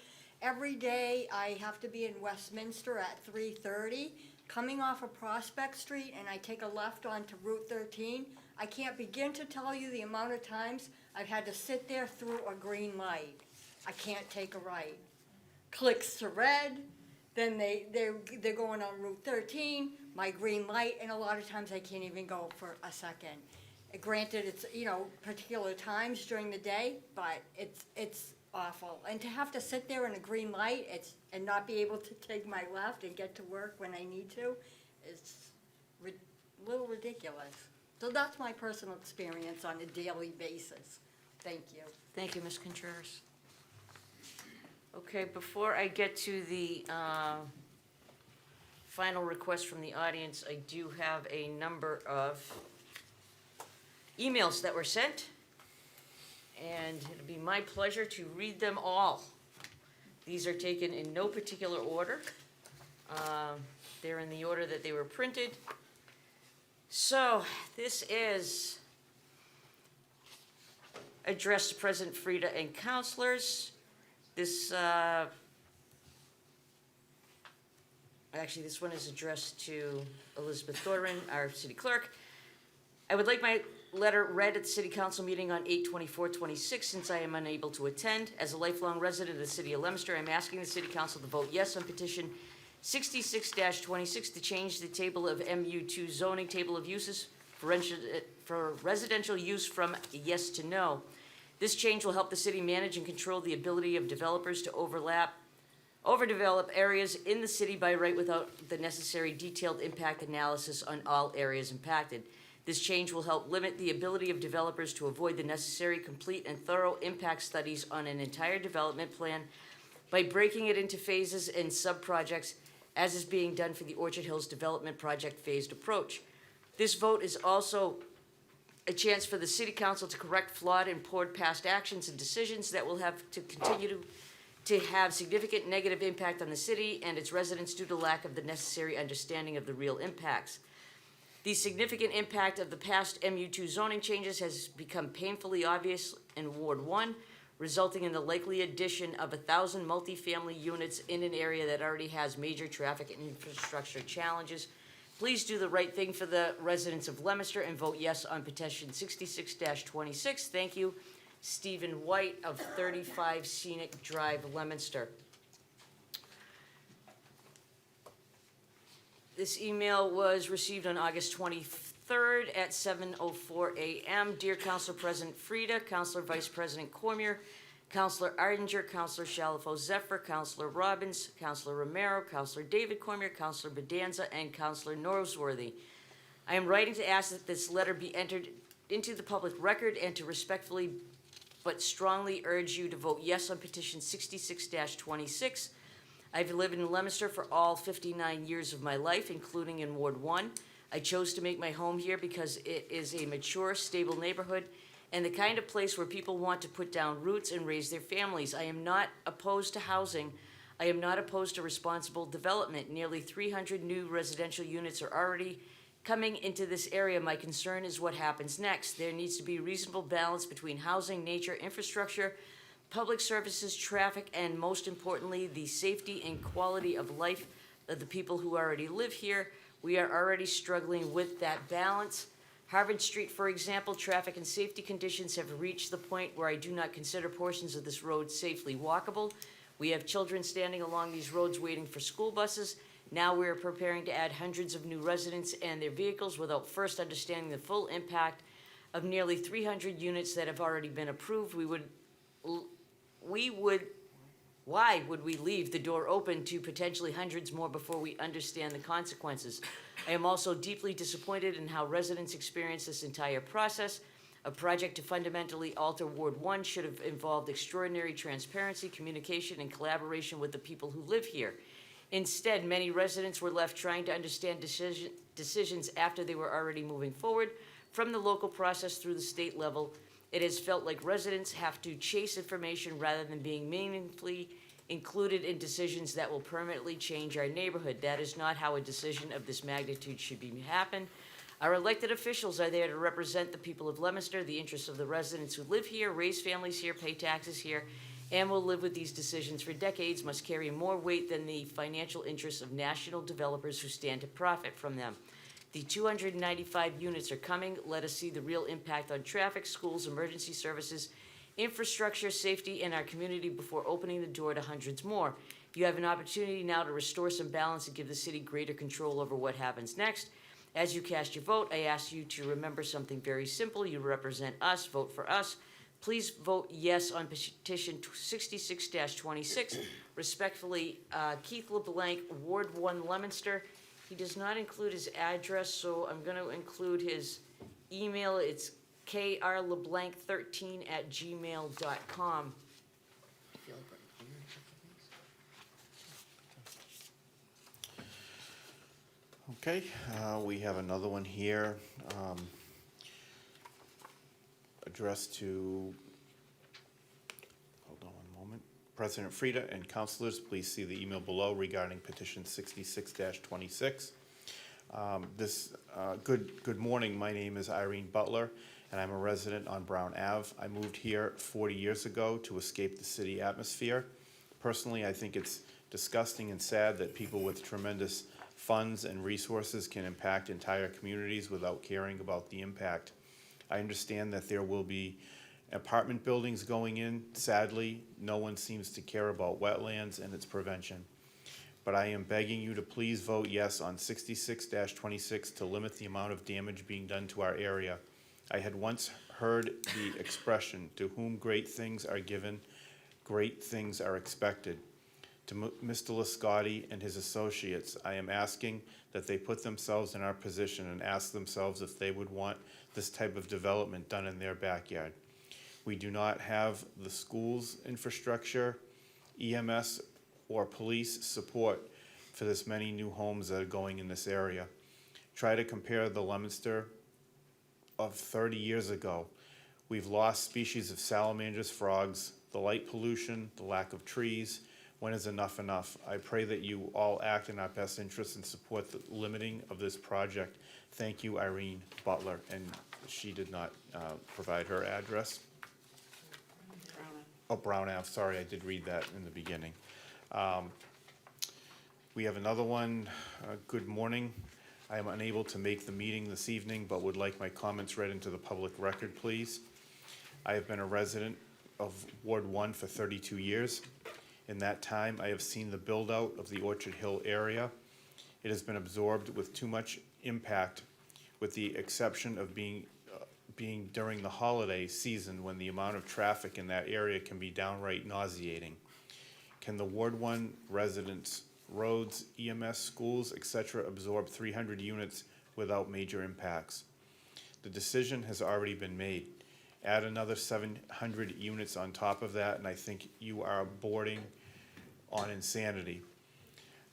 Every day, I have to be in Westminster at 3:30, coming off of Prospect Street, and I take a left onto Route 13. I can't begin to tell you the amount of times I've had to sit there through a green light. I can't take a right. Clicks to red, then they're going on Route 13, my green light, and a lot of times I can't even go for a second. Granted, it's, particular times during the day, but it's awful. And to have to sit there in a green light, and not be able to take my left and get to work when I need to, is a little ridiculous. So that's my personal experience on a daily basis. Thank you. Thank you, Ms. Contreras. Okay, before I get to the final request from the audience, I do have a number of emails that were sent, and it'll be my pleasure to read them all. These are taken in no particular order. They're in the order that they were printed. So, this is addressed to President Frida and councilors. This, actually, this one is addressed to Elizabeth Thorman, our city clerk. I would like my letter read at the city council meeting on 8/24/26, since I am unable to attend. As a lifelong resident of the city of Leominster, I'm asking the city council to vote yes on petition 66-26 to change the table of MU2 zoning table of uses for residential use from yes to no. This change will help the city manage and control the ability of developers to overdevelop areas in the city by right without the necessary detailed impact analysis on all areas impacted. This change will help limit the ability of developers to avoid the necessary, complete, and thorough impact studies on an entire development plan by breaking it into phases and sub-projects, as is being done for the Orchard Hills Development Project phased approach. This vote is also a chance for the city council to correct flawed and poured past actions and decisions that will have to continue to have significant negative impact on the city and its residents due to lack of the necessary understanding of the real impacts. The significant impact of the past MU2 zoning changes has become painfully obvious in Ward 1, resulting in the likely addition of 1,000 multifamily units in an area that already has major traffic and infrastructure challenges. Please do the right thing for the residents of Leominster and vote yes on petition 66-26. Thank you. Stephen White of 35 Scenic Drive, Leominster. This email was received on August 23rd at 7:04 a.m. Dear Council President Frida, Councilor Vice President Cormier, Councilor Ardinger, Councilor Shalafo Zephyr, Councilor Robbins, Councilor Romero, Councilor David Cormier, Councilor Bedanza, and Councilor Norsworthy. I am writing to ask that this letter be entered into the public record and to respectfully but strongly urge you to vote yes on petition 66-26. I've lived in Leominster for all 59 years of my life, including in Ward 1. I chose to make my home here because it is a mature, stable neighborhood and the kind of place where people want to put down roots and raise their families. I am not opposed to housing. I am not opposed to responsible development. Nearly 300 new residential units are already coming into this area. My concern is what happens next. There needs to be reasonable balance between housing, nature, infrastructure, public services, traffic, and most importantly, the safety and quality of life of the people who already live here. We are already struggling with that balance. Harvard Street, for example, traffic and safety conditions have reached the point where I do not consider portions of this road safely walkable. We have children standing along these roads waiting for school buses. Now we are preparing to add hundreds of new residents and their vehicles without first understanding the full impact of nearly 300 units that have already been approved. Why would we leave the door open to potentially hundreds more before we understand the consequences? I am also deeply disappointed in how residents experience this entire process. A project to fundamentally alter Ward 1 should have involved extraordinary transparency, communication, and collaboration with the people who live here. Instead, many residents were left trying to understand decisions after they were already moving forward from the local process through the state level. It has felt like residents have to chase information rather than being meaningfully included in decisions that will permanently change our neighborhood. That is not how a decision of this magnitude should happen. Our elected officials are there to represent the people of Leominster, the interests of the residents who live here, raise families here, pay taxes here, and will live with these decisions for decades must carry more weight than the financial interests of national developers who stand to profit from them. The 295 units are coming. Let us see the real impact on traffic, schools, emergency services, infrastructure, safety, and our community before opening the door to hundreds more. You have an opportunity now to restore some balance and give the city greater control over what happens next. As you cast your vote, I ask you to remember something very simple. You represent us. Vote for us. Please vote yes on petition 66-26. Respectfuley, Keith LeBlanc, Ward 1, Leominster. He does not include his address, so I'm going to include his email. It's krleblanc13@gmail.com. Okay, we have another one here, addressed to, hold on one moment, President Frieda and councilors, please see the email below regarding petition 66-26. Good morning, my name is Irene Butler, and I'm a resident on Brown Ave. I moved here 40 years ago to escape the city atmosphere. Personally, I think it's disgusting and sad that people with tremendous funds and resources can impact entire communities without caring about the impact. I understand that there will be apartment buildings going in. Sadly, no one seems to care about wetlands and its prevention. But I am begging you to please vote yes on 66-26 to limit the amount of damage being done to our area. I had once heard the expression, to whom great things are given, great things are expected. To Mr. Lascotti and his associates, I am asking that they put themselves in our position and ask themselves if they would want this type of development done in their backyard. We do not have the schools infrastructure, EMS, or police support for this many new homes that are going in this area. Try to compare the Leominster of 30 years ago. We've lost species of salamanders, frogs, the light pollution, the lack of trees. When is enough enough? I pray that you all act in our best interest and support the limiting of this project. Thank you, Irene Butler. And she did not provide her address. Oh, Brown Ave, sorry, I did read that in the beginning. We have another one. Good morning. I am unable to make the meeting this evening, but would like my comments read into the public record, please. I have been a resident of Ward 1 for 32 years. In that time, I have seen the build-out of the Orchard Hill area. It has been absorbed with too much impact, with the exception of being during the holiday season when the amount of traffic in that area can be downright nauseating. Can the Ward 1 residents, roads, EMS, schools, etc. absorb 300 units without major impacts? The decision has already been made. Add another 700 units on top of that, and I think you are bordering on insanity.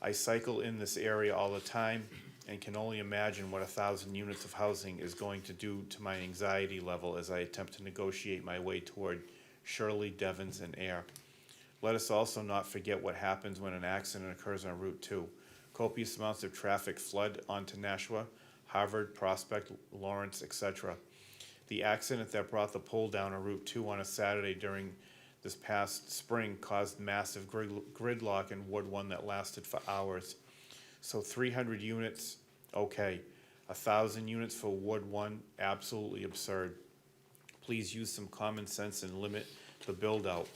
I cycle in this area all the time and can only imagine what 1,000 units of housing is going to do to my anxiety level as I attempt to negotiate my way toward Shirley, Devens, and Air. Let us also not forget what happens when an accident occurs on Route 2. Copious amounts of traffic flood onto Nashua, Harvard, Prospect, Lawrence, etc. The accident that brought the pole down on Route 2 on a Saturday during this past spring caused massive gridlock in Ward 1 that lasted for hours. So 300 units, okay. 1,000 units for Ward 1, absolutely absurd. Please use some common sense and limit the build-out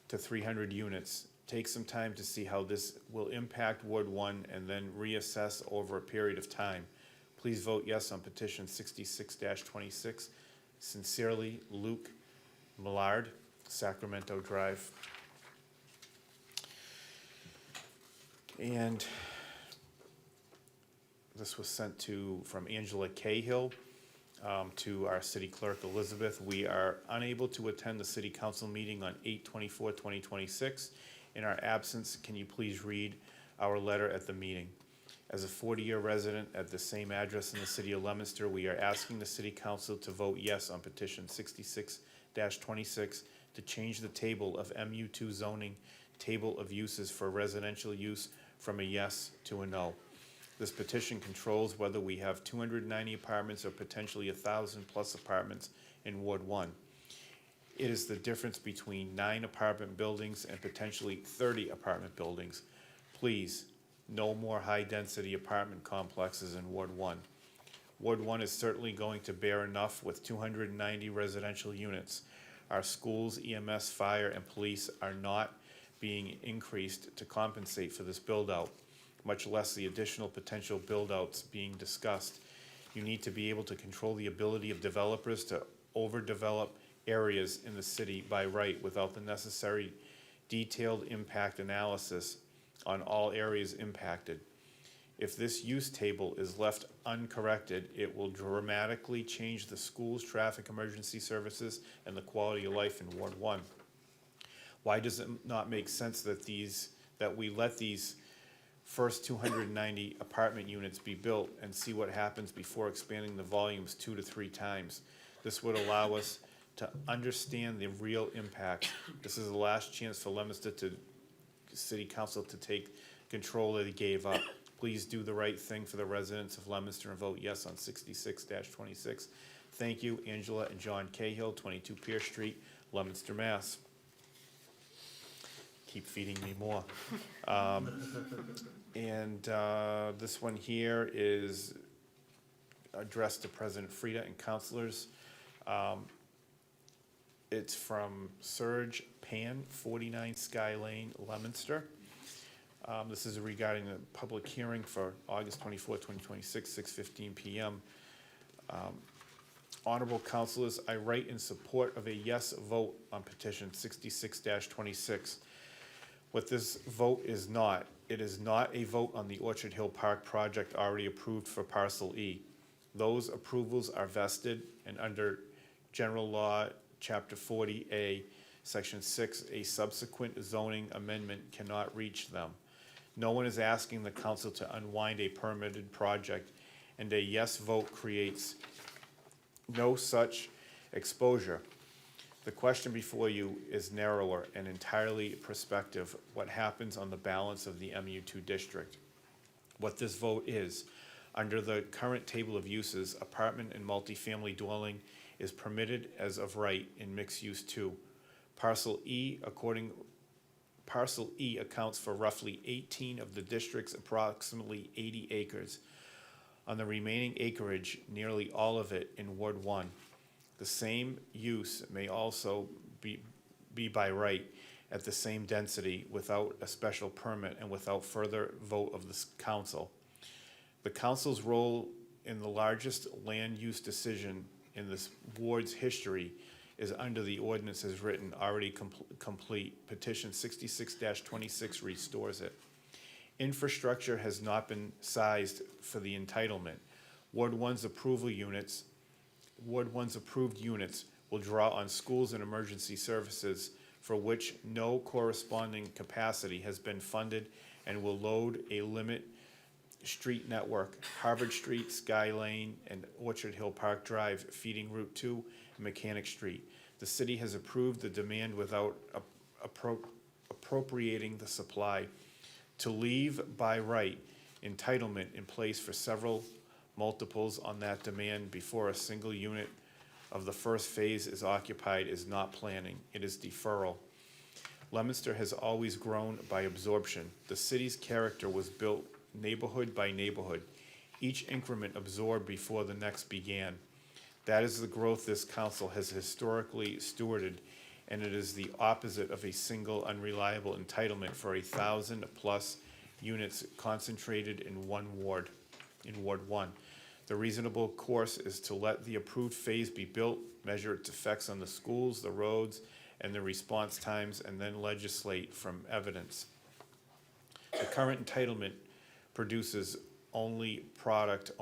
to 300 units. Take some time to see how this will impact Ward 1 and then reassess over a period of time. Please vote yes on petition 66-26. Sincerely, Luke Millard, Sacramento Drive. And this was sent from Angela Cahill to our city clerk, Elizabeth. We are unable to attend the city council meeting on 8/24/2026. In our absence, can you please read our letter at the meeting? As a 40-year resident at the same address in the city of Leominster, we are asking the city council to vote yes on petition 66-26 to change the table of MU2 zoning table of uses for residential use from a yes to a no. This petition controls whether we have 290 apartments or potentially 1,000 plus apartments in Ward 1. It is the difference between 9 apartment buildings and potentially 30 apartment buildings. Please, no more high-density apartment complexes in Ward 1. Ward 1 is certainly going to bear enough with 290 residential units. Our schools, EMS, fire, and police are not being increased to compensate for this build-out, much less the additional potential build-outs being discussed. You need to be able to control the ability of developers to overdevelop areas in the city by right without the necessary detailed impact analysis on all areas impacted. If this use table is left uncorrected, it will dramatically change the school's traffic emergency services and the quality of life in Ward 1. Why does it not make sense that we let these first 290 apartment units be built and see what happens before expanding the volumes 2 to 3 times? This would allow us to understand the real impact. This is the last chance for Leominster City Council to take control that they gave up. Please do the right thing for the residents of Leominster and vote yes on 66-26. Thank you, Angela and John Cahill, 22 Pierce Street, Leominster, Mass. Keep feeding me more. This one here is addressed to President Frieda and councilors. It's from Serge Pan, 49 Sky Lane, Leominster. This is regarding the public hearing for August 24, 2026, 6:15 p.m. Honorable councilors, I write in support of a yes vote on petition 66-26. What this vote is not, it is not a vote on the Orchard Hill Park project already approved for Parcel E. Those approvals are vested, and under General Law, Chapter 40A, Section 6, a subsequent zoning amendment cannot reach them. No one is asking the council to unwind a permitted project, and a yes vote creates no such exposure. The question before you is narrower and entirely prospective. What happens on the balance of the MU2 district? What this vote is, under the current table of uses, apartment and multifamily dwelling is permitted as of right in mixed use 2. Parcel E accounts for roughly 18 of the district's approximately 80 acres. On the remaining acreage, nearly all of it in Ward 1. The same use may also be by right at the same density without a special permit and without further vote of the council. The council's role in the largest land use decision in this ward's history is under the ordinance as written, already complete. Petition 66-26 restores it. Infrastructure has not been sized for the entitlement. Ward 1's approved units will draw on schools and emergency services for which no corresponding capacity has been funded and will load a limit street network, Harvard Street, Sky Lane, and Orchard Hill Park Drive, feeding Route 2 and Mechanic Street. The city has approved the demand without appropriating the supply. To leave by right entitlement in place for several multiples on that demand before a single unit of the first phase is occupied is not planning, it is deferral. Leominster has always grown by absorption. The city's character was built neighborhood by neighborhood, each increment absorbed before the next began. That is the growth this council has historically stewarded, and it is the opposite of a single unreliable entitlement for 1,000+ units concentrated in one ward, in Ward 1. The reasonable course is to let the approved phase be built, measure its effects on the schools, the roads, and the response times, and then legislate from evidence. The current entitlement produces one product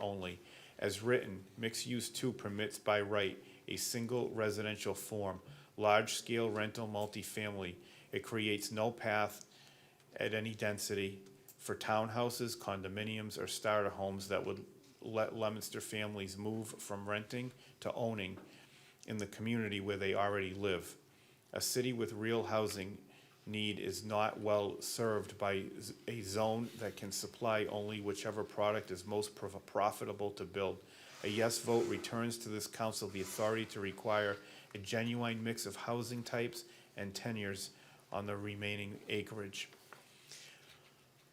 only. As written, mixed use 2 permits by right a single residential form, large-scale rental multifamily. It creates no path at any density for townhouses, condominiums, or starter homes that would let Leominster families move from renting to owning in the community where they already live. A city with real housing need is not well served by a zone that can supply only whichever product is most profitable to build. A yes vote returns to this council the authority to require a genuine mix of housing types and tenures on the remaining acreage.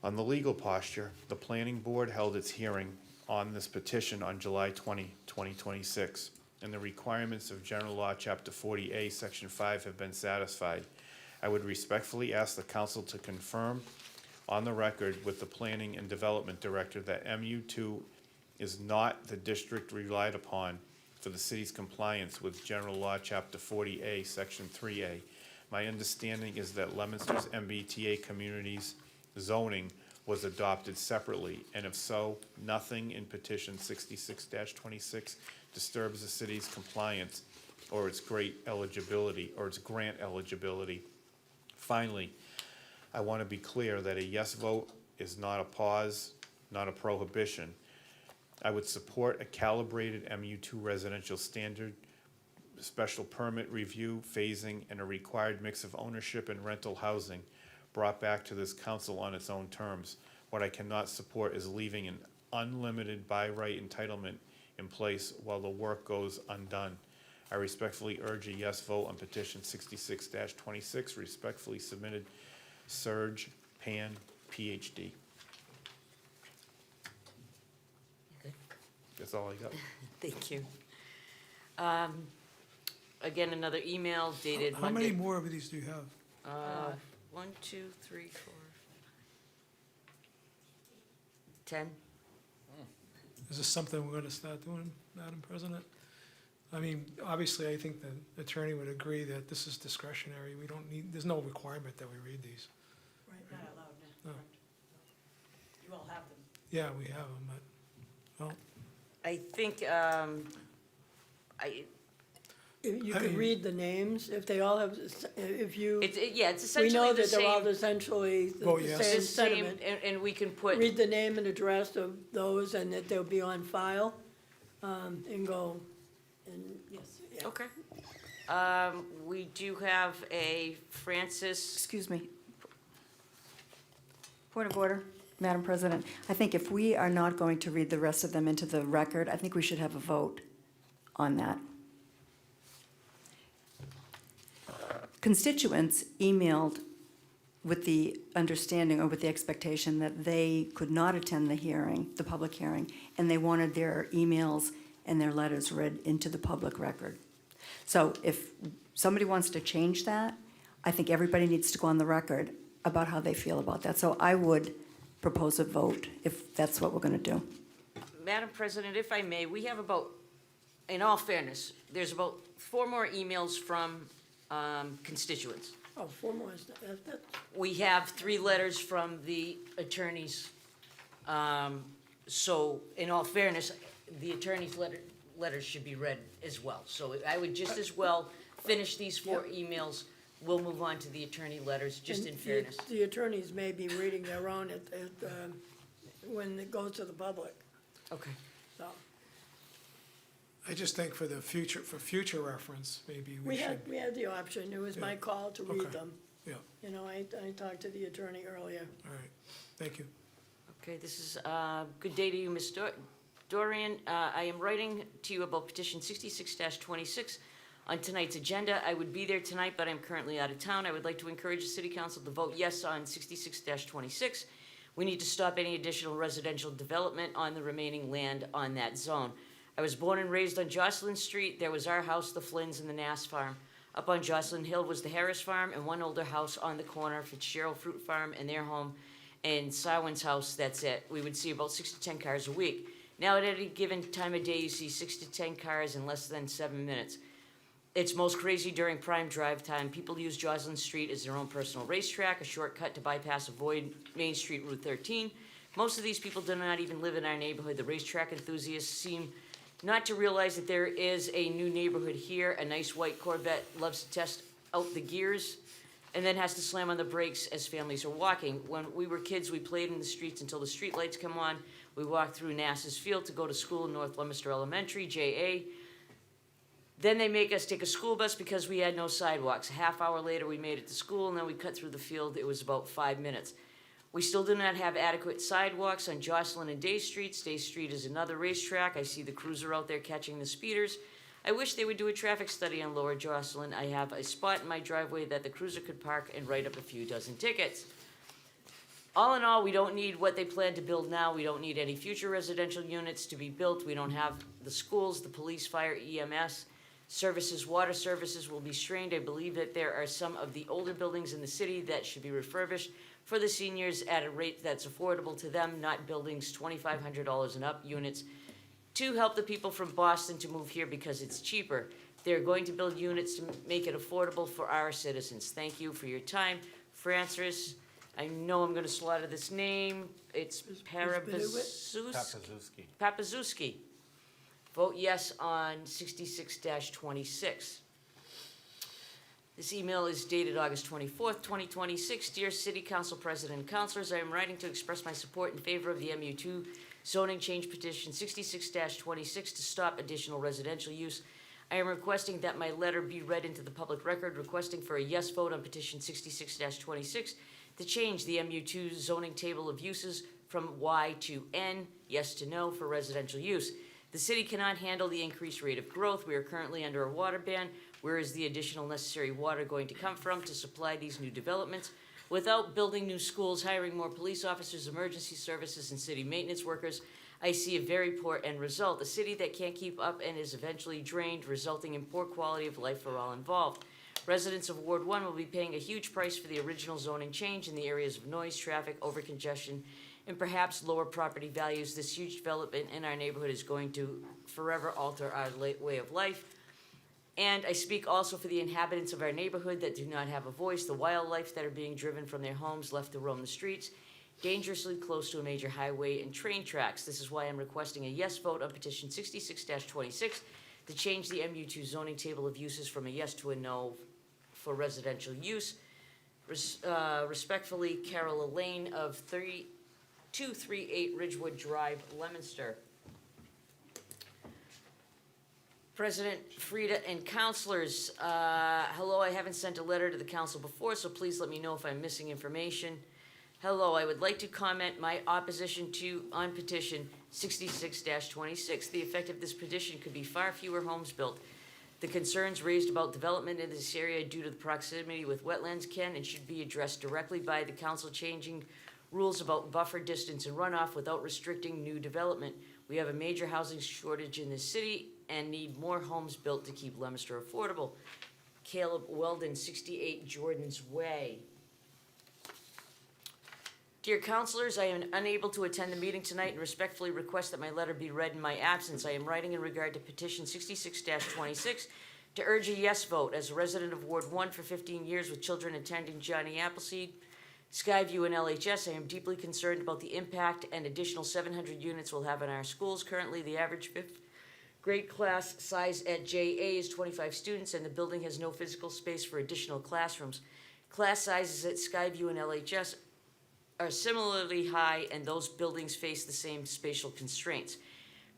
On the legal posture, the planning board held its hearing on this petition on July 20, 2026, and the requirements of General Law, Chapter 40A, Section 5 have been satisfied. I would respectfully ask the council to confirm on the record with the Planning and Development Director that MU2 is not the district relied upon for the city's compliance with General Law, Chapter 40A, Section 3A. My understanding is that Leominster's MBTA communities zoning was adopted separately, and if so, nothing in petition 66-26 disturbs the city's compliance or its grant eligibility. Finally, I want to be clear that a yes vote is not a pause, not a prohibition. I would support a calibrated MU2 residential standard, special permit review, phasing, and a required mix of ownership and rental housing brought back to this council on its own terms. What I cannot support is leaving an unlimited by right entitlement in place while the work goes undone. I respectfully urge a yes vote on petition 66-26, respectfully submitted, Serge Pan, PhD. Okay. That's all I got. Thank you. Again, another email dated How many Monday. more of these do you have? 1, 2, 3, 4, 10. Is this something we're gonna start doing, Madam President? I mean, obviously, I think the attorney would agree that this is discretionary. We don't need, there's no requirement that we read these. Not allowed, No. You all have them. Yeah, we have them, but, well, I think, You I can mean- read the names, if they all have, if you, yeah, it's we know essentially the that they're all same, essentially Oh, the yes. same the same, sentiment. and we can put, Read the name and address of those and that they'll be on file, and go, and, yes. yeah. okay. We do have a Francis, Excuse me. Point of order, Madam President. I think if we are not going to read the rest of them into the record, I think we should have a vote on that. Constituents emailed with the understanding or with the expectation that they could not attend the hearing, the public hearing, and they wanted their emails and their letters read into the public record. So if somebody wants to change that, I think everybody needs to go on the record about how they feel about that. So I would propose a vote if that's what we're going to do. Madam President, if I may, we have about, in all fairness, there's about 4 more emails from constituents. Oh, 4 more, that's, We have 3 letters from the attorneys. So in all fairness, the attorney's letters should be read as well. So I would just as well finish these 4 emails. We'll move on to the attorney letters, just in and fairness. the attorneys may be reading their own when it goes to the public, Okay. so. I just think for the future, for future reference, maybe we should, We had the option, it was my Yeah. call to read Okay. them. yeah, You know, I talked to the attorney earlier. all right, thank you. Okay, this is, good day to you, Ms. Dorian. I am writing to you about petition 66-26 on tonight's agenda. I would be there tonight, but I'm currently out of town. I would like to encourage the city council to vote yes on 66-26. We need to stop any additional residential development on the remaining land on that zone. I was born and raised on Jocelyn Street. There was our house, the Flynn's, and the Nass Farm. Up on Jocelyn Hill was the Harris Farm, and one older house on the corner, Fitzgerald Fruit Farm, and their home, and Sarwin's house. That's it. We would see about 6 to 10 cars a week. Now, at any given time of day, you see 6 to 10 cars in less than 7 minutes. It's most crazy during prime drive time. People use Jocelyn Street as their own personal racetrack, a shortcut to bypass avoid Main Street Route 13. Most of these people do not even live in our neighborhood. The racetrack enthusiasts seem not to realize that there is a new neighborhood here. A nice white Corvette loves to test out the gears and then has to slam on the brakes as families are walking. When we were kids, we played in the streets until the street lights come on. We walked through Nass's Field to go to school in North Leominster Elementary, JA. Then they make us take a school bus because we had no sidewalks. A half hour later, we made it to school, and then we cut through the field. It was about 5 minutes. We still do not have adequate sidewalks on Jocelyn and Day Streets. Day Street is another racetrack. I see the cruiser out there catching the speeders. I wish they would do a traffic study on Lower Jocelyn. I have a spot in my driveway that the cruiser could park and write up a few dozen tickets. All in all, we don't need what they plan to build now. We don't need any future residential units to be built. We don't have the schools, the police, fire, EMS, services, water services will be strained. I believe that there are some of the older buildings in the city that should be refurbished for the seniors at a rate that's affordable to them, not buildings $2,500 and up units to help the people from Boston to move here because it's cheaper. They're going to build units to make it affordable for our citizens. Thank you for your time. Francis, I know I'm gonna slaughter this name. It's Papazuski. Papazuski. Vote yes on 66-26. This email is dated August 24th, 2026. Dear City Council President and Councilors, I am writing to express my support in favor of the MU2 zoning change petition 66-26 to stop additional residential use. I am requesting that my letter be read into the public record, requesting for a yes vote on petition 66-26 to change the MU2 zoning table of uses from Y to N, yes to no, for residential use. The city cannot handle the increased rate of growth. We are currently under a water ban. Where is the additional necessary water going to come from to supply these new developments? Without building new schools, hiring more police officers, emergency services, and city maintenance workers, I see a very poor end result. A city that can't keep up and is eventually drained, resulting in poor quality of life for all involved. Residents of Ward 1 will be paying a huge price for the original zoning change in the areas of noise, traffic, overcongestion, and perhaps lower property values. This huge development in our neighborhood is going to forever alter our way of life. And I speak also for the inhabitants of our neighborhood that do not have a voice, the wildlife that are being driven from their homes, left to roam the streets, dangerously close to a major highway and train tracks. This is why I'm requesting a yes vote on petition 66-26 to change the MU2 zoning table of uses from a yes to a no for residential use. Respectfully, Carol Elaine of 238 Ridgewood Drive, Leominster. President Frieda and councilors, hello, I haven't sent a letter to the council before, so please let me know if I'm missing information. Hello, I would like to comment my opposition on petition 66-26. The effect of this petition could be far fewer homes built. The concerns raised about development in this area due to the proximity with wetlands can and should be addressed directly by the council, changing rules about buffer distance and runoff without restricting new development. We have a major housing shortage in this city and need more homes built to keep Leominster affordable. Caleb Weldon, 68 Jordan's Way. Dear councilors, I am unable to attend the meeting tonight and respectfully request that my letter be read in my absence. I am writing in regard to petition 66-26 to urge a yes vote. As a resident of Ward 1 for 15 years with children attending Johnny Appleseed, Skyview, and LHS, I am deeply concerned about the impact an additional 700 units will have on our schools. Currently, the average fifth grade class size at JA is 25 students, and the building has no physical space for additional classrooms. Class sizes at Skyview and LHS are similarly high, and those buildings face the same spatial constraints.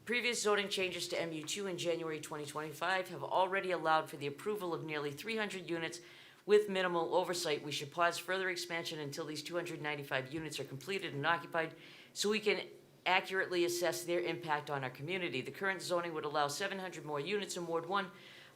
Previous zoning changes to MU2 in January 2025 have already allowed for the approval of nearly 300 units with minimal oversight. We should pause further expansion until these 295 units are completed and occupied so we can accurately assess their impact on our community. The current zoning would allow 700 more units in Ward 1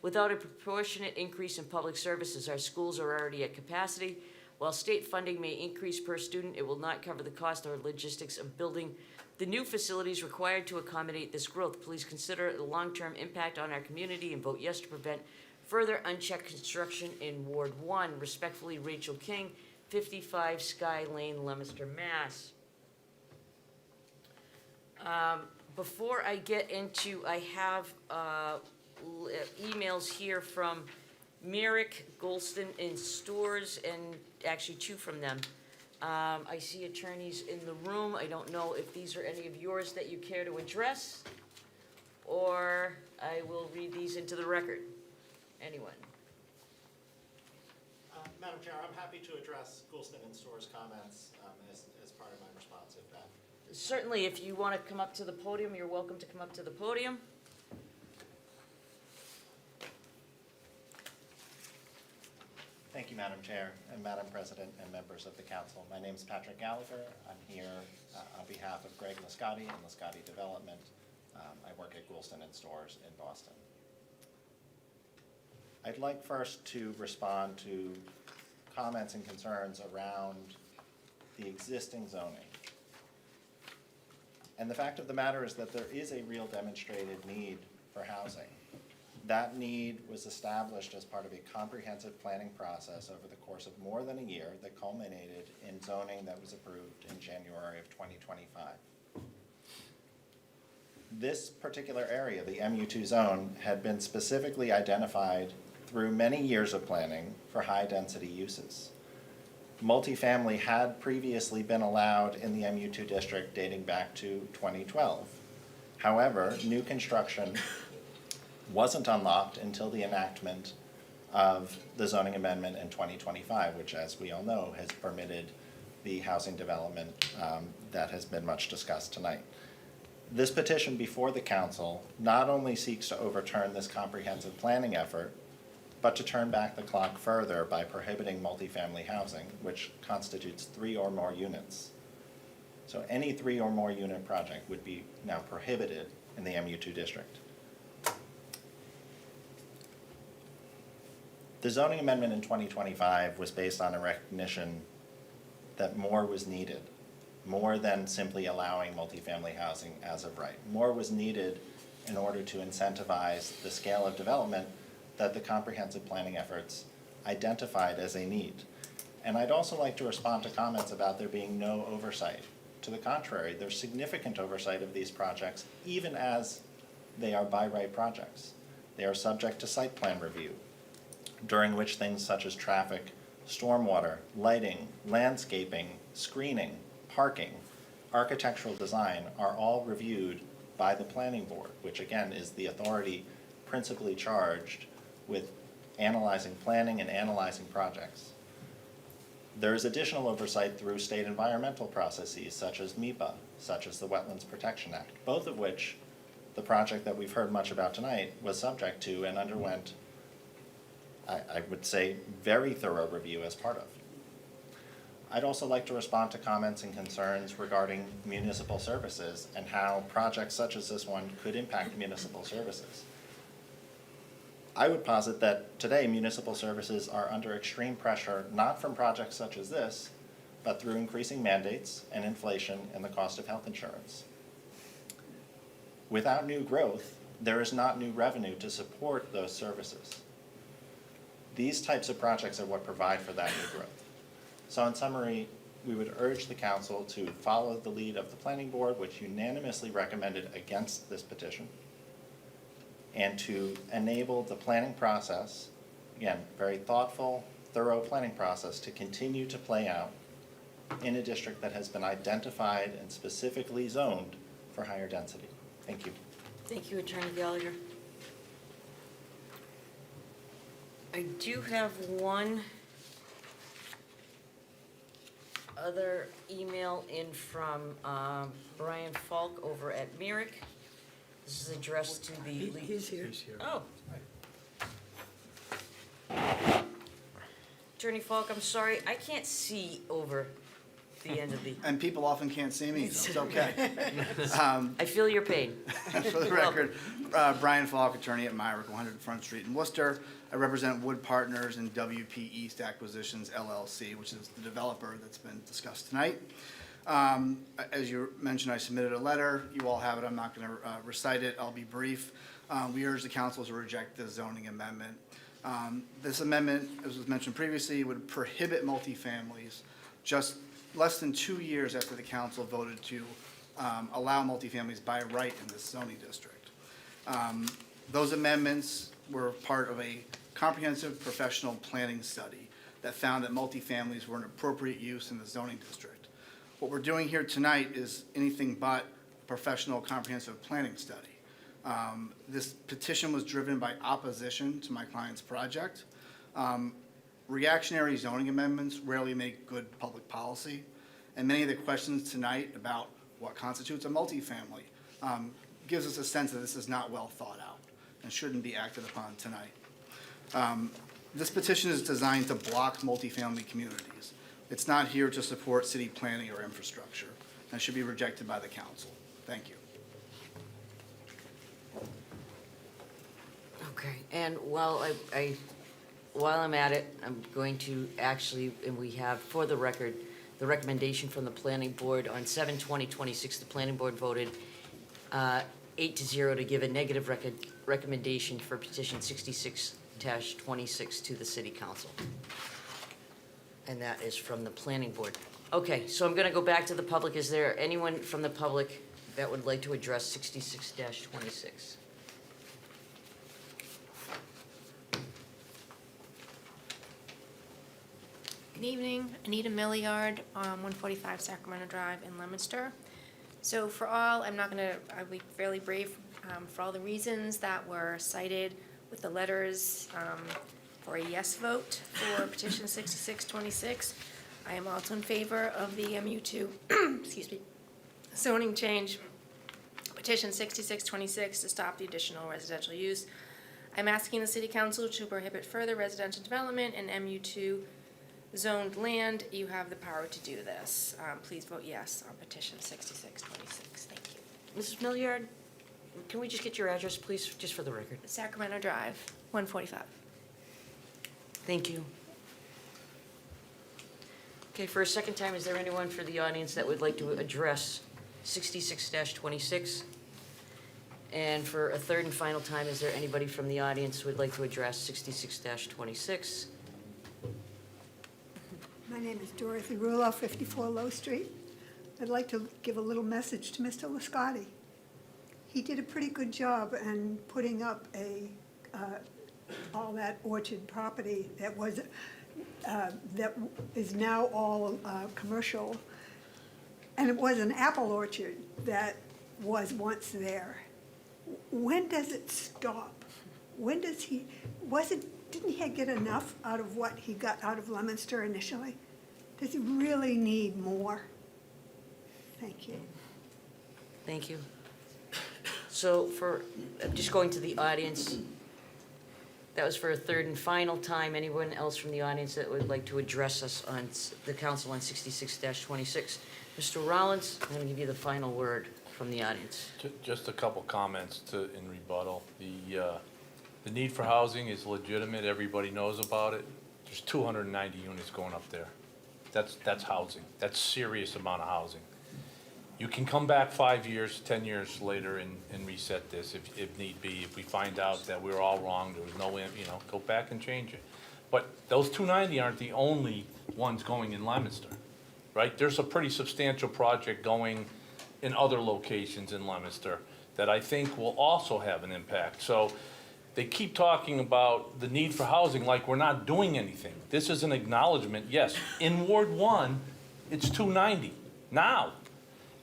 without a proportionate increase in public services. Our schools are already at capacity. While state funding may increase per student, it will not cover the cost or logistics of building the new facilities required to accommodate this growth. Please consider the long-term impact on our community and vote yes to prevent further unchecked construction in Ward 1. Respectfully, Rachel King, 55 Sky Lane, Leominster, Mass. Before I get into, I have emails here from Merrick, Golston, and Stores, and actually two from them. I see attorneys in the room. I don't know if these are any of yours that you care to address, or I will read these into the record. Anyone? Madam Chair, I'm happy to address Golston and Stores' comments as part of my response, if that. Certainly, if you want to come up to the podium, you're welcome to come up to the podium. Thank Thank you, Madam Chair, and Madam President, and members of the council. My name is Patrick Gallagher. I'm here on behalf of Greg Lascotti and Lascotti Development. I work at Goulston and Stores in Boston. I'd like first to respond to comments and concerns around the existing zoning. And the fact of the matter is that there is a real demonstrated need for housing. That need was established as part of a comprehensive planning process over the course of more than a year that culminated in zoning that was approved in January of 2025. This particular area, the MU2 zone, had been specifically identified through many years of planning for high-density uses. Multifamily had previously been allowed in the MU2 district dating back to 2012. However, new construction wasn't unlocked until the enactment of the zoning amendment in 2025, which, as we all know, has permitted the housing development that has been much discussed tonight. This petition before the council not only seeks to overturn this comprehensive planning effort, but to turn back the clock further by prohibiting multifamily housing, which constitutes 3 or more units. So any 3 or more unit project would be now prohibited in the MU2 district. The zoning amendment in 2025 was based on a recognition that more was needed, more than simply allowing multifamily housing as of right. More was needed in order to incentivize the scale of development that the comprehensive planning efforts identified as a need. And I'd also like to respond to comments about there being no oversight. To the contrary, there's significant oversight of these projects, even as they are by right projects. They are subject to site plan review, during which things such as traffic, stormwater, lighting, landscaping, screening, parking, architectural design are all reviewed by the planning board, which again is the authority principally charged with analyzing planning and analyzing projects. There is additional oversight through state environmental processes such as MEPA, such as the Wetlands Protection Act, both of which the project that we've heard much about tonight was subject to and underwent, I would say, very thorough review as part of. I'd also like to respond to comments and concerns regarding municipal services and how projects such as this one could impact municipal services. I would posit that today municipal services are under extreme pressure, not from projects such as this, but through increasing mandates and inflation in the cost of health insurance. Without new growth, there is not new revenue to support those services. These types of projects are what provide for that new growth. So in summary, we would urge the council to follow the lead of the planning board, which unanimously recommended against this petition, and to enable the planning process, again, very thoughtful, thorough planning process, to continue to play out in a district that has been identified and specifically zoned for higher density. Thank you. Thank you, Attorney Gallagher. I do have one other email in from Brian Falk over at Merrick. This is addressed to the. He's here. Oh. Attorney Falk, I'm sorry, I can't see over the end of the. And people often can't see me, so it's okay. I feel your pain. For the record, Brian Falk, attorney at Myrick, 100 Front Street in Worcester. I represent Wood Partners and WP East Acquisitions LLC, which is the developer that's been discussed tonight. As you mentioned, I submitted a letter. You all have it. I'm not going to recite it. I'll be brief. We urge the council to reject the zoning amendment. This amendment, as was mentioned previously, would prohibit multifamilies just less than 2 years after the council voted to allow multifamilies by right in this zoning district. Those amendments were part of a comprehensive professional planning study that found that multifamilies were an appropriate use in the zoning district. What we're doing here tonight is anything but a professional comprehensive planning study. This petition was driven by opposition to my client's project. Reactionary zoning amendments rarely make good public policy, and many of the questions tonight about what constitutes a multifamily gives us a sense that this is not well thought out and shouldn't be acted upon tonight. This petition is designed to block multifamily communities. It's not here to support city planning or infrastructure, and should be rejected by the council. Thank you. Okay, and while while I'm at it, I'm going to actually, and we have, for the record, the recommendation from the planning board on 7/20/26, the planning board voted 8-0 to give a negative recommendation for petition 66-26 to the city council. And that is from the planning board. Okay, so I'm gonna go back to the public. Is there anyone from the public that would like to address 66-26? Good evening, Anita Milliard, 145 Sacramento Drive in Leominster. So for all, I'll be fairly brief, for all the reasons that were cited with the letters for a yes vote for petition 6626, I am also in favor of the MU2, excuse me, zoning change, petition 6626 to stop the additional residential use. I'm asking the city council to prohibit further residential development in MU2 zoned land. You have the power to do this. Please vote yes on petition 6626. Thank you. Mrs. Milliard, can we just get your address, please, just for the record? Sacramento Drive, 145. Thank you. Okay, for a second time, is there anyone for the audience that would like to address 66-26? And for a third and final time, is there anybody from the audience who would like to address 66-26? My name is Dorothy Rulo, 54 Low Street. I'd like to give a little message to Mr. Liscotti. He did a pretty good job in putting up all that orchard property that was, that is now all commercial. And it was an apple orchard that was once there. When does it stop? When does he, didn't he get enough out of what he got out of Leominster initially? Does he really need more? Thank you. Thank you. So I'm just going to the audience. That was for a third and final time. Anyone else from the audience that would like to address us on the council on 66-26? Mr. Rollins, I'm going to give you the final word from the audience. Just a couple comments in rebuttal. The need for housing is legitimate. Everybody knows about it. There's 290 units going up there. That's housing. That's serious amount of housing. You can come back 5 years, 10 years later and reset this if need be. If we find out that we were all wrong, there was no, go back and change it. But those 290 aren't the only ones going in Leominster, right? There's a pretty substantial project going in other locations in Leominster that I think will also have an impact. So they keep talking about the need for housing like we're not doing anything. This is an acknowledgement, yes. In Ward 1, it's 290 now.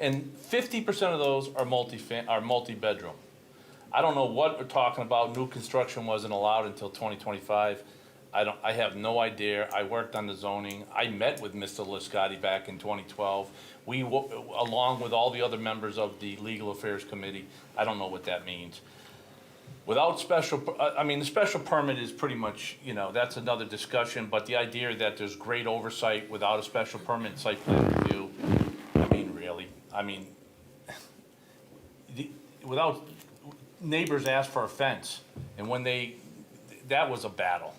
And 50% of those are multi-bedroom. I don't know what we're talking about. New construction wasn't allowed until 2025. I have no idea. I worked on the zoning. I met with Mr. Liscotti back in 2012. We, along with all the other members of the Legal Affairs Committee, I don't know what that means. Without special, the special permit is pretty much, that's another discussion, but the idea that there's great oversight without a special permit site plan review, really, without, neighbors ask for a fence, and when that was a battle.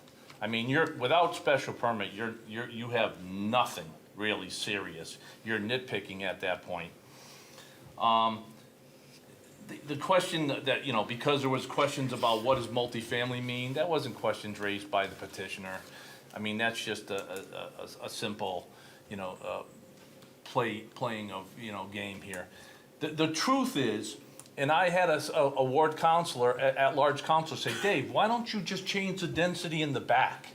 Without special permit, you have nothing really serious. You're nitpicking at that point. The question that, because there was questions about what does multifamily mean, that wasn't questions raised by the petitioner. That's just a simple, playing of, game here. The truth is, and I had a ward councilor, at-large councilor say, Dave, why don't you just change the density in the back?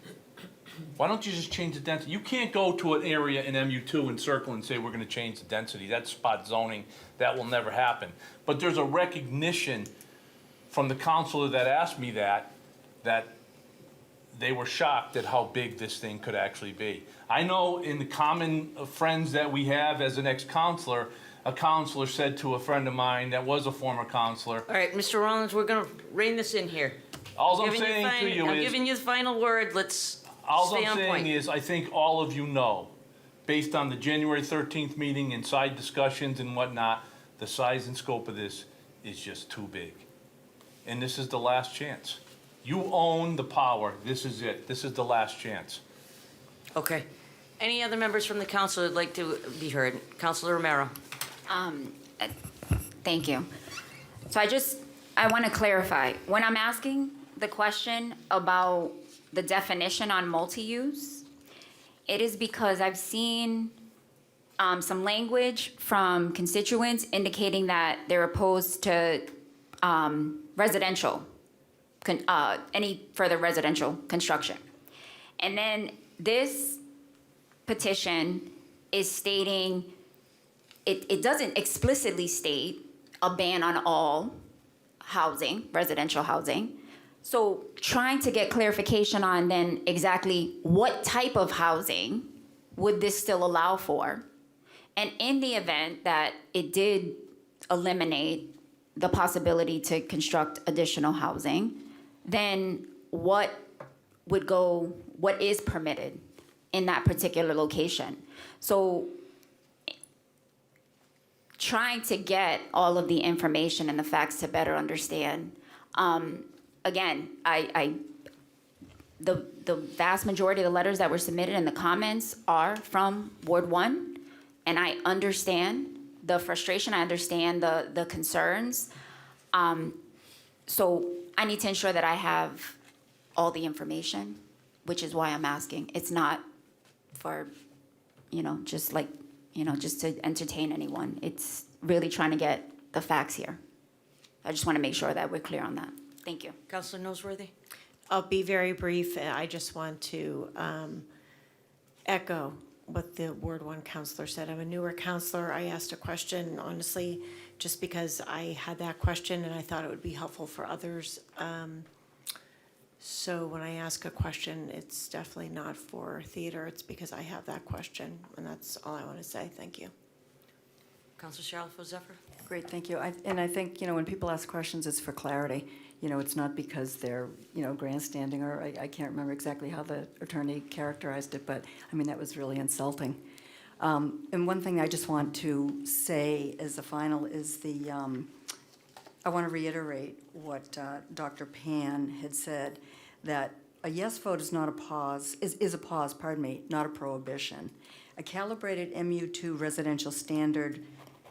Why don't you just change the density? You can't go to an area in MU2 and circle and say we're going to change the density. That's spot zoning. That will never happen. But there's a recognition from the councilor that asked me that they were shocked at how big this thing could actually be. I know in the common friends that we have as an ex-councilor, a councilor said to a friend of mine that was a former councilor. All right, Mr. Rollins, we're going to rein this in here. All I'm Giving saying to fin- you I'm is, giving you the final word, let's all stay I'm on saying point. is, I think all of you know, based on the January 13th meeting and side discussions and whatnot, the size and scope of this is just too big. And this is the last chance. You own the power. This is it. This is the last chance. Okay. Any other members from the council who'd like to be heard? Councilor Romero. Thank you. So I want to clarify. When I'm asking the question about the definition on multi-use, it is because I've seen some language from constituents indicating that they're opposed to any further residential construction. And then this petition is stating, it doesn't explicitly state a ban on all housing, residential housing. So trying to get clarification on then exactly what type of housing would this still allow for? And in the event that it did eliminate the possibility to construct additional housing, then what is permitted in that particular location? So trying to get all of the information and the facts to better understand. Again, the vast majority of the letters that were submitted and the comments are from Ward 1, and I understand the frustration, I understand the concerns. So I need to ensure that I have all the information, which is why I'm asking. It's not for, just to entertain anyone. It's really trying to get the facts here. I just want to make sure that we're clear on that. Thank you. Councilor Noseworthy. I'll be very brief. I just want to echo what the Ward 1 counselor said. I'm a newer counselor. I asked a question, honestly, just because I had that question and I thought it would be helpful for others. So when I ask a question, it's definitely not for theater. It's because I have that question, and that's all I want to say. Thank you. Councilor Shalfo Zephyr. Great, thank you. And I think, when people ask questions, it's for clarity. It's not because they're, grandstanding, or I can't remember exactly how the attorney characterized it, but, that was really insulting. And one thing I just want to say as a final is I want to reiterate what Dr. Pan had said, that a yes vote is not a pause, is a pause, not a prohibition. A calibrated MU2 residential standard,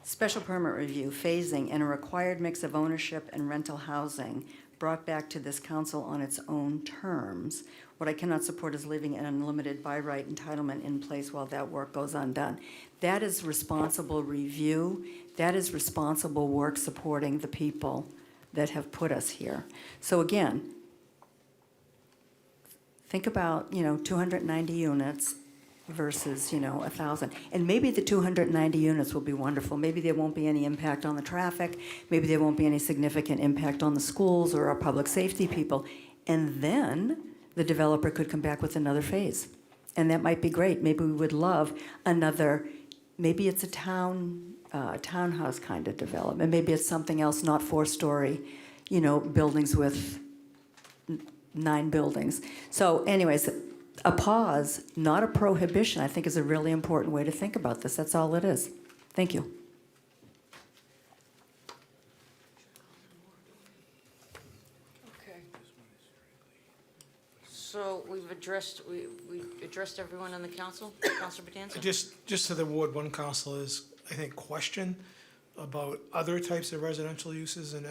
special permit review, phasing, and a required mix of ownership and rental housing brought back to this council on its own terms. What I cannot support is leaving an unlimited by right entitlement in place while that work goes undone. That is responsible review. That is responsible work supporting the people that have put us here. So again, think about, 290 units versus, 1,000. And maybe the 290 units will be wonderful. Maybe there won't be any impact on the traffic. Maybe there won't be any significant impact on the schools or our public safety people. And then the developer could come back with another phase. And that might be great. Maybe we would love another, maybe it's a townhouse kind of development. Maybe it's something else, not 4-story, buildings with 9 buildings. So anyways, a pause, not a prohibition, I think is a really important way to think about this. That's all it is. Thank you. Okay. So we've addressed everyone on the council. Councilor Betanza? Just to the Ward 1 councilors, I think, question about other types of residential uses in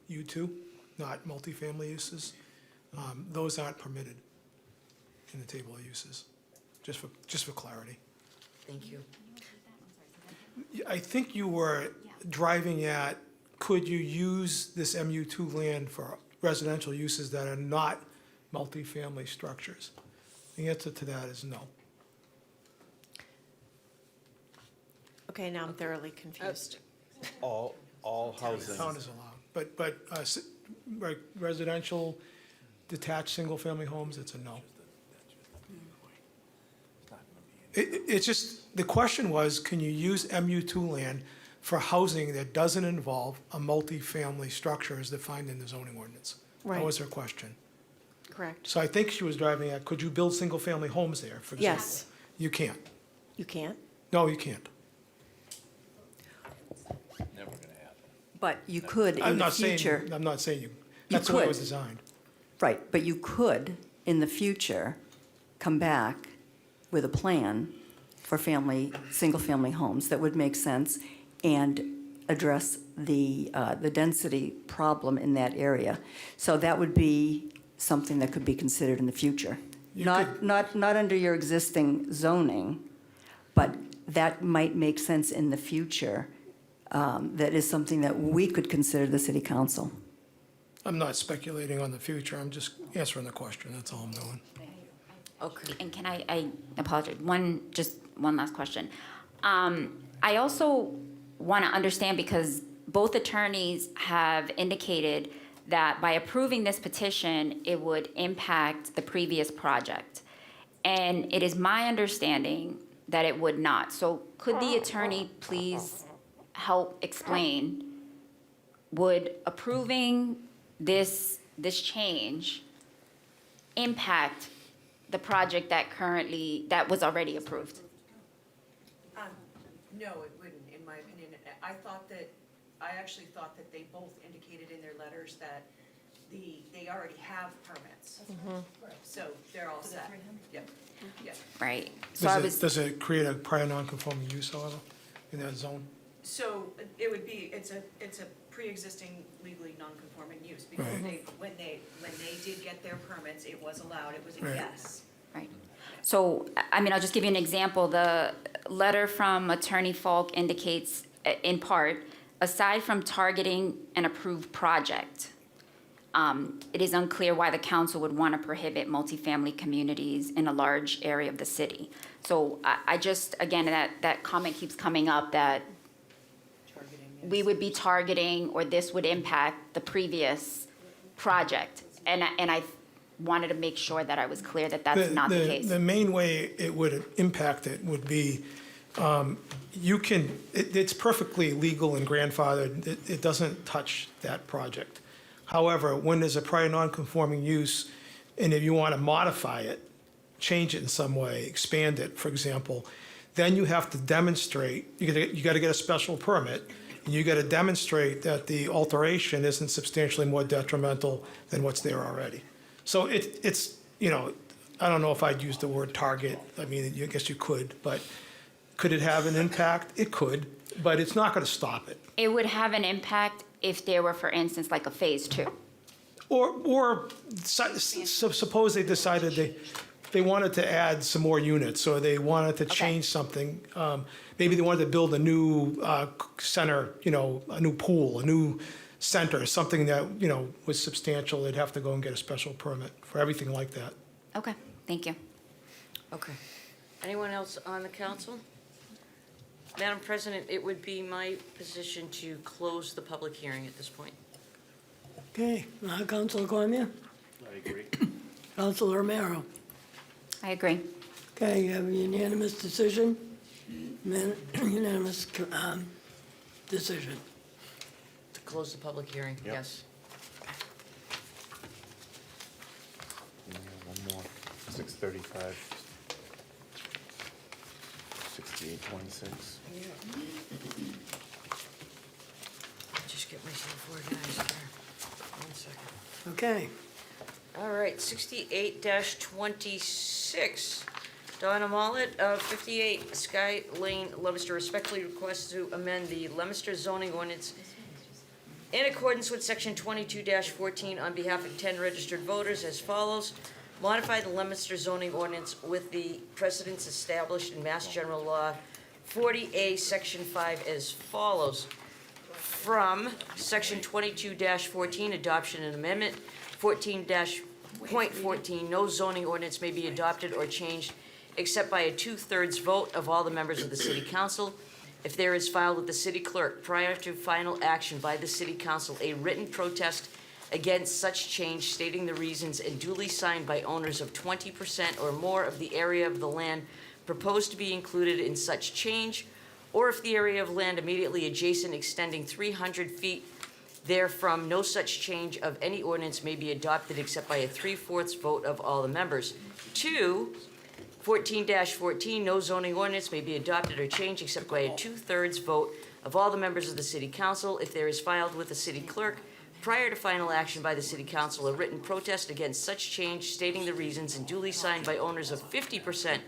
MU2, not multifamily uses. Those aren't permitted in the table of uses, just for clarity. Thank you. I think you were driving at, could you use this MU2 land for residential uses that are not multifamily structures? The answer to that is no. Okay, now I'm thoroughly confused. All housing. Town is allowed, but residential detached single-family homes, it's a no. It's just, the question was, can you use MU2 land for housing that doesn't involve a multifamily structure as defined in the zoning ordinance? Right. That was her question. Correct. So I think she was driving at, could you build single-family homes there, for example? Yes. You can't. You can't? No, you can't. Never gonna happen. But you could in I'm the not saying, future. I'm not saying you, You that's the way it could. was designed. Right, but you could, in the future, come back with a plan for single-family homes that would make sense and address the density problem in that area. So that would be something that could be considered in the future. Not under your existing zoning, but that might make sense in the future. That is something that we could consider the city council. I'm not speculating on the future, I'm just answering the question, that's all I'm doing. Okay. And can I apologize, just one last question. I also want to understand, because both attorneys have indicated that by approving this petition, it would impact the previous project. And it is my understanding that it would not. So could the attorney please help explain, would approving this change impact the project that was already approved? No, it wouldn't, in my opinion. I actually thought that they both indicated in their letters that they already have permits. So they're all set. Yep, yep. Right. So I was, Does it create a prior non-conforming use, however, in that zone? So it would be, it's a pre-existing legally non-conforming use, because Right. when they did get their permits, it was allowed, it was a Right. yes. right. So, I mean, I'll just give you an example. The letter from Attorney Falk indicates, in part, aside from targeting an approved project, it is unclear why the council would want to prohibit multifamily communities in a large area of the city. So I just, again, that comment keeps coming up, that we would be targeting, or this would impact the previous project. And I wanted to make sure that I was clear that that's not the case. The main way it would impact it would be, it's perfectly legal and grandfathered, it doesn't touch that project. However, when there's a prior non-conforming use, and if you want to modify it, change it in some way, expand it, for example, then you have to demonstrate, you got to get a special permit, and you got to demonstrate that the alteration isn't substantially more detrimental than what's there already. So it's, I don't know if I'd use the word target, I mean, I guess you could, but could it have an impact? It could, but it's not going to stop it. It would have an impact if there were, for instance, like a phase 2. Or suppose they decided they wanted to add some more units, or they wanted to change something. Maybe they wanted to build a new center, a new pool, a new center, something that, was substantial. They'd have to go and get a special permit for everything like that. Okay, thank you. Okay. Anyone else on the council? Madam President, it would be my position to close the public hearing at this point. Okay, Councilor Cormier, I agree. Councilor Romero. I agree. Okay, you have a unanimous decision? Unanimous decision. To close the public hearing, Yep. yes. One more, 6:35. 6826. Just get myself organized here. 1 second. Okay, All right, 68-26. Donna Mollett of 58 Sky Lane, Leominster, respectfully requests to amend the Leominster zoning ordinance in accordance with section 22-14 on behalf of 10 registered voters as follows. Modify the Leominster zoning ordinance with the precedents established in Mass General Law 40A, Section 5 as follows. From section 22-14, adoption and amendment, 14-.14, no zoning ordinance may be adopted or changed except by a 2/3 vote of all the members of the city council. If there is filed with the city clerk prior to final action by the city council a written protest against such change stating the reasons and duly signed by owners of 20% or more of the area of the land proposed to be included in such change, or if the area of land immediately adjacent extending 300 feet therefrom, no such change of any ordinance may be adopted except by a 3/4 vote of all the members. 2, 14-14, no zoning ordinance may be adopted or changed except by a 2/3 vote of all the members of the city council. If there is filed with the city clerk prior to final action by the city council a written protest against such change stating the reasons and duly signed by owners of 50%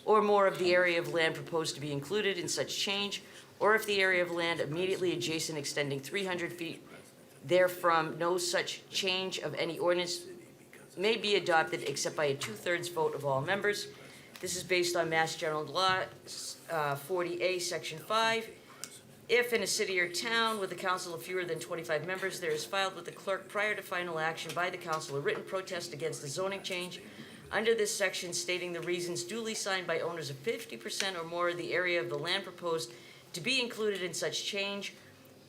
or more of the area of land proposed to be included in such change, or if the area of land immediately adjacent extending 300 feet therefrom, no such change of any ordinance may be adopted except by a 2/3 vote of all members. This is based on Mass General Law 40A, Section 5. If in a city or town with a council of fewer than 25 members, there is filed with the clerk prior to final action by the council a written protest against the zoning change under this section stating the reasons duly signed by owners of 50% or more of the area of the land proposed to be included in such change,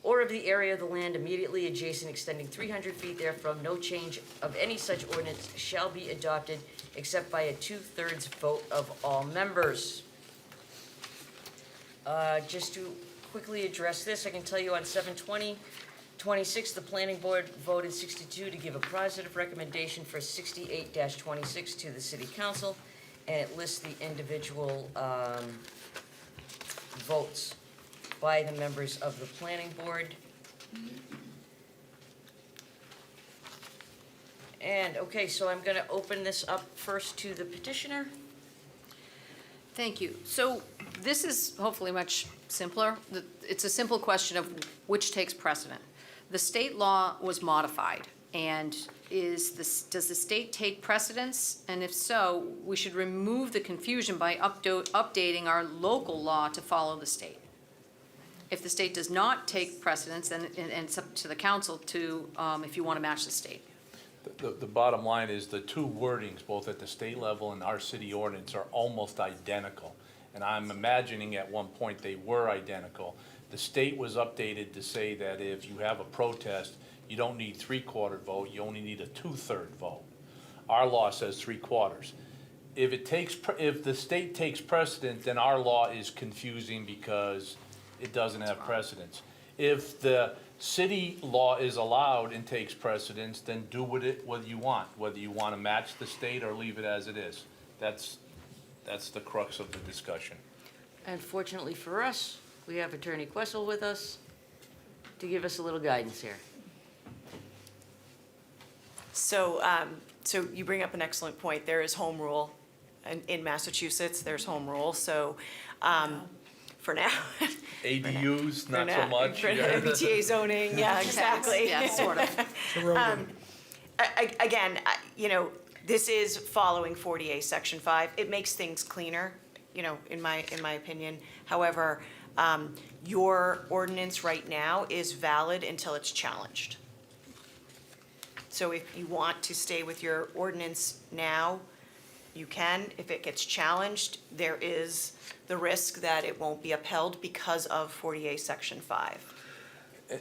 or of the area of the land immediately adjacent extending 300 feet therefrom, no change of any such ordinance shall be adopted except by a 2/3 vote of all members. Just to quickly address this, I can tell you on 7/20/26, the planning board voted 62 to give a positive recommendation for 68-26 to the city council, and it lists the individual votes by the members of the planning board. And, okay, so I'm gonna open this up first to the petitioner. Thank you. So this is hopefully much simpler. It's a simple question of which takes precedent. The state law was modified, and does the state take precedence? And if so, we should remove the confusion by updating our local law to follow the state. If the state does not take precedence, then it's up to the council to, if you want to match the state. The bottom line is the two wordings, both at the state level and our city ordinance, are almost identical. And I'm imagining at one point they were identical. The state was updated to say that if you have a protest, you don't need 3/4 vote, you only need a 2/3 vote. Our law says 3/4. If the state takes precedent, then our law is confusing because it doesn't have precedence. If the city law is allowed and takes precedence, then do with it what you want, whether you want to match the state or leave it as it is. That's the crux of the discussion. And fortunately for us, we have Attorney Questle with us to give us a little guidance here. So, so you bring up an excellent point. There is home rule in Massachusetts. There's home rule. So, for now. ADUs, not so much. For MBTA zoning, yeah, exactly. Yeah, sort of. Again, you know, this is following 40A Section 5. It makes things cleaner, you know, in my opinion. However, your ordinance right now is valid until it's challenged. So if you want to stay with your ordinance now, you can. If it gets challenged, there is the risk that it won't be upheld because of 40A Section 5.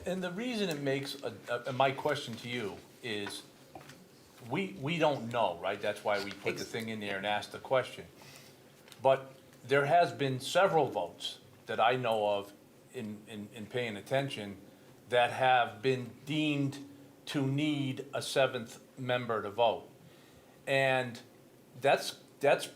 And the reason it makes, my question to you is, we don't know, right? That's why we put the thing in there and asked the question. But there has been several votes that I know of in paying attention that have been deemed to need a 7th member to vote. And that's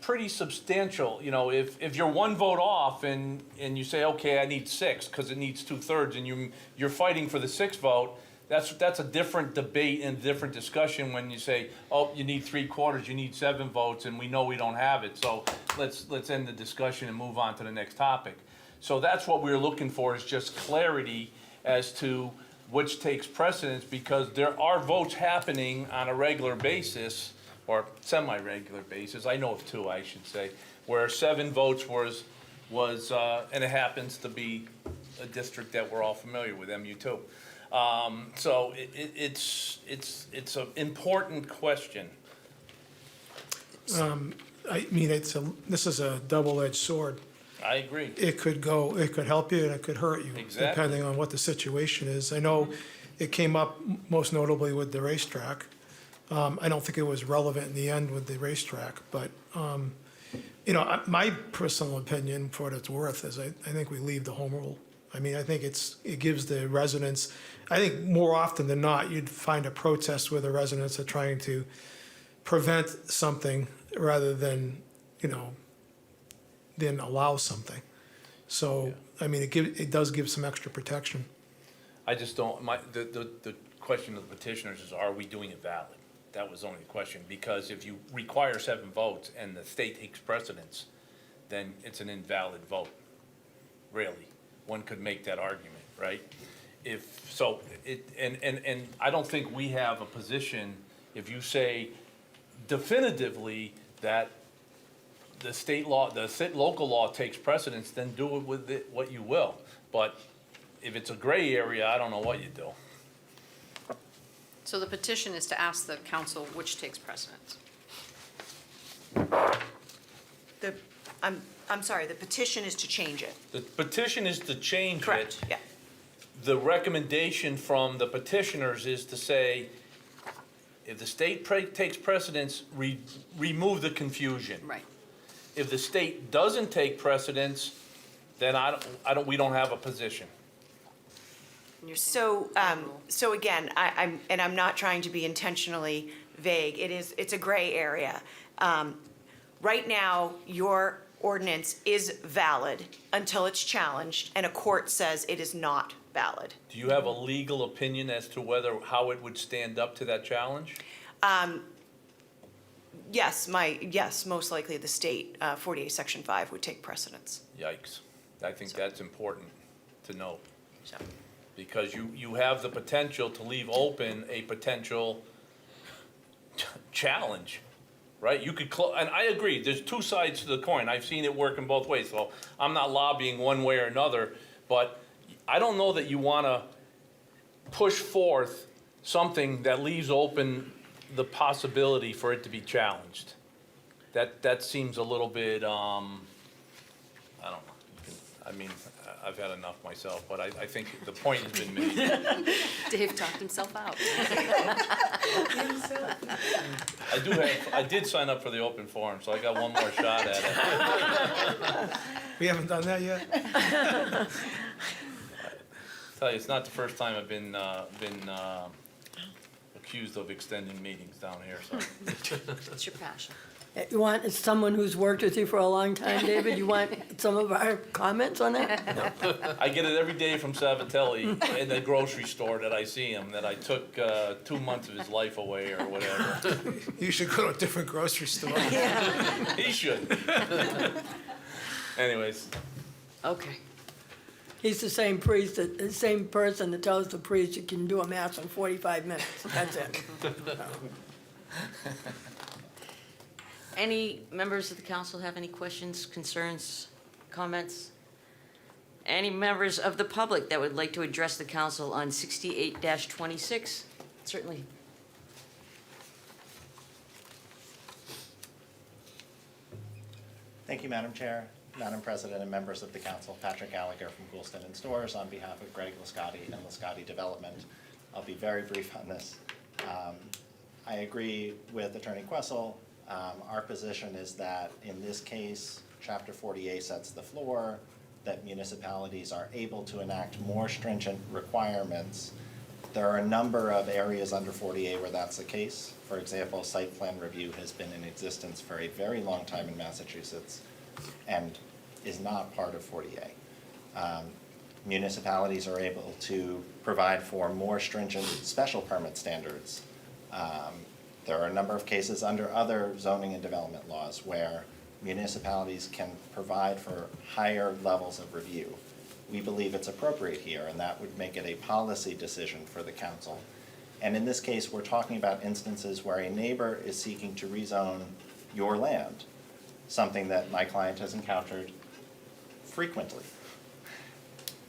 pretty substantial. You know, if you're one vote off and you say, okay, I need 6 because it needs 2/3, and you're fighting for the 6th vote, that's a different debate and different discussion when you say, oh, you need 3/4, you need 7 votes, and we know we don't have it. So let's end the discussion and move on to the next topic. So that's what we're looking for, is just clarity as to which takes precedence, because there are votes happening on a regular basis, or semi-regular basis. I know of 2, I should say, where 7 votes was, and it happens to be a district that we're all familiar with, MU2. So it's an important question. I mean, this is a double-edged sword. I agree. It could help you and it could hurt you. Exactly. Depending on what the situation is. I know it came up most notably with the racetrack. I don't think it was relevant in the end with the racetrack, but, you know, my personal opinion, for what it's worth, is I think we leave the home rule I mean, I think it gives the residents, I think more often than not, you'd find a protest where the residents are trying to prevent something rather than, than allow something. So, I mean, it does give some extra protection. I just don't, the question of the petitioners is, are we doing it valid? That was only the question, because if you require 7 votes and the state takes precedence, then it's an invalid vote, really. One could make that argument, right? And I don't think we have a position, if you say definitively that the state law, local law takes precedence, then do it with it what you will. But if it's a gray area, I don't know what you do. So the petition is to ask the council which takes precedence. I'm sorry, the petition is to change it. The petition is to change it. Correct, yeah. The recommendation from the petitioners is to say, if the state takes precedence, remove the confusion. Right. If the state doesn't take precedence, then we don't have a position. So again, I'm not trying to be intentionally vague. It's a gray area. Right now, your ordinance is valid until it's challenged and a court says it is not valid. Do you have a legal opinion as to how it would stand up to that challenge? Yes, most likely the state, 48 Section 5 would take precedence. Yikes. I think that's important to know. So. Because you have the potential to leave open a potential challenge, right? You could and I agree, there's 2 sides to the coin. I've seen it work in both ways, so I'm not lobbying one way or another, but I don't know that you want to push forth something that leaves open the possibility for it to be challenged. That seems a little bit, I don't know. I mean, I've had enough myself, but I think the point has been made. Dave talked himself out. I did sign up for the open forum, so I got one more shot at it. We haven't done that yet? Tell you, it's not the first time I've been accused of extending meetings down here, so. It's your passion. You want someone who's worked with you for a long time, David? You want some of our comments on that? I get it every day from Savatelli in the grocery store that I see him, that I took 2 months of his life away or whatever. You should go to a different grocery store. He should. Anyways. Okay. He's the same person that tells the priest you can do a mass in 45 minutes. That's it. Any members of the council have any questions, concerns, comments? Any members of the public that would like to address the council on 68-26? Certainly. Thank you, Madam Chair, Madam President, and members of the council. Patrick Gallagher from Goulston and Stores on behalf of Greg Lascotti and Lascotti Development. I'll be very brief on this. I agree with Attorney Quessel. Our position is that in this case, Chapter 48 sets the floor, that municipalities are able to enact more stringent requirements. There are a number of areas under 48 where that's the case. For example, site plan review has been in existence for a very long time in Massachusetts and is not part of 48. Municipalities are able to provide for more stringent special permit standards. There are a number of cases under other zoning and development laws where municipalities can provide for higher levels of review. We believe it's appropriate here, and that would make it a policy decision for the council. And in this case, we're talking about instances where a neighbor is seeking to rezone your land, something that my client has encountered frequently.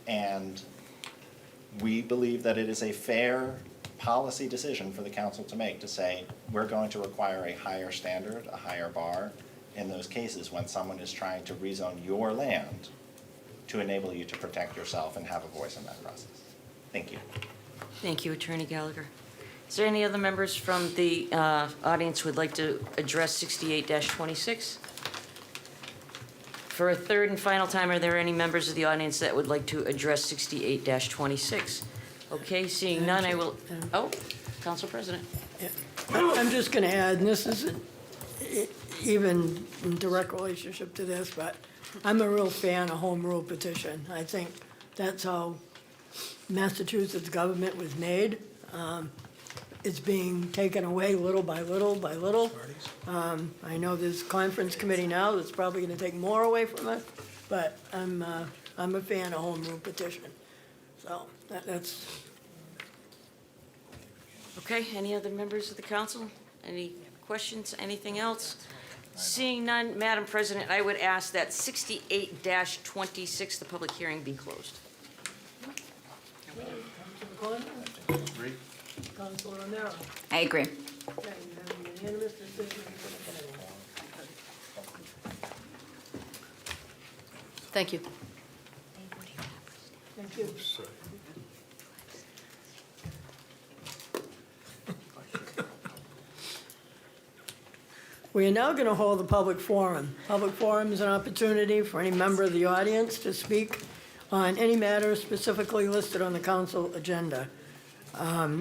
And we believe that it is a fair policy decision for the council to make, to say, we're going to require a higher standard, a higher bar in those cases when someone is trying to rezone your land to enable you to protect yourself and have a voice in that process. Thank you. Thank you, Attorney Gallagher. Is there any other members from the audience who would like to address 68-26? For a third and final time, are there any members of the audience that would like to address 68-26? Okay, seeing none, I will, oh, Council President. I'm just gonna add, and this isn't even in direct relationship to this, but I'm a real fan of home rule petition. I think that's how Massachusetts government was made. It's being taken away little by little by little. I know there's a conference committee now that's probably gonna take more away from us, but I'm a fan of home rule petition. So that's. Okay, any other members of the council? Any questions, anything else? Seeing none, Madam President, I would ask that 68-26, the public hearing, be closed. Councilor O'Meara. I agree. Okay, you have a unanimous decision for the committee. Thank you. Thank you. We are now going to hold a public forum. Public forum is an opportunity for any member of the audience to speak on any matter specifically listed on the council agenda.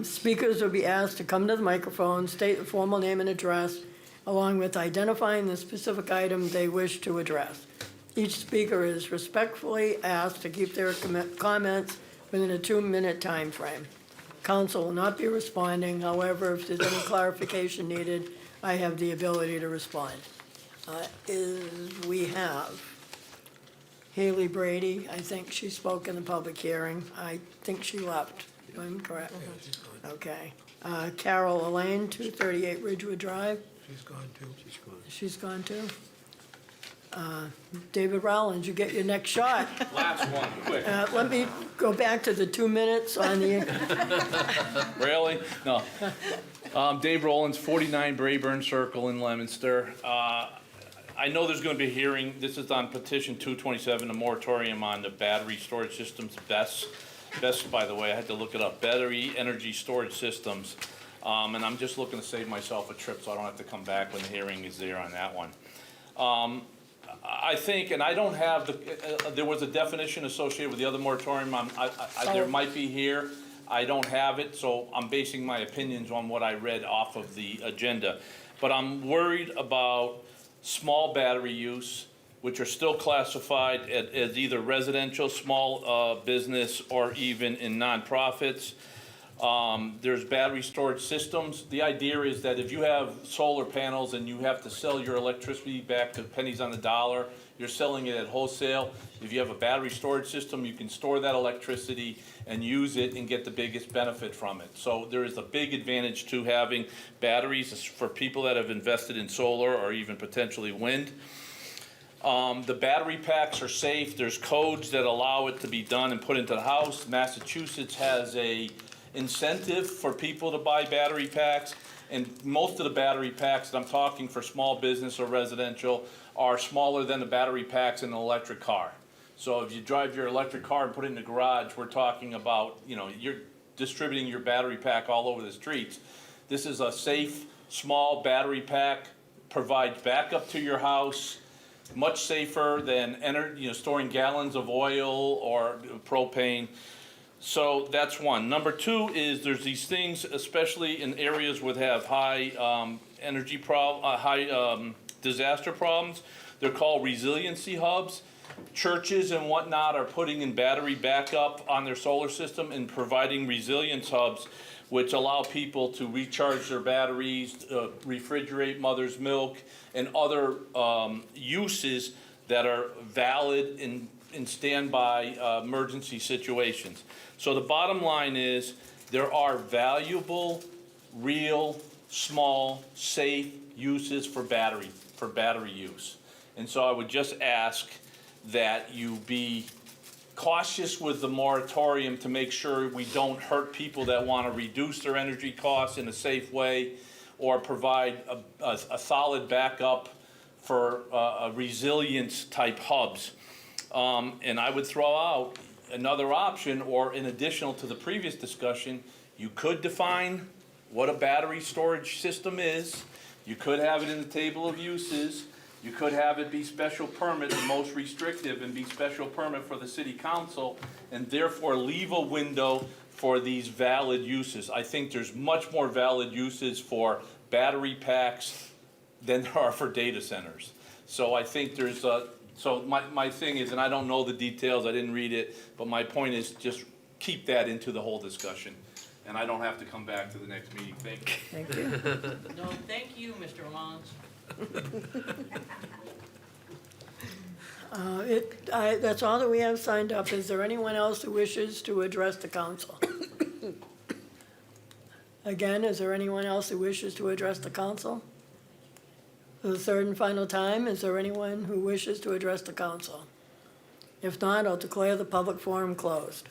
Speakers will be asked to come to the microphone, state the formal name and address, along with identifying the specific item they wish to address. Each speaker is respectfully asked to keep their comments within a 2-minute time frame. Council will not be responding. However, if there's any clarification needed, I have the ability to respond. We have Haley Brady. I think she spoke in the public hearing. I think she left. If I'm correct. Okay. Carol Elaine, 238 Ridgewood Drive. She's gone too. She's gone too. David Rollins, you get your next shot. Last one, quick. Let me go back to the 2 minutes on the. Really? No. Dave Rollins, 49 Brayburn Circle in Leominster. I know there's going to be a hearing. This is on petition 227, a moratorium on the battery storage systems, BESS. BESS, by the way, I had to look it up, battery energy storage systems. And I'm just looking to save myself a trip so I don't have to come back when the hearing is there on that one. I think, and I don't have the, there was a definition associated with the other moratorium. There might be here. I don't have it, so I'm basing my opinions on what I read off of the agenda. But I'm worried about small battery use, which are still classified as either residential, small business, or even in nonprofits. There's battery storage systems. The idea is that if you have solar panels and you have to sell your electricity back to pennies on the dollar, you're selling it at wholesale. If you have a battery storage system, you can store that electricity and use it and get the biggest benefit from it. So there is a big advantage to having batteries for people that have invested in solar or even potentially wind. The battery packs are safe. There's codes that allow it to be done and put into the house. Massachusetts has a incentive for people to buy battery packs, and most of the battery packs that I'm talking for small business or residential are smaller than the battery packs in an electric car. So if you drive your electric car and put it in the garage, we're talking about, you know, you're distributing your battery pack all over the streets. This is a safe, small battery pack, provides backup to your house, much safer than storing gallons of oil or propane. So that's one. Number two is there's these things, especially in areas where they have high disaster problems. They're called resiliency hubs. Churches and whatnot are putting in battery backup on their solar system and providing resilience hubs, which allow people to recharge their batteries, refrigerate mother's milk, and other uses that are valid in standby emergency situations. So the bottom line is there are valuable, real, small, safe uses for battery use. And so I would just ask that you be cautious with the moratorium to make sure we don't hurt people that want to reduce their energy costs in a safe way or provide a solid backup for resilience type hubs. And I would throw out another option, or in additional to the previous discussion, you could define what a battery storage system is. You could have it in the table of uses. You could have it be special permit, the most restrictive, and be special permit for the city council, and therefore leave a window for these valid uses. I think there's much more valid uses for battery packs than there are for data centers. So I think there's so my thing is, and I don't know the details, I didn't read it, but my point is just keep that into the whole discussion. And I don't have to come back to the next meeting. Thank you. Thank you. No, thank you, Mr. Mons. That's all that we have signed up. Is there anyone else who wishes to address the council? Again, is there anyone else who wishes to address the council? For the third and final time, is there anyone who wishes to address the council? If not, I'll declare the public forum closed.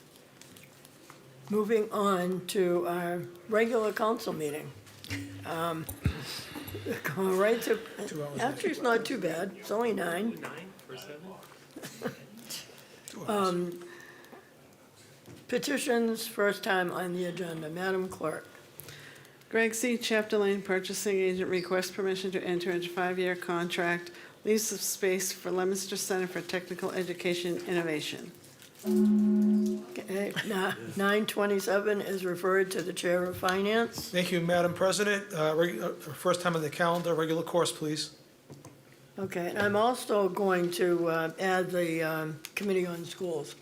Moving on to our regular council meeting. Going right to, actually, it's not too bad. It's only 9. 9 for 7? Petitions, first time on the agenda. Madam Clerk. Greg C., Chapter Lane Purchasing Agent, requests permission to enter into 5-year contract lease of space for Leominster Center for Technical Education Innovation. Okay, 927 is referred to the Chair of Finance. Thank you, Madam President. First time on the calendar, regular course, please. Okay, and I'm also going to add the Committee on Schools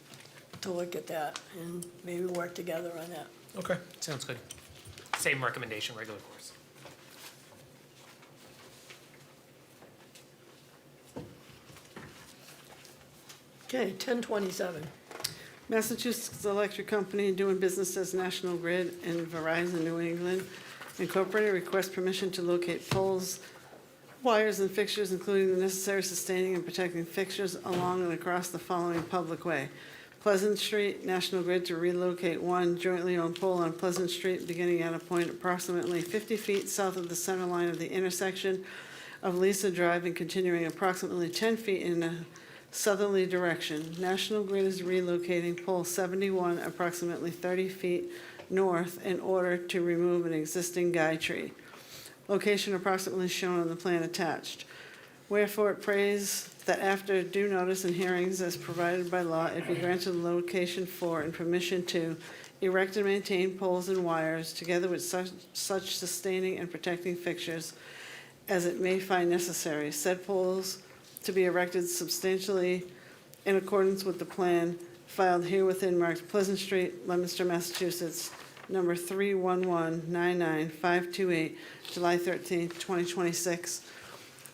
to look at that and maybe work together on that. Okay. Sounds good. Same recommendation, regular course. Okay, 1027. Massachusetts Electric Company, doing business as National Grid and Verizon New England Incorporated, requests permission to locate poles, wires, and fixtures, including the necessary sustaining and protecting fixtures along and across the following public way. Pleasant Street, National Grid to relocate one jointly owned pole on Pleasant Street beginning at a point approximately 50 feet south of the center line of the intersection of Lisa Drive and continuing approximately 10 feet in a southerly direction. National Grid is relocating pole 71 approximately 30 feet north in order to remove an existing guy tree. Location approximately shown on the plan attached. Wherefore it prays that after due notice and hearings as provided by law, it be granted location for and permission to erect and maintain poles and wires, together with such sustaining and protecting fixtures as it may find necessary. Said poles to be erected substantially in accordance with the plan filed herewithin marked Pleasant Street, Leominster, Massachusetts, number 311-99528, July 13th, 2026.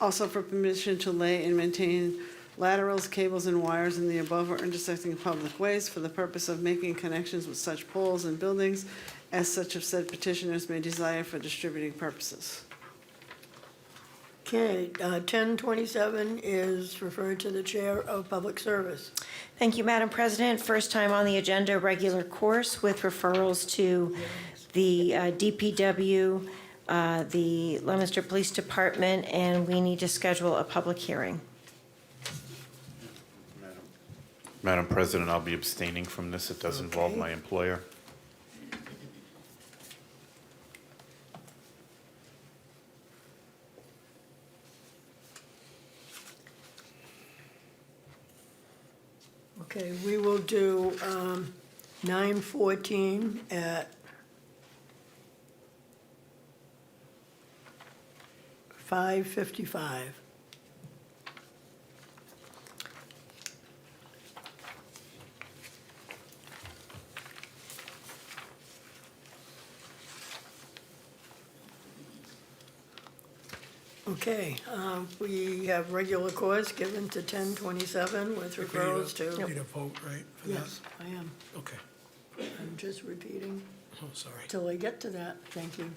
Also for permission to lay and maintain laterals, cables, and wires in the above or intersecting public ways for the purpose of making connections with such poles and buildings as such of said petitioners may desire for distributing purposes. Okay, 1027 is referred to the Chair of Public Service. Thank you, Madam President. First time on the agenda, regular course with referrals to the DPW, the Leominster Police Department, and we need to schedule a public hearing. Madam President, I'll be abstaining from this. It does involve my employer. Okay, we will do 914 at 5:55. Okay, we have regular course given to 1027 with referrals to. You need a vote, right, for that? Yes, I am. Okay. I'm just repeating Oh, sorry. till I get to that. Thank you.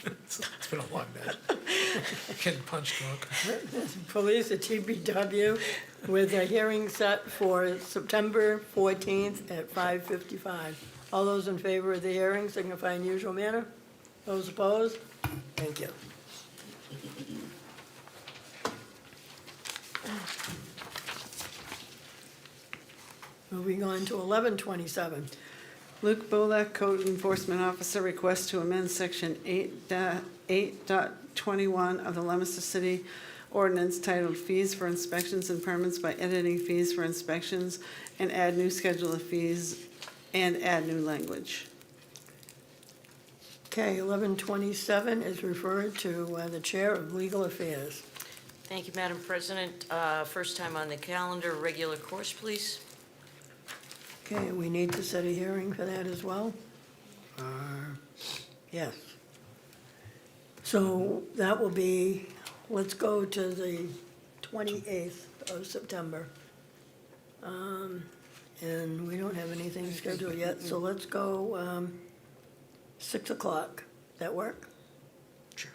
It's been a long night. Getting punch drunk. Police at TBW with a hearing set for September 14th at 5:55. All those in favor of the hearing signify in usual manner. Those opposed? Thank you. Moving on to 1127. Luke Bolak, Code Enforcement Officer, requests to amend Section 8.21 of the Leominster City ordinance titled Fees for Inspections and Permits by editing fees for inspections and add new schedule of fees and add new language. Okay, 1127 is referred to the Chair of Legal Affairs. Thank you, Madam President. First time on the calendar, regular course, please. Okay, we need to set a hearing for that as well? Yes. So that will be, let's go to the 28th of September. And we don't have anything scheduled yet, so let's go 6 o'clock. That work? Sure.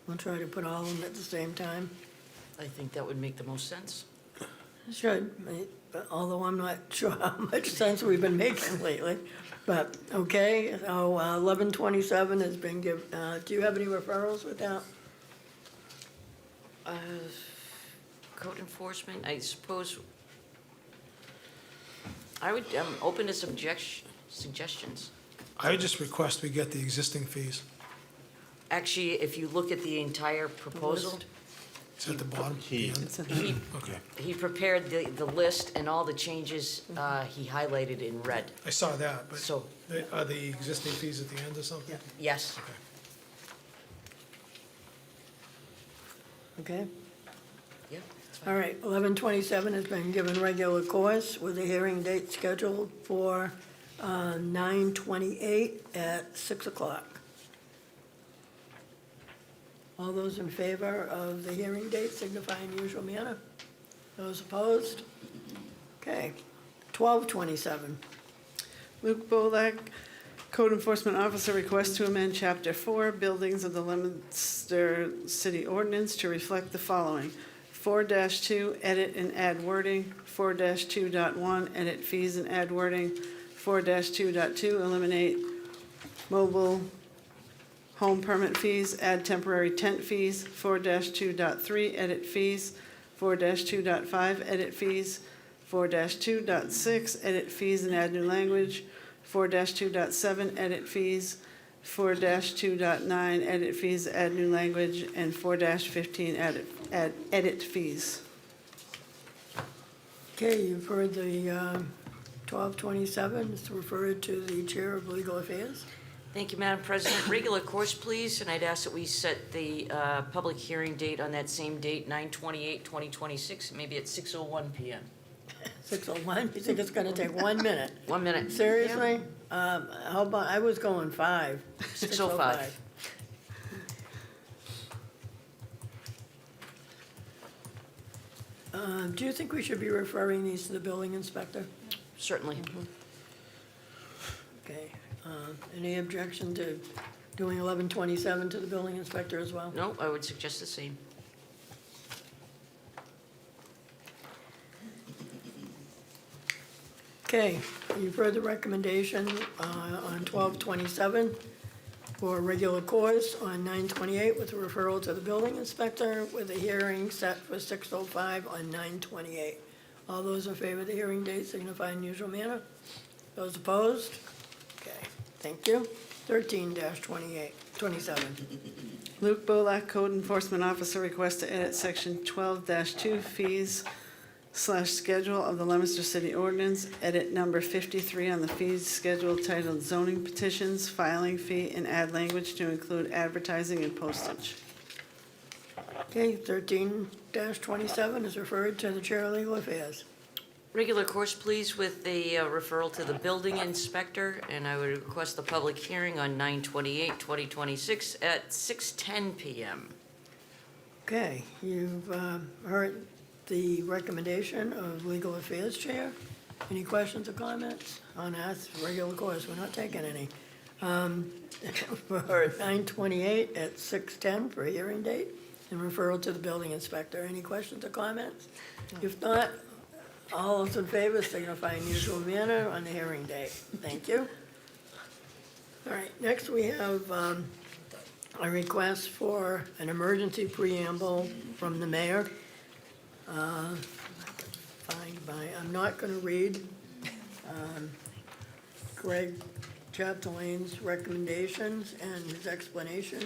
We'll try to put all of them at the same time. I think that would make the most sense. Should, although I'm not sure how much sense we've been making lately. But, okay, so 1127 has been given. Do you have any referrals with that? Code enforcement, I suppose, I would, open to suggestions. I would just request we get the existing fees. Actually, if you look at the entire proposal, It's at the bottom. he, Okay. he prepared the list and all the changes, he highlighted in red. I saw that, but So, are the existing fees at the end or something? yes. Okay, Yeah. all right, 1127 has been given regular course with a hearing date scheduled for 9/28 at 6 o'clock. All those in favor of the hearing date signify in usual manner. Those opposed? Okay, 1227. Luke Bolak, Code Enforcement Officer, requests to amend Chapter 4, Buildings of the Leominster City Ordinance to reflect the following. 4-2, edit and add wording. 4-2.1, edit fees and add wording. 4-2.2, eliminate mobile home permit fees, add temporary tent fees. 4-2.3, edit fees. 4-2.5, edit fees. 4-2.6, edit fees and add new language. 4-2.7, edit fees. 4-2.9, edit fees, add new language, and 4-15, edit fees. Okay, you've heard the 1227, it's referred to the Chair of Legal Affairs. Thank you, Madam President. Regular course, please, and I'd ask that we set the public hearing date on that same date, 9/28/2026, maybe at 6:01 PM. 6:01, you think it's gonna take 1 minute? 1 minute. Seriously? How about, I was going 5. 6:05. Do you think we should be referring these to the building inspector? Certainly. Okay, any objection to doing 1127 to the building inspector as well? No, I would suggest the same. Okay, you've heard the recommendation on 1227 for regular course on 928 with a referral to the building inspector with a hearing set for 6:05 on 928. All those in favor of the hearing date signify in usual manner. Those opposed? Okay, thank you. 13-27. Luke Bolak, Code Enforcement Officer, requests to edit Section 12-2, fees/schedule of the Leominster City Ordinance, edit number 53 on the fees schedule titled zoning petitions, filing fee, and add language to include advertising and postage. Okay, 13-27 is referred to the Chair of Legal Affairs. Regular course, please, with the referral to the building inspector, and I would request the public hearing on 9/28/2026 at 6:10 PM. Okay, you've heard the recommendation of Legal Affairs Chair. Any questions or comments on that? Regular course, we're not taking any. For 9/28 at 6:10 for a hearing date and referral to the building inspector. Any questions or comments? If not, all those in favor signify in usual manner on the hearing date. Thank you. All right, next we have a request for an emergency preamble from the mayor. I'm not going to read Greg Chapdelaine's recommendations and his explanation.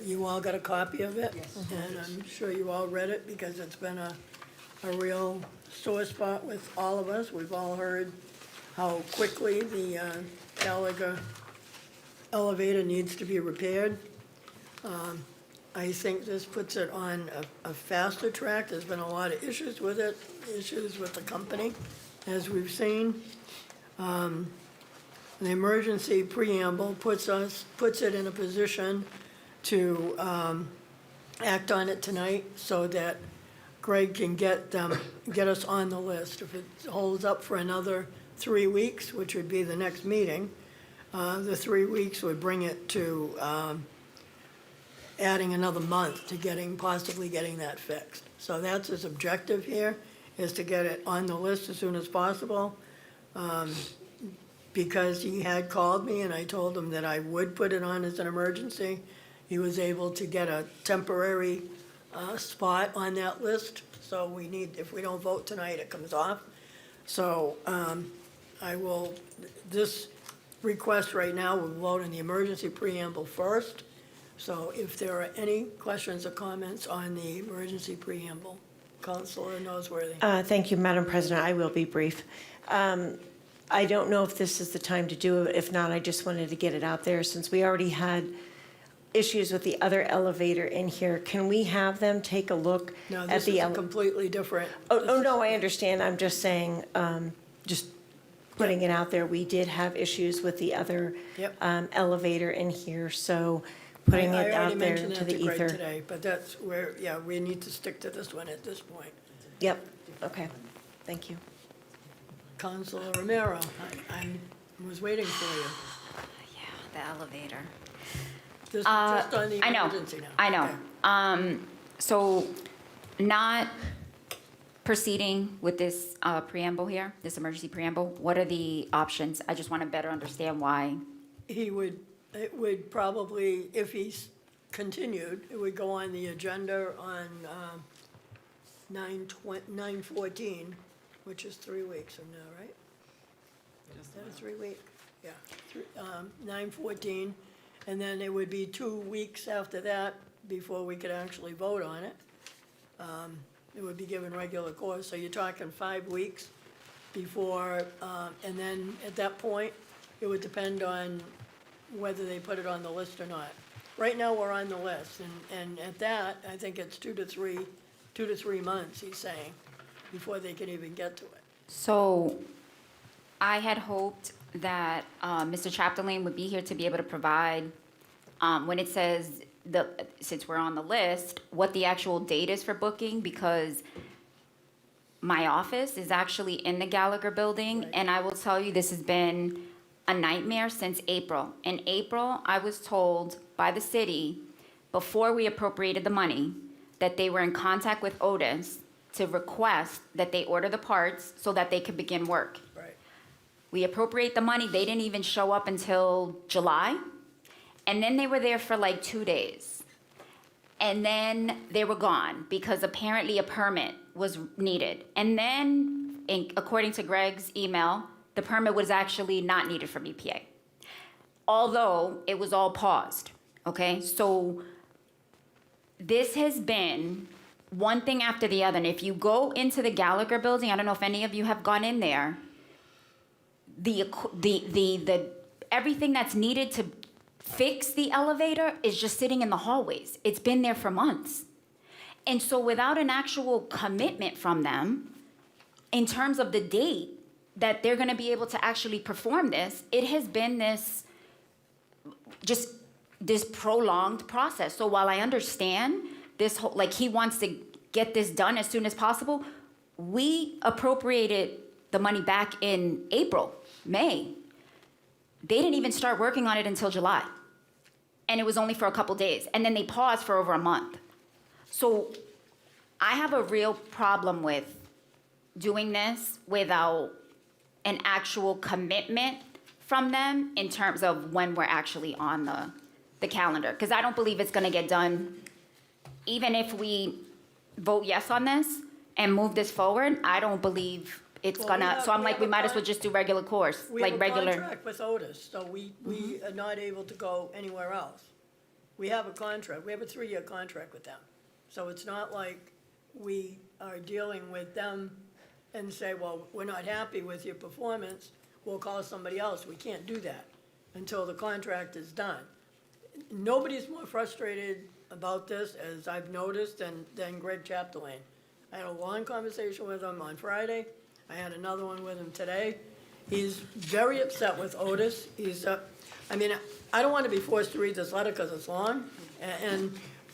You all got a copy of it? Yes. And I'm sure you all read it because it's been a real sore spot with all of us. We've all heard how quickly the Gallagher elevator needs to be repaired. I think this puts it on a faster track. There's been a lot of issues with it, issues with the company, as we've seen. The emergency preamble puts it in a position to act on it tonight so that Greg can get us on the list. If it holds up for another 3 weeks, which would be the next meeting, the 3 weeks would bring it to adding another month to possibly getting that fixed. So that's his objective here, is to get it on the list as soon as possible. Because he had called me and I told him that I would put it on as an emergency. He was able to get a temporary spot on that list. So if we don't vote tonight, it comes off. So this request right now, we'll vote on the emergency preamble first. So if there are any questions or comments on the emergency preamble, Councilor Noseworthy. Thank you, Madam President. I will be brief. I don't know if this is the time to do it. If not, I just wanted to get it out there since we already had issues with the other elevator in here. Can we have them take a look No, at this the? is a completely different. Oh, no, I understand. I'm just saying, just putting it out there. We did have issues with the other Yep. elevator in here, so putting it out there to the I already mentioned that to Greg ether. today, but that's where, yeah, we need to stick to this one at this point. Yep, okay, thank you. Councilor Romero, I was waiting for you. The elevator. Just on the I know, emergency now. I know. Okay. So not proceeding with this preamble here, this emergency preamble, what are the options? I just want to better understand why. It would probably, if he's continued, it would go on the agenda on 9/14, which is 3 weeks from now, right? Is that a 3 week? Yeah, 9/14, and then it would be 2 weeks after that before we could actually vote on it. It would be given regular course, so you're talking 5 weeks before, and then at that point, it would depend on whether they put it on the list or not. Right now, we're on the list, and at that, I think it's 2 to 3 months, he's saying, before they can even get to it. So I had hoped that Mr. Chapdelaine would be here to be able to provide, when it says, since we're on the list, what the actual date is for booking, because my office is actually in the Gallagher building, and I will tell you, this has been a nightmare since April. In April, I was told by the city, before we appropriated the money, that they were in contact with Otis to request that they order the parts so that they could begin work. Right. We appropriate the money, they didn't even show up until July. And then they were there for like 2 days. And then they were gone because apparently a permit was needed. And then, according to Greg's email, the permit was actually not needed from EPA. Although it was all paused, okay? So this has been one thing after the other. And if you go into the Gallagher building, I don't know if any of you have gone in there, the everything that's needed to fix the elevator is just sitting in the hallways. It's been there for months. And so without an actual commitment from them, in terms of the date that they're gonna be able to actually perform this, it has been this prolonged process. So while I understand this whole, like he wants to get this done as soon as possible, we appropriated the money back in April, May. They didn't even start working on it until July. And it was only for a couple days. And then they paused for over a month. So I have a real problem with doing this without an actual commitment from them in terms of when we're actually on the calendar. Because I don't believe it's gonna get done. Even if we vote yes on this and move this forward, I don't believe it's Well, gonna, so I'm like, we might as well just do regular course, We like have a regular. contract with Otis, so we are not able to go anywhere else. we have a contract, we have a 3-year contract with them. So it's not like we are dealing with them and say, well, we're not happy with your performance, we'll call somebody else. We can't do that until the contract is done. Nobody's more frustrated about this, as I've noticed, than Greg Chapdelaine. I had a long conversation with him on Friday. I had another one with him today. He's very upset with Otis. I mean, I don't want to be forced to read this letter because it's long,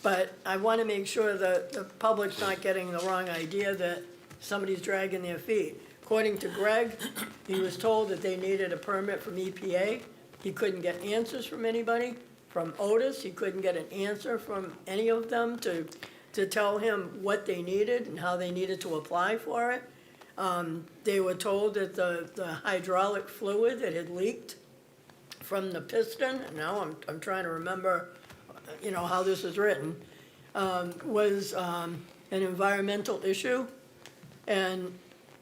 but I want to make sure that the public's not getting the wrong idea that somebody's dragging their feet. According to Greg, he was told that they needed a permit from EPA. He couldn't get answers from anybody. From Otis, he couldn't get an answer from any of them to tell him what they needed and how they needed to apply for it. They were told that the hydraulic fluid that had leaked from the piston, and now I'm trying to remember, how this is written, was an environmental issue, and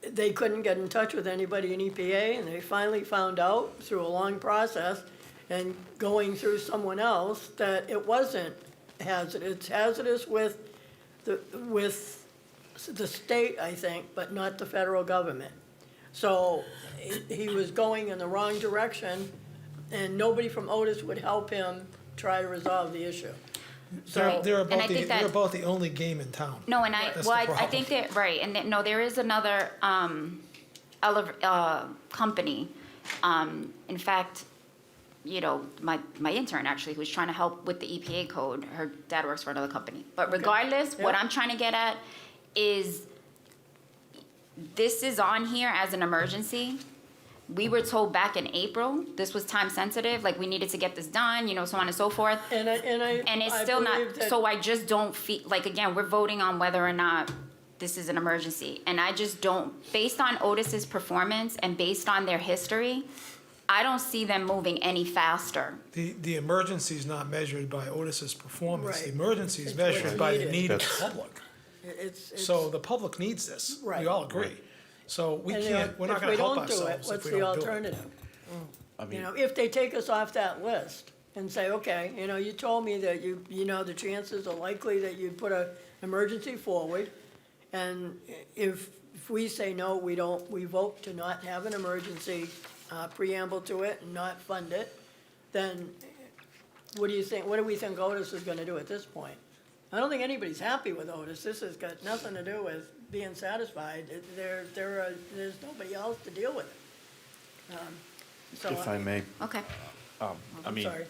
they couldn't get in touch with anybody in EPA, and they finally found out through a long process and going through someone else that it wasn't hazardous. It's hazardous with the state, I think, but not the federal government. So he was going in the wrong direction, and nobody from Otis would help him try to resolve the issue. So They're And I think that- about the only game in town. No, and That's well, the I think problem. that, right, and no, there is another, company, in fact, my intern actually, who's trying to help with the EPA code, her dad works for another company. But regardless, what I'm trying to get at is, this is on here as an emergency. We were told back in April, this was time sensitive, like we needed to get this done, so on and so forth. And And it's still not, so I just don't feel, like, again, we're voting on whether or not this is an emergency. And I just don't, based on Otis's performance and based on their history, I don't see them moving any faster. The emergency is not measured by Otis's performance. The Right. emergency is It's measured what's by the needed. need of the public. It's So the public needs this. We Right. all agree. So we're not gonna help If we don't do ourselves it, if what's we the don't do it. alternative? I mean, If they take us off that list and say, okay, you told me that the chances are likely that you'd put an emergency forward, and if we say no, we vote to not have an emergency preamble to it and not fund it, then what do you think, what do we think Otis is gonna do at this point? I don't think anybody's happy with Otis. This has got nothing to do with being satisfied. There's nobody else to deal with it. So if I may, Okay. I mean, sorry.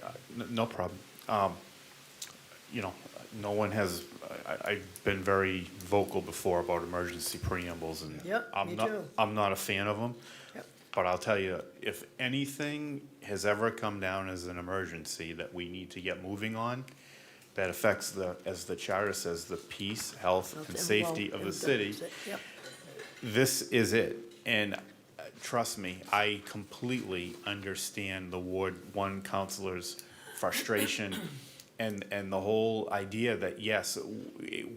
no problem. No one has, I've been very vocal before about emergency preambles, and Yep, me too. I'm not a fan of them. Yep. But I'll tell you, if anything has ever come down as an emergency that we need to get moving on, that affects as the charter says, the peace, health, and safety of the city, Yep. this is it. And trust me, I completely understand the Ward 1 councilor's frustration and the whole idea that, yes,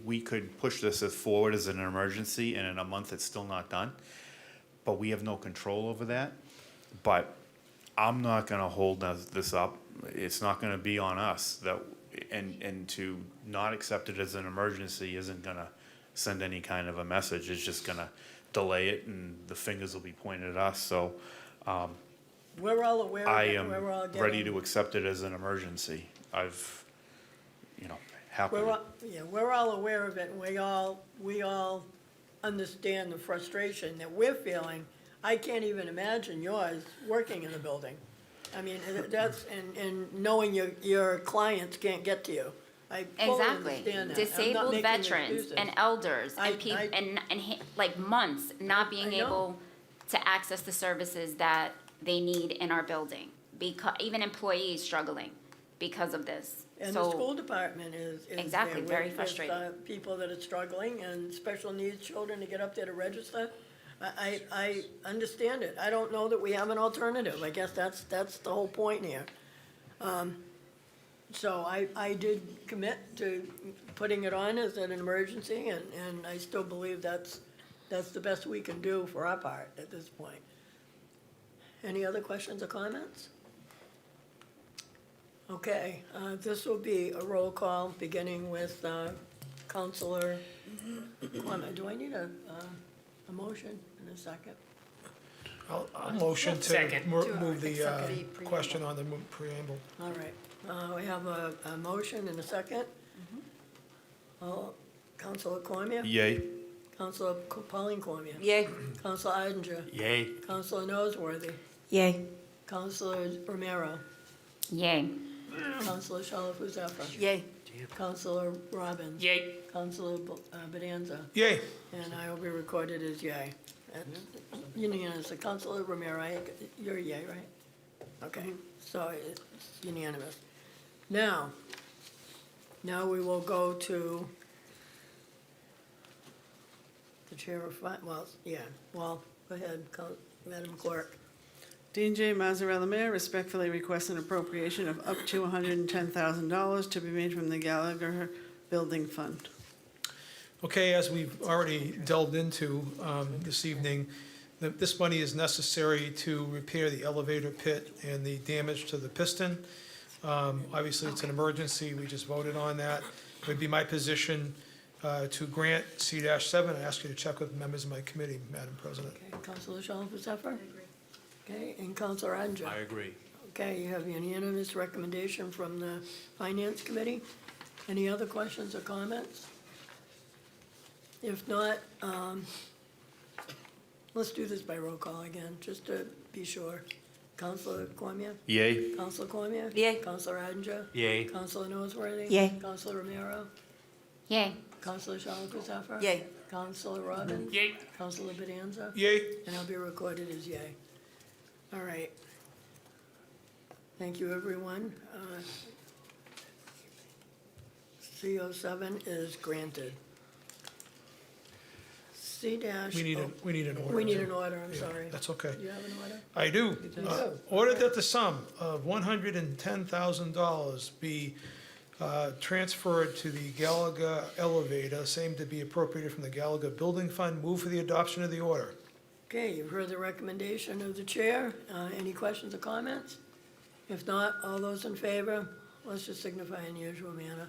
we could push this forward as an emergency, and in a month it's still not done. But we have no control over that. But I'm not gonna hold this up. It's not gonna be on us and to not accept it as an emergency isn't gonna send any kind of a message. It's just gonna delay it, and the fingers will be pointed at us. So We're all aware I of it. am We're all ready getting- to accept it as an emergency. Happily. We're all aware of it, and we all understand the frustration that we're feeling. I can't even imagine yours working in the building. I mean, that's, and knowing your clients can't get to you. I fully Exactly. understand that. I'm not Disabled making veterans excuses. and elders I- and people, I- and like months not being I know. able to access the services that they need in our building. Because, even employees struggling because of this. And the So- school department is Exactly, there very with, frustrated. people that are struggling and special needs children to get up there to register. I understand it. I don't know that we have an alternative. I guess that's the whole point here. So I did commit to putting it on as an emergency, and I still believe that's the best we can do for our part at this point. Any other questions or comments? Okay, this will be a roll call, beginning with Counselor Clement. Do I need a motion in a second? I'll motion to Second. move the Second. question on the preamble. All right, we have a motion and a second. Counselor Cormier? Yay. Counselor Pauline Cormier? Yay. Counselor Odinger? Yay. Counselor Noseworthy? Yay. Counselor Romero? Yay. Counselor Shalfo Zephyr? Yay. Counselor Robbins? Yay. Counselor Bedanza? Yay. And I will be recorded as yay. Unanimous. Counselor Romero, you're yay, right? Okay, so it's unanimous. Now we will go to the chair of, go ahead, Madam Clerk. Dean J. Mazzarella, Mayor, respectfully requests an appropriation of up to $110,000 to be made from the Gallagher Building Fund. Okay, as we've already delved into this evening, this money is necessary to repair the elevator pit and the damage to the piston. Obviously, it's an emergency, we just voted on that. It would be my position to grant C-7. I ask you to check with members of my committee, Madam President. Okay, Counselor Shalfo Zephyr? I agree. Okay, and Counselor Odinger? I agree. Okay, you have unanimous recommendation from the Finance Committee. Any other questions or comments? If not, let's do this by roll call again, just to be sure. Counselor Cormier? Yay. Counselor Cormier? Yay. Counselor Odinger? Yay. Counselor Noseworthy? Yay. Counselor Romero? Yay. Counselor Shalfo Zephyr? Yay. Counselor Robbins? Yay. Counselor Bedanza? Yay. And I'll be recorded as yay. All right. Thank you, everyone. C-07 is granted. C-. We need an order. We need an order, I'm Yeah, sorry. That's okay. Do you have an order? I do. You do. Ordered that the sum of $110,000 be transferred to the Gallagher elevator, same to be appropriated from the Gallagher Building Fund. Move for the adoption of the order. Okay, you've heard the recommendation of the chair. Any questions or comments? If not, all those in favor, let's just signify in the usual manner.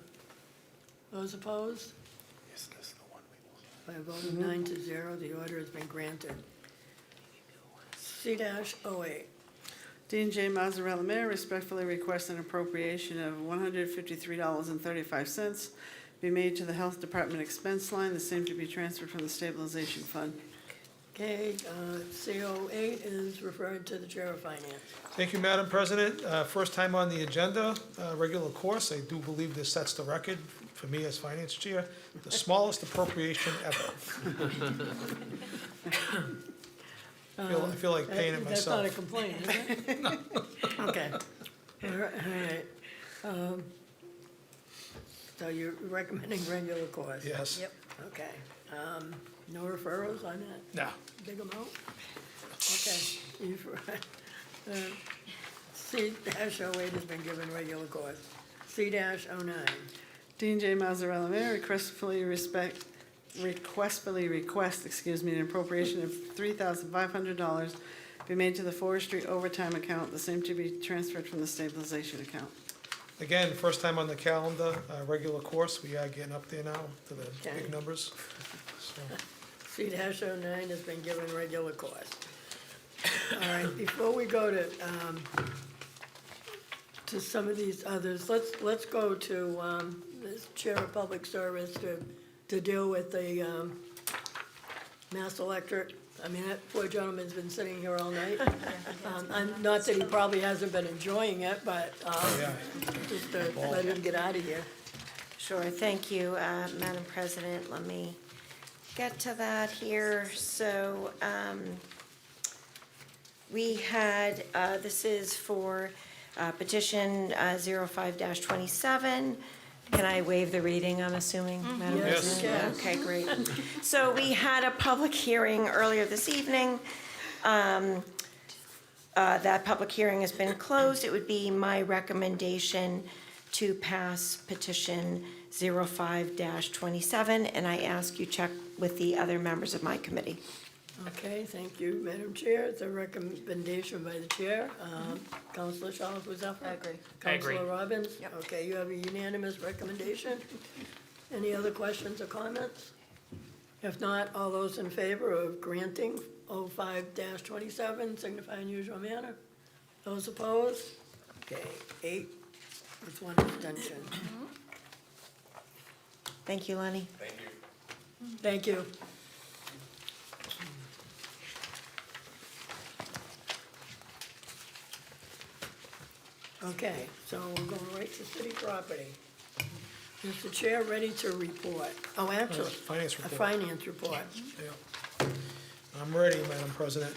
Those opposed? Is this the one we want? By a vote of 9-0, the order has been granted. C-08. Dean J. Mazzarella, Mayor, respectfully requests an appropriation of $153.35 be made to the Health Department expense line, the same to be transferred from the stabilization fund. Okay, C-08 is referred to the Chair of Finance. Thank you, Madam President. First time on the agenda, regular course. I do believe this sets the record for me as Finance Chair, the smallest appropriation ever. I feel like paying it That's not a myself. complaint, is it? Okay. All right. So you're recommending regular course? Yes. Yep. Okay. No referrals on that No. big amount? Okay. C-08 has been given regular course. C-09. Dean J. Mazzarella, Mayor, request, an appropriation of $3,500 be made to the forestry overtime account, the same to be transferred from the stabilization account. Again, first time on the calendar, regular course. We are getting up there now to the Okay. big numbers. So, C-09 has been given regular course. All right, before we go to some of these others, let's go to the Chair of Public Service to deal with the Mass Electric. I mean, that poor gentleman's been sitting here all night. Not that he probably hasn't been enjoying it, but just to let him get out of here. Sure, thank you, Madam President. Let me get to that here. So we had, this is for petition 05-27. Can I waive the reading, I'm assuming, Madam Yes, President? yes. Okay, great. So we had a public hearing earlier this evening. That public hearing has been closed. It would be my recommendation to pass petition 05-27, and I ask you check with the other members of my committee. Okay, thank you, Madam Chair. It's a recommendation by the chair. Councilor Charles was up. I agree. I agree. Councilor Robbins? Yep. Okay, you have a unanimous recommendation. Any other questions or comments? If not, all those in favor of granting 05-27 signify in usual manner. Those opposed? Okay, 8 with 1 abstention. Thank you, Lenny. Thank you. Okay, so we're going right to city property. Is the chair ready to report? Oh, actually, Finance a report. finance report. Yeah. I'm ready, Madam President.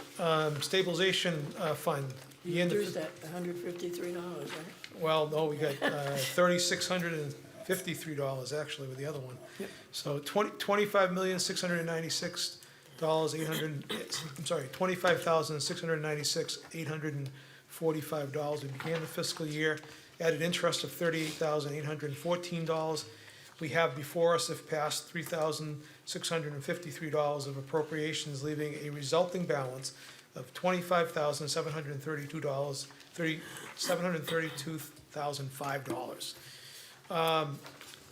Stabilization fund. You Began to- used that $153, right? Well, no, we got $3,653 actually with the other one. Yep. So $25,696,845. We began the fiscal year, added interest of $38,814. We have before us, if passed, $3,653 of appropriations, leaving a resulting balance of $25,732, $732,005.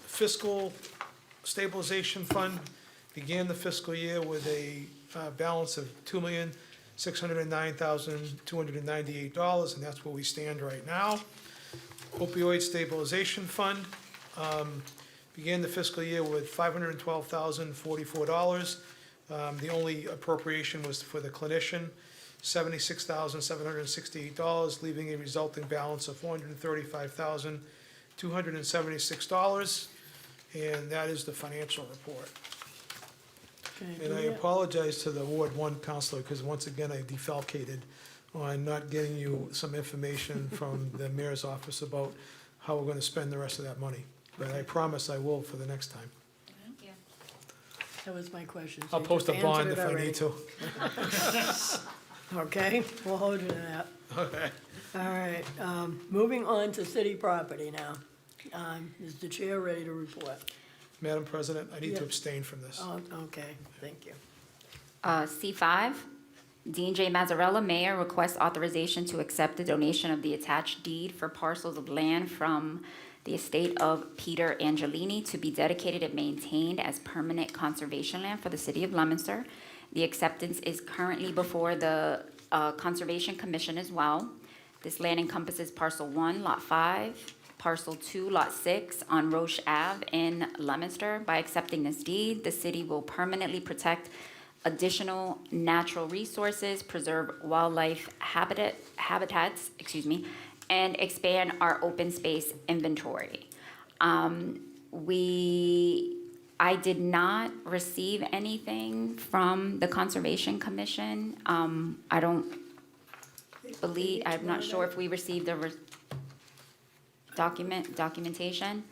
Fiscal stabilization fund began the fiscal year with a balance of $2,609,298, and that's where we stand right now. Opioid stabilization fund began the fiscal year with $512,044. The only appropriation was for the clinician, $76,768, leaving a resulting balance of $435,276. And that is the financial report. Okay, And I Maria? apologize to the Ward One counselor, because once again, I defalcated on not getting you some information from the mayor's office about how we're gonna spend the rest of that money. But I promise I will for the next time. Thank you. That was my question. so I'll you post a just bond answered if it I already. need to. Okay, we'll hold you to that. Okay. All right, moving on to city property now. Is the chair ready to report? Madam President, I need to Yeah. abstain from this. Oh, okay, thank you. C5, Dean J. Mazzarella, Mayor, requests authorization to accept the donation of the attached deed for parcels of land from the estate of Peter Angelini to be dedicated and maintained as permanent conservation land for the city of Leominster. The acceptance is currently before the Conservation Commission as well. This land encompasses parcel 1, lot 5, parcel 2, lot 6 on Roche Ave in Leominster. By accepting this deed, the city will permanently protect additional natural resources, preserve wildlife habitats, and expand our open space inventory. I did not receive anything from the Conservation Commission. I don't believe, I'm not sure if we received a documentation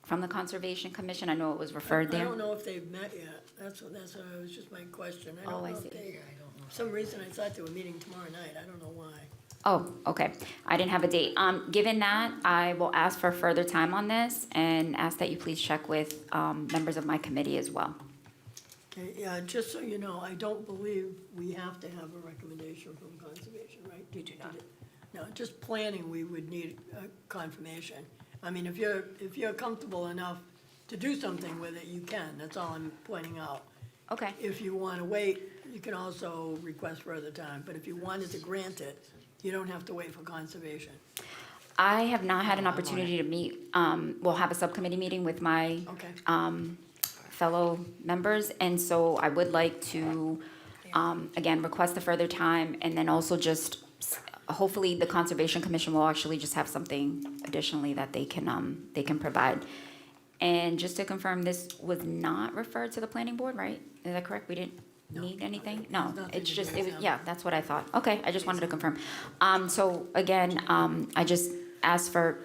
from the Conservation Commission. I know it was referred I there. don't know if they've met yet. That's what was just my question. I Oh, don't I know if see. they, for some reason I thought they were meeting tomorrow night. I don't know why. Oh, okay. I didn't have a date. Given that, I will ask for further time on this and ask that you please check with members of my committee as well. Okay, yeah, just so you know, I don't believe we have to have a recommendation from conservation, right? You do not. No, just planning, we would need a confirmation. I mean, if you're comfortable enough to do something with it, you can, that's all I'm pointing out. Okay. If you want to wait, you can also request further time, but if you wanted to grant it, you don't have to wait for conservation. I have not had an opportunity to meet, we'll have a subcommittee meeting with my Okay. fellow members, and so I would like to, again, request a further time, and then also just, hopefully, the Conservation Commission will actually just have something additionally that they can provide. And just to confirm, this was not referred to the planning board, right? Is that correct? We didn't need anything? No, nothing it's to just, do with them. yeah, that's what I thought. Okay, I just wanted to confirm. So again, I just asked for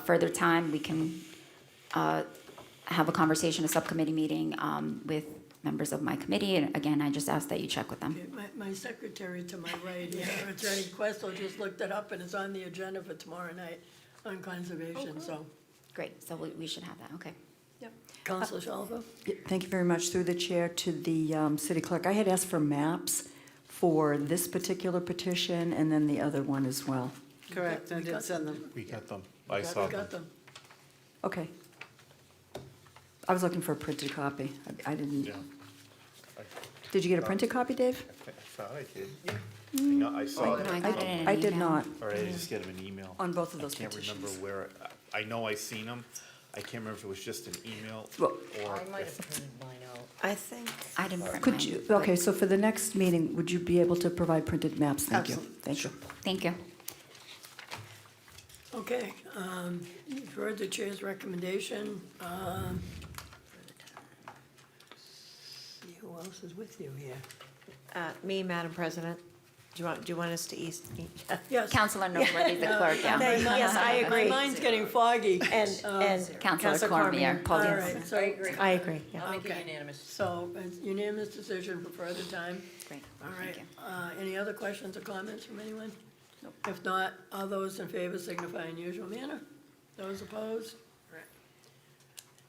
further time. We can have a conversation, a subcommittee meeting with members of my committee. And again, I just ask that you check with them. Okay, my secretary to my right here, Attorney Questle, just looked it up and it's on the agenda for tomorrow night on conservation, so. Great, so we should have that, okay. Counselor Shalfo? Yeah, thank you very much. Through the chair to the city clerk, I had asked for maps for this particular petition and then the other one as well. Correct, I We did got send them. them. We got them. We I saw them. got them. Okay. I was looking for a printed copy. I didn't. Yeah. Did you get a printed copy, Dave? I thought I did. Yeah. I saw it. I got it in an I did email. not. Or I just get them an email. On both of those I can't remember petitions. where, I know I seen them. I can't remember if it was just an email Well, or. I might have printed mine out. I think. I didn't print Could mine. you, okay, so for the next meeting, would you be able to provide printed maps? Thank you. Absolutely. Thank you. Thank you. Okay, you've heard the chair's recommendation. See who else is with you here? Me, Madam President. Do you want us to Yes. Counselor Noseworthy, the clerk, yeah. Yes, I agree. My mind's getting foggy. And Counselor Cormier. All right, so. I agree, yeah. I'll make it Okay. unanimous. So, it's unanimous decision for further time. Great. All right, Thank you. any other questions or comments from anyone? If not, all those in favor signify in usual manner. Those opposed?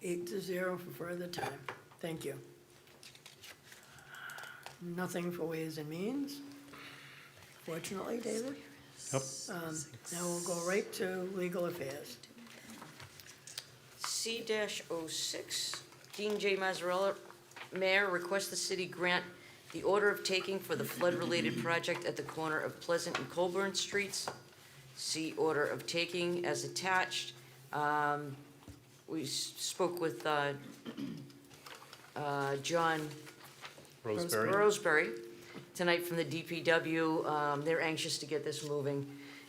8-0 for further time. Thank you. Nothing for Ways and Means, fortunately, David. Yep. Now we'll go right to Legal Affairs. C-06, Dean J. Mazzarella, Mayor, requests the city grant the order of taking for the flood-related project at the corner of Pleasant and Colburn Streets. See order of taking as attached. We spoke with John Roseberry tonight from the DPW. They're anxious to get this moving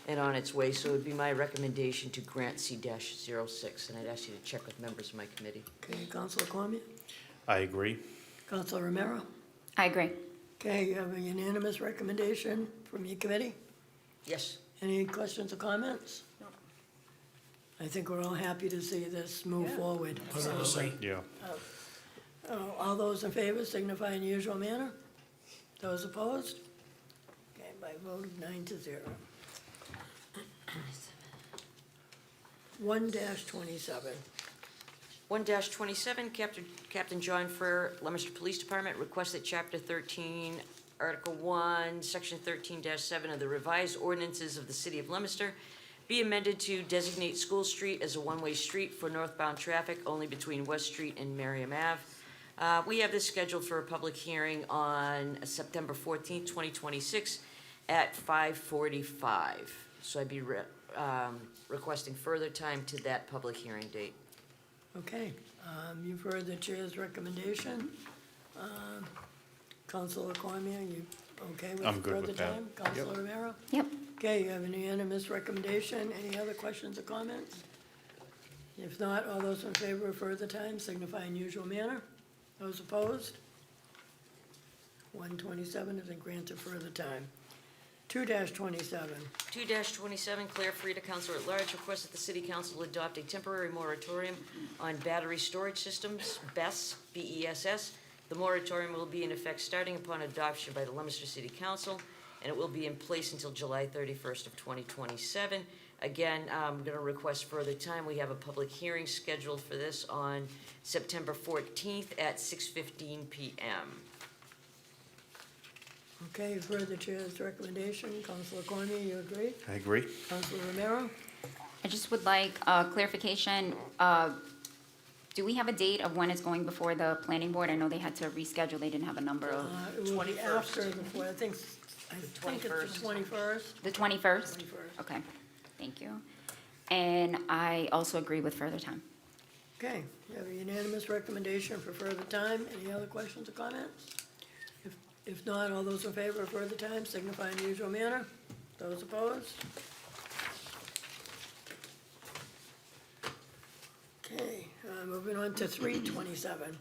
and on its way, so it would be my recommendation to grant C-06, and I'd ask you to check with members of my committee. Okay, Counselor Cormier? I agree. Counselor Romero? I agree. Okay, you have a unanimous recommendation from your committee? Yes. Any questions or comments? No. I think we're all happy to see this move forward. Yeah. All those in favor signify in usual manner. Those opposed? Okay, by vote of 9-0. 1-27. 1-27, Captain John Frere, Leominster Police Department, requests that Chapter 13, Article 1, Section 13-7 of the revised ordinances of the City of Leominster be amended to designate School Street as a one-way street for northbound traffic only between West Street and Merriam Ave. We have this scheduled for a public hearing on September 14th, 2026 at 5:45. So I'd be requesting further time to that public hearing date. Okay, you've heard the chair's recommendation. Counselor Cormier, you okay with I'm good further with that. time? Counselor Romero? Yep. Okay, you have a unanimous recommendation. Any other questions or comments? If not, all those in favor of further time signify in usual manner. Those opposed? 127 is granted further time. 2-27. 2-27, Claire Frieda, Councilor at Large, requests that the City Council adopt a temporary moratorium on battery storage systems, BESS, B-E-S-S. The moratorium will be in effect starting upon adoption by the Leominster City Council, and it will be in place until July 31st of 2027. Again, I'm going to request further time. We have a public hearing scheduled for this on September 14th at 6:15 p.m. Okay, you've heard the chair's recommendation. Counselor Cormier, you agree? I agree. Counselor Romero? I just would like clarification. Do we have a date of when it's going before the planning board? I know they had to reschedule. They didn't have a number of. It will be after the, I think it's the 21st. The 21st? 21st. Okay, thank you. And I also agree with further time. Okay, you have a unanimous recommendation for further time. Any other questions or comments? If not, all those in favor of further time signify in the usual manner. Those opposed? Okay, moving on to 3-27.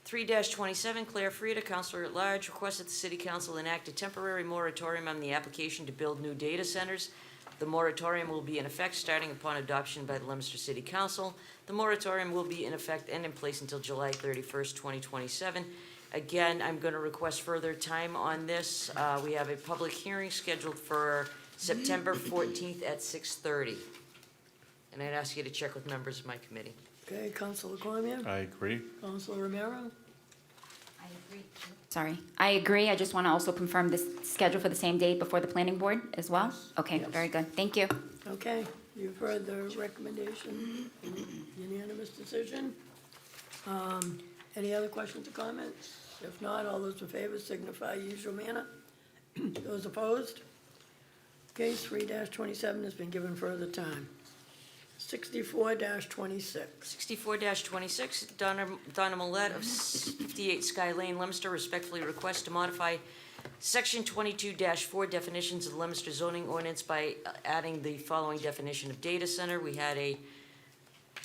3-27, Claire Frieda, Councilor at Large, requests that the City Council enact a temporary moratorium on the application to build new data centers. The moratorium will be in effect starting upon adoption by the Leominster City Council. The moratorium will be in effect and in place until July 31st, 2027. Again, I'm going to request further time on this. We have a public hearing scheduled for September 14th at 6:30. and I'd ask you to check with members of my committee. Okay, Councilor Cormier, I agree. Councilor Romero, Sorry, I agree. I just want to also confirm this schedule for the same date before the planning board as well? Okay, very good. Thank you. okay, you've heard the recommendation, unanimous decision. Any other questions or comments? If not, all those in favor signify usual manner. Those opposed? Case 3-27 has been given further time. 64-26. 64-26, Donna Millet of 58 Sky Lane, Leominster, respectfully requests to modify Section 22-4 definitions of the Leominster zoning ordinance by adding the following definition of data center. We had a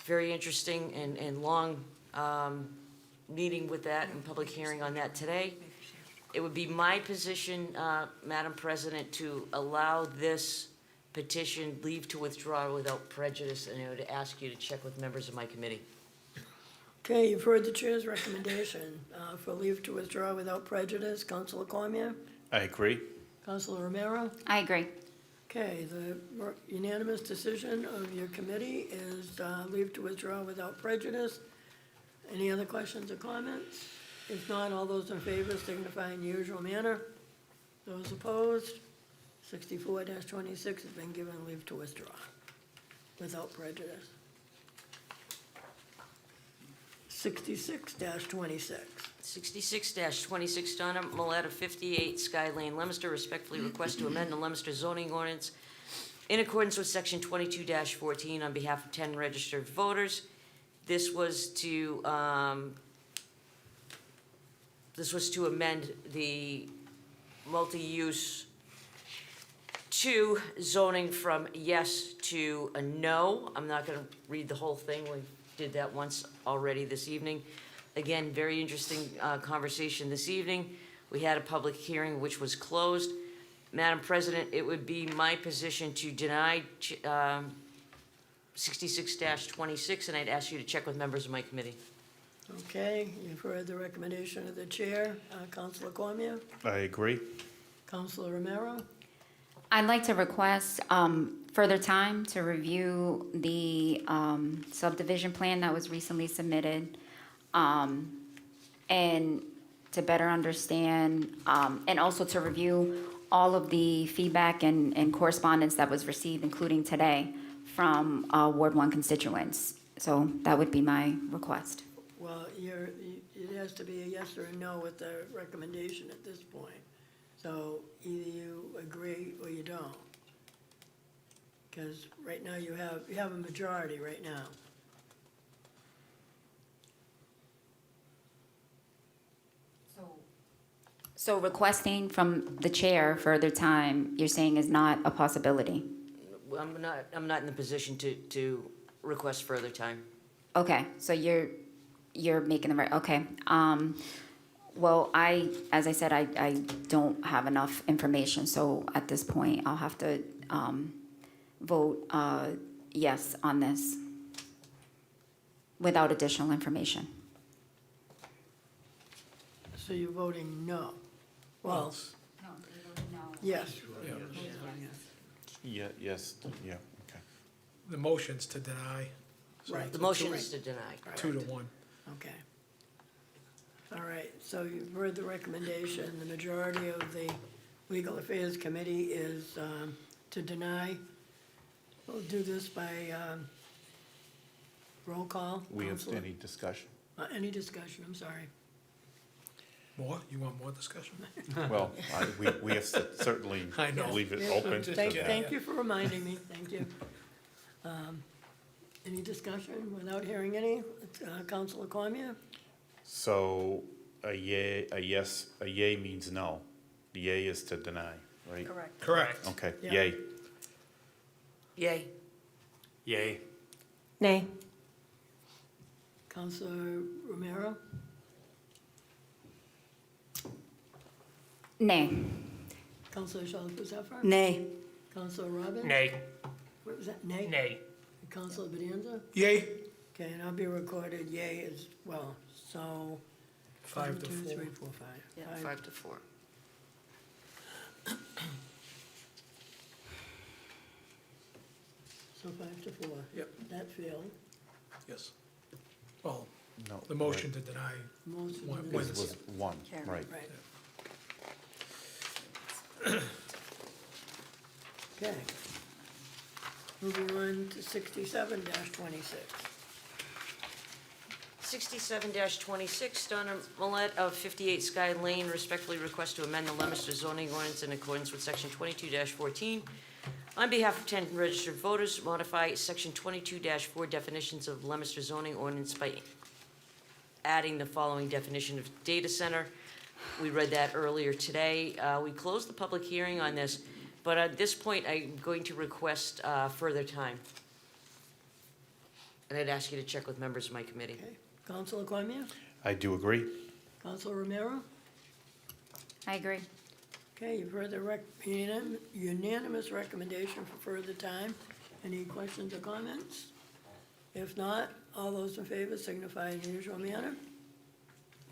very interesting and long meeting with that and public hearing on that today. It would be my position, Madam President, to allow this petition leave to withdraw without prejudice, and I would ask you to check with members of my committee. Okay, you've heard the chair's recommendation for leave to withdraw without prejudice. Councilor Cormier, I agree. Councilor Romero. I agree. Okay, the unanimous decision of your committee is leave to withdraw without prejudice. Any other questions or comments? If not, all those in favor signify in usual manner. Those opposed? 64-26 has been given leave to withdraw without prejudice. 66-26. 66-26, Donna Millet of 58 Sky Lane, Leominster, respectfully request to amend the Leominster zoning ordinance in accordance with Section 22-14 on behalf of 10 registered voters. This was to amend the multi-use to zoning from yes to a no. I'm not going to read the whole thing. We did that once already this evening. Again, very interesting conversation this evening. We had a public hearing which was closed. Madam President, it would be my position to deny 66-26, and I'd ask you to check with members of my committee. Okay, you've heard the recommendation of the chair. Councilor Cormier, I agree. Councilor Romero. I'd like to request further time to review the subdivision plan that was recently submitted, and to better understand, and also to review all of the feedback and correspondence that was received, including today, from Ward 1 constituents. So that would be my request. Well, it has to be a yes or a no with the recommendation at this point. So either you agree or you don't. Because right now you have a majority right now. So requesting from the chair further time, you're saying is not a possibility? I'm not in the position to request further time. Okay, so you're making the right, okay. Well, as I said, I don't have enough information, so at this point, I'll have to vote yes on this without additional information. So you're voting no? Well, yes. Yeah, yes, yeah, okay. The motion's to deny. Right. The motion is to deny. 2-1. Okay. All right, so you've heard the recommendation. The majority of the Legal Affairs Committee is to deny. We'll do this by roll call. We have Counselor? any discussion? Any discussion, I'm sorry. More? You want more discussion? Well, we have to certainly I know. leave it Yes, open to that. Thank you for reminding me, thank you. Any discussion without hearing any? Councilor Cormier? So a yay means no. The yay is to deny, right? Correct. Correct. Okay, Yeah. yay. Yay. Yay. Nay. Councilor Romero? Nay. Councilor Shalfo-Zephyr? Nay. Councilor Robbins? Nay. What was that, nay? Nay. Councilor Bedanza? Yay. Okay, and I'll be recorded yay as well, so. 5 to 1, 2, 4. 3, 4, 5. Yeah, Five. 5 to 4. So 5-4. Yep. That failed. Yes. Well, No, the motion to deny Motion went- to It went- was one, right. Right. Okay. Moving on to 67-26. 67-26, Donna Millette of 58 Sky Lane respectfully requests to amend the Leominster zoning ordinance in accordance with section 22-14. On behalf of 10 registered voters, modify section 22-4 definitions of Leominster zoning ordinance by adding the following definition of data center. We read that earlier today. We closed the public hearing on this, but at this point, I'm going to request further time. And I'd ask you to check with members of my committee. Okay. Councilor Cormier? I do agree. Councilor Romero? I agree. Okay, you've heard the unanimous recommendation for further time. Any questions or comments? If not, all those in favor signify in the usual manner.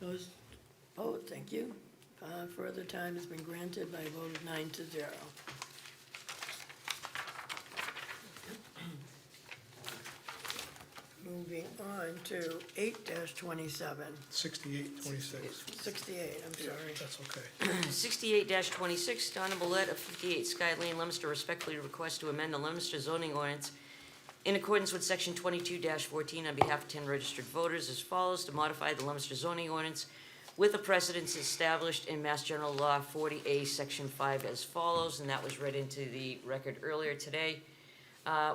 Those opposed, thank you. Further time has been granted by a vote of 9-0. Moving on to 8-27, 68-26. 68, I'm sorry. That's okay. 68-26, Donna Millette of 58 Sky Lane, Leominster respectfully requests to amend the Leominster zoning ordinance in accordance with section 22-14 on behalf of 10 registered voters as follows: to modify the Leominster zoning ordinance with the precedents established in Mass General Law 40A, section 5 as follows, and that was read into the record earlier today.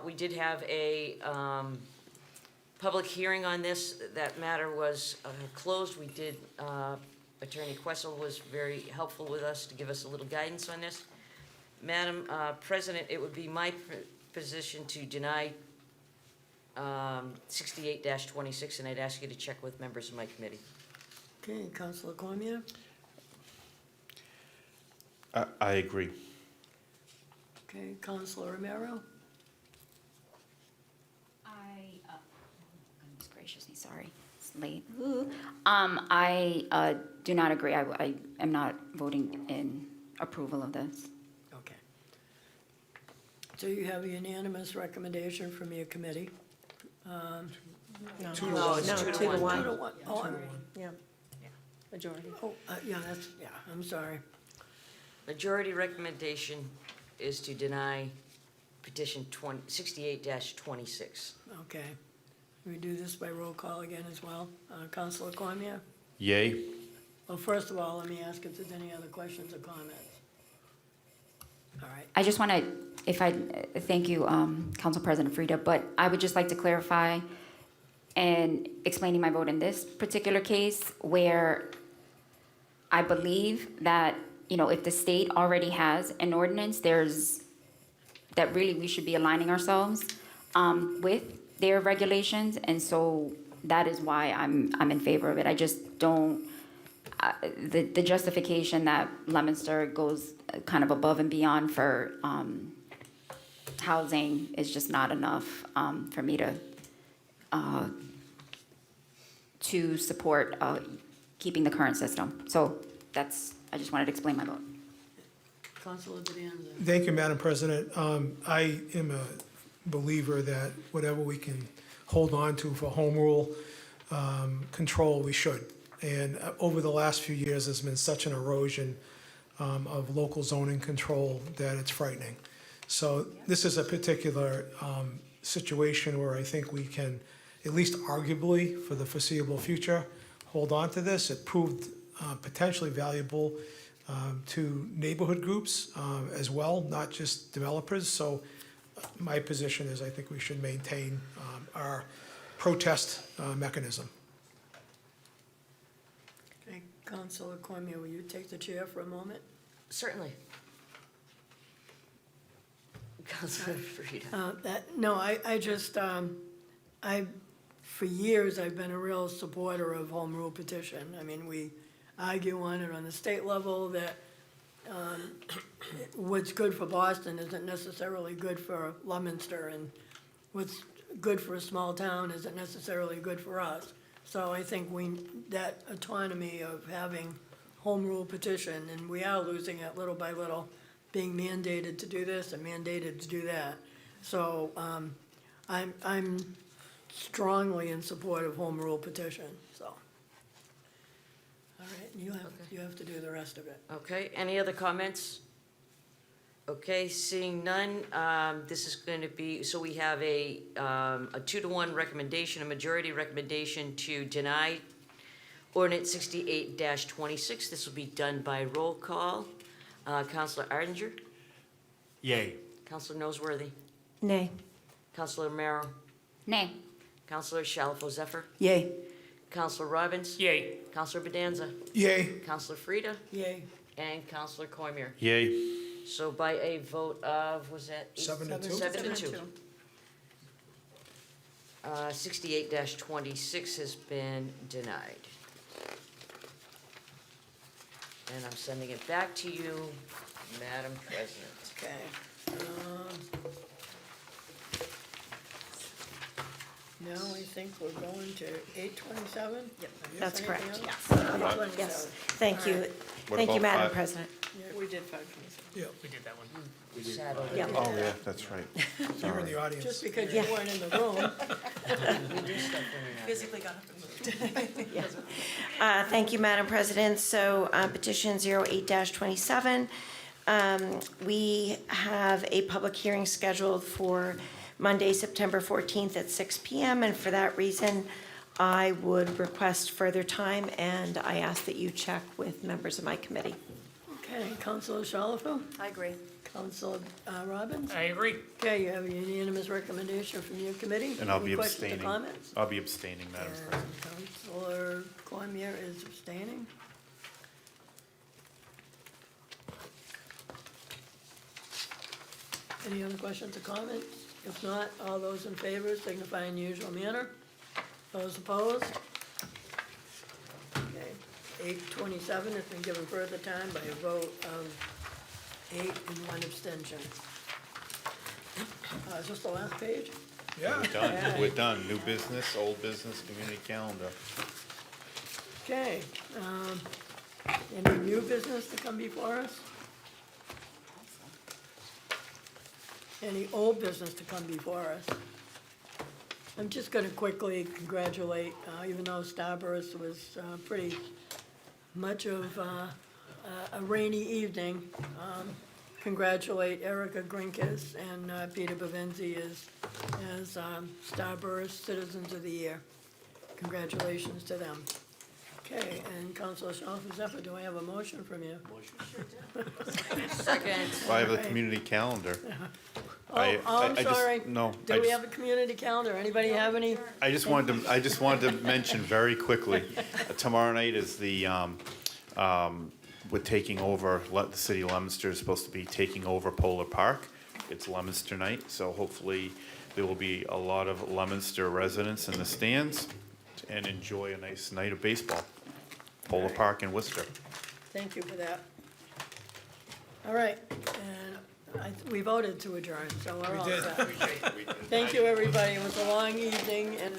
We did have a public hearing on this. That matter was closed. We did, Attorney Questle was very helpful with us to give us a little guidance on this. Madam President, it would be my position to deny 68-26, and I'd ask you to check with members of my committee. Okay, Councilor Cormier? I agree. Okay, Councilor Romero? Goodness gracious me, sorry, it's late. Ooh. I do not agree. I am not voting in approval of this. Okay. So you have a unanimous recommendation from your committee. No, 2-1. no, 2-1. 2-1. Oh, Yeah. Majority. yeah, that's, yeah, I'm sorry. Majority recommendation is to deny petition 68-26. Okay. We do this by roll call again as well. Councilor Cormier? Yay? Well, first of all, let me ask if there's any other questions or comments. All right. I just want to, thank you, Council President Frida, but I would just like to clarify and explaining my vote in this particular case where I believe that, if the state already has an ordinance, that really we should be aligning ourselves with their regulations, and so that is why I'm in favor of it. I just don't, the justification that Leominster goes kind of above and beyond for housing is just not enough for me to support keeping the current system. So I just wanted to explain my vote. Councilor Danza? Thank you, Madam President. I am a believer that whatever we can hold on to for home rule control, we should. And over the last few years, there's been such an erosion of local zoning control that it's frightening. So this is a particular situation where I think we can, at least arguably for the foreseeable future, hold on to this. It proved potentially valuable to neighborhood groups as well, not just developers. So my position is I think we should maintain our protest mechanism. Okay, Councilor Cormier, will you take the chair for a moment? Certainly. Councilor Frida. No, I just, for years, I've been a real supporter of home rule petition. I mean, we argue on it on the state level that what's good for Boston isn't necessarily good for Leominster, and what's good for a small town isn't necessarily good for us. So I think that autonomy of having home rule petition, and we are losing it little by little, being mandated to do this and mandated to do that. So I'm strongly in support of home rule petition, so. All right, you have to do the rest of it. Okay, any other comments? Okay, seeing none, this is going to be, so we have a 2-to-1 recommendation, a majority recommendation to deny ordinance 68-26. This will be done by roll call. Counselor Arndinger? Yay. Counselor Noseworthy? Nay. Counselor Romero? Nay. Counselor Shalfo Zephyr? Yay. Counselor Robbins? Yay. Counselor Bedanza? Yay. Counselor Frida? Yay. And Counselor Cormier. Yay. So by a vote of, was that? 7-2? 7-2. 68-26 has been denied. And I'm sending it back to you, Madam President. Okay. Now I think we're going to 8:27? Yep. That's correct, yes. Yes. Yes, thank you. What Thank you, about Madam five? President. We did 5:27. We did that one. Shadow. Yeah. Oh, yeah, that's right. You were in the audience. Just because you weren't in the room. We do stuff when you're not. Physically got up and moved. Thank you, Madam President. So petition 08-27, we have a public hearing scheduled for Monday, September 14th at 6 PM. And for that reason, I would request further time, and I ask that you check with members of my committee. Okay, Councilor Shalfo? I agree. Councilor Robbins? I agree. Okay, you have a unanimous recommendation from your committee. And I'll be Any questions or abstaining. comments? I'll be abstaining, Madam And President. Councilor Cormier is abstaining. Any other questions or comments? If not, all those in favor signify in the usual manner. Those opposed? Okay, 8:27 has been given further time by a vote of 8 and 1 abstention. Is this the last page? Yeah. We're done, we're done. New business, old business, community calendar. Okay, any new business to come before us? Any old business to come before us? I'm just gonna quickly congratulate, even though Starburst was pretty much of a rainy evening, congratulate Erica Grinkus and Peter Bavenzi as Starburst Citizens of the Year. Congratulations to them. Okay, and Councilor Shalfo Zephyr, do I have a motion from you? Second. I have a community calendar. Oh, I'm I just- sorry. No. Do we have a community calendar? Anybody have any? I just wanted to mention very quickly, tomorrow night is the, we're taking over, the city of Leominster is supposed to be taking over Polar Park. It's Leominster night, so hopefully there will be a lot of Leominster residents in the stands and enjoy a nice night of baseball. Polar Park in Worcester. Thank you for that. All right, and we voted to adjourn, so we're all did. set. Thank you, everybody. It was a long evening and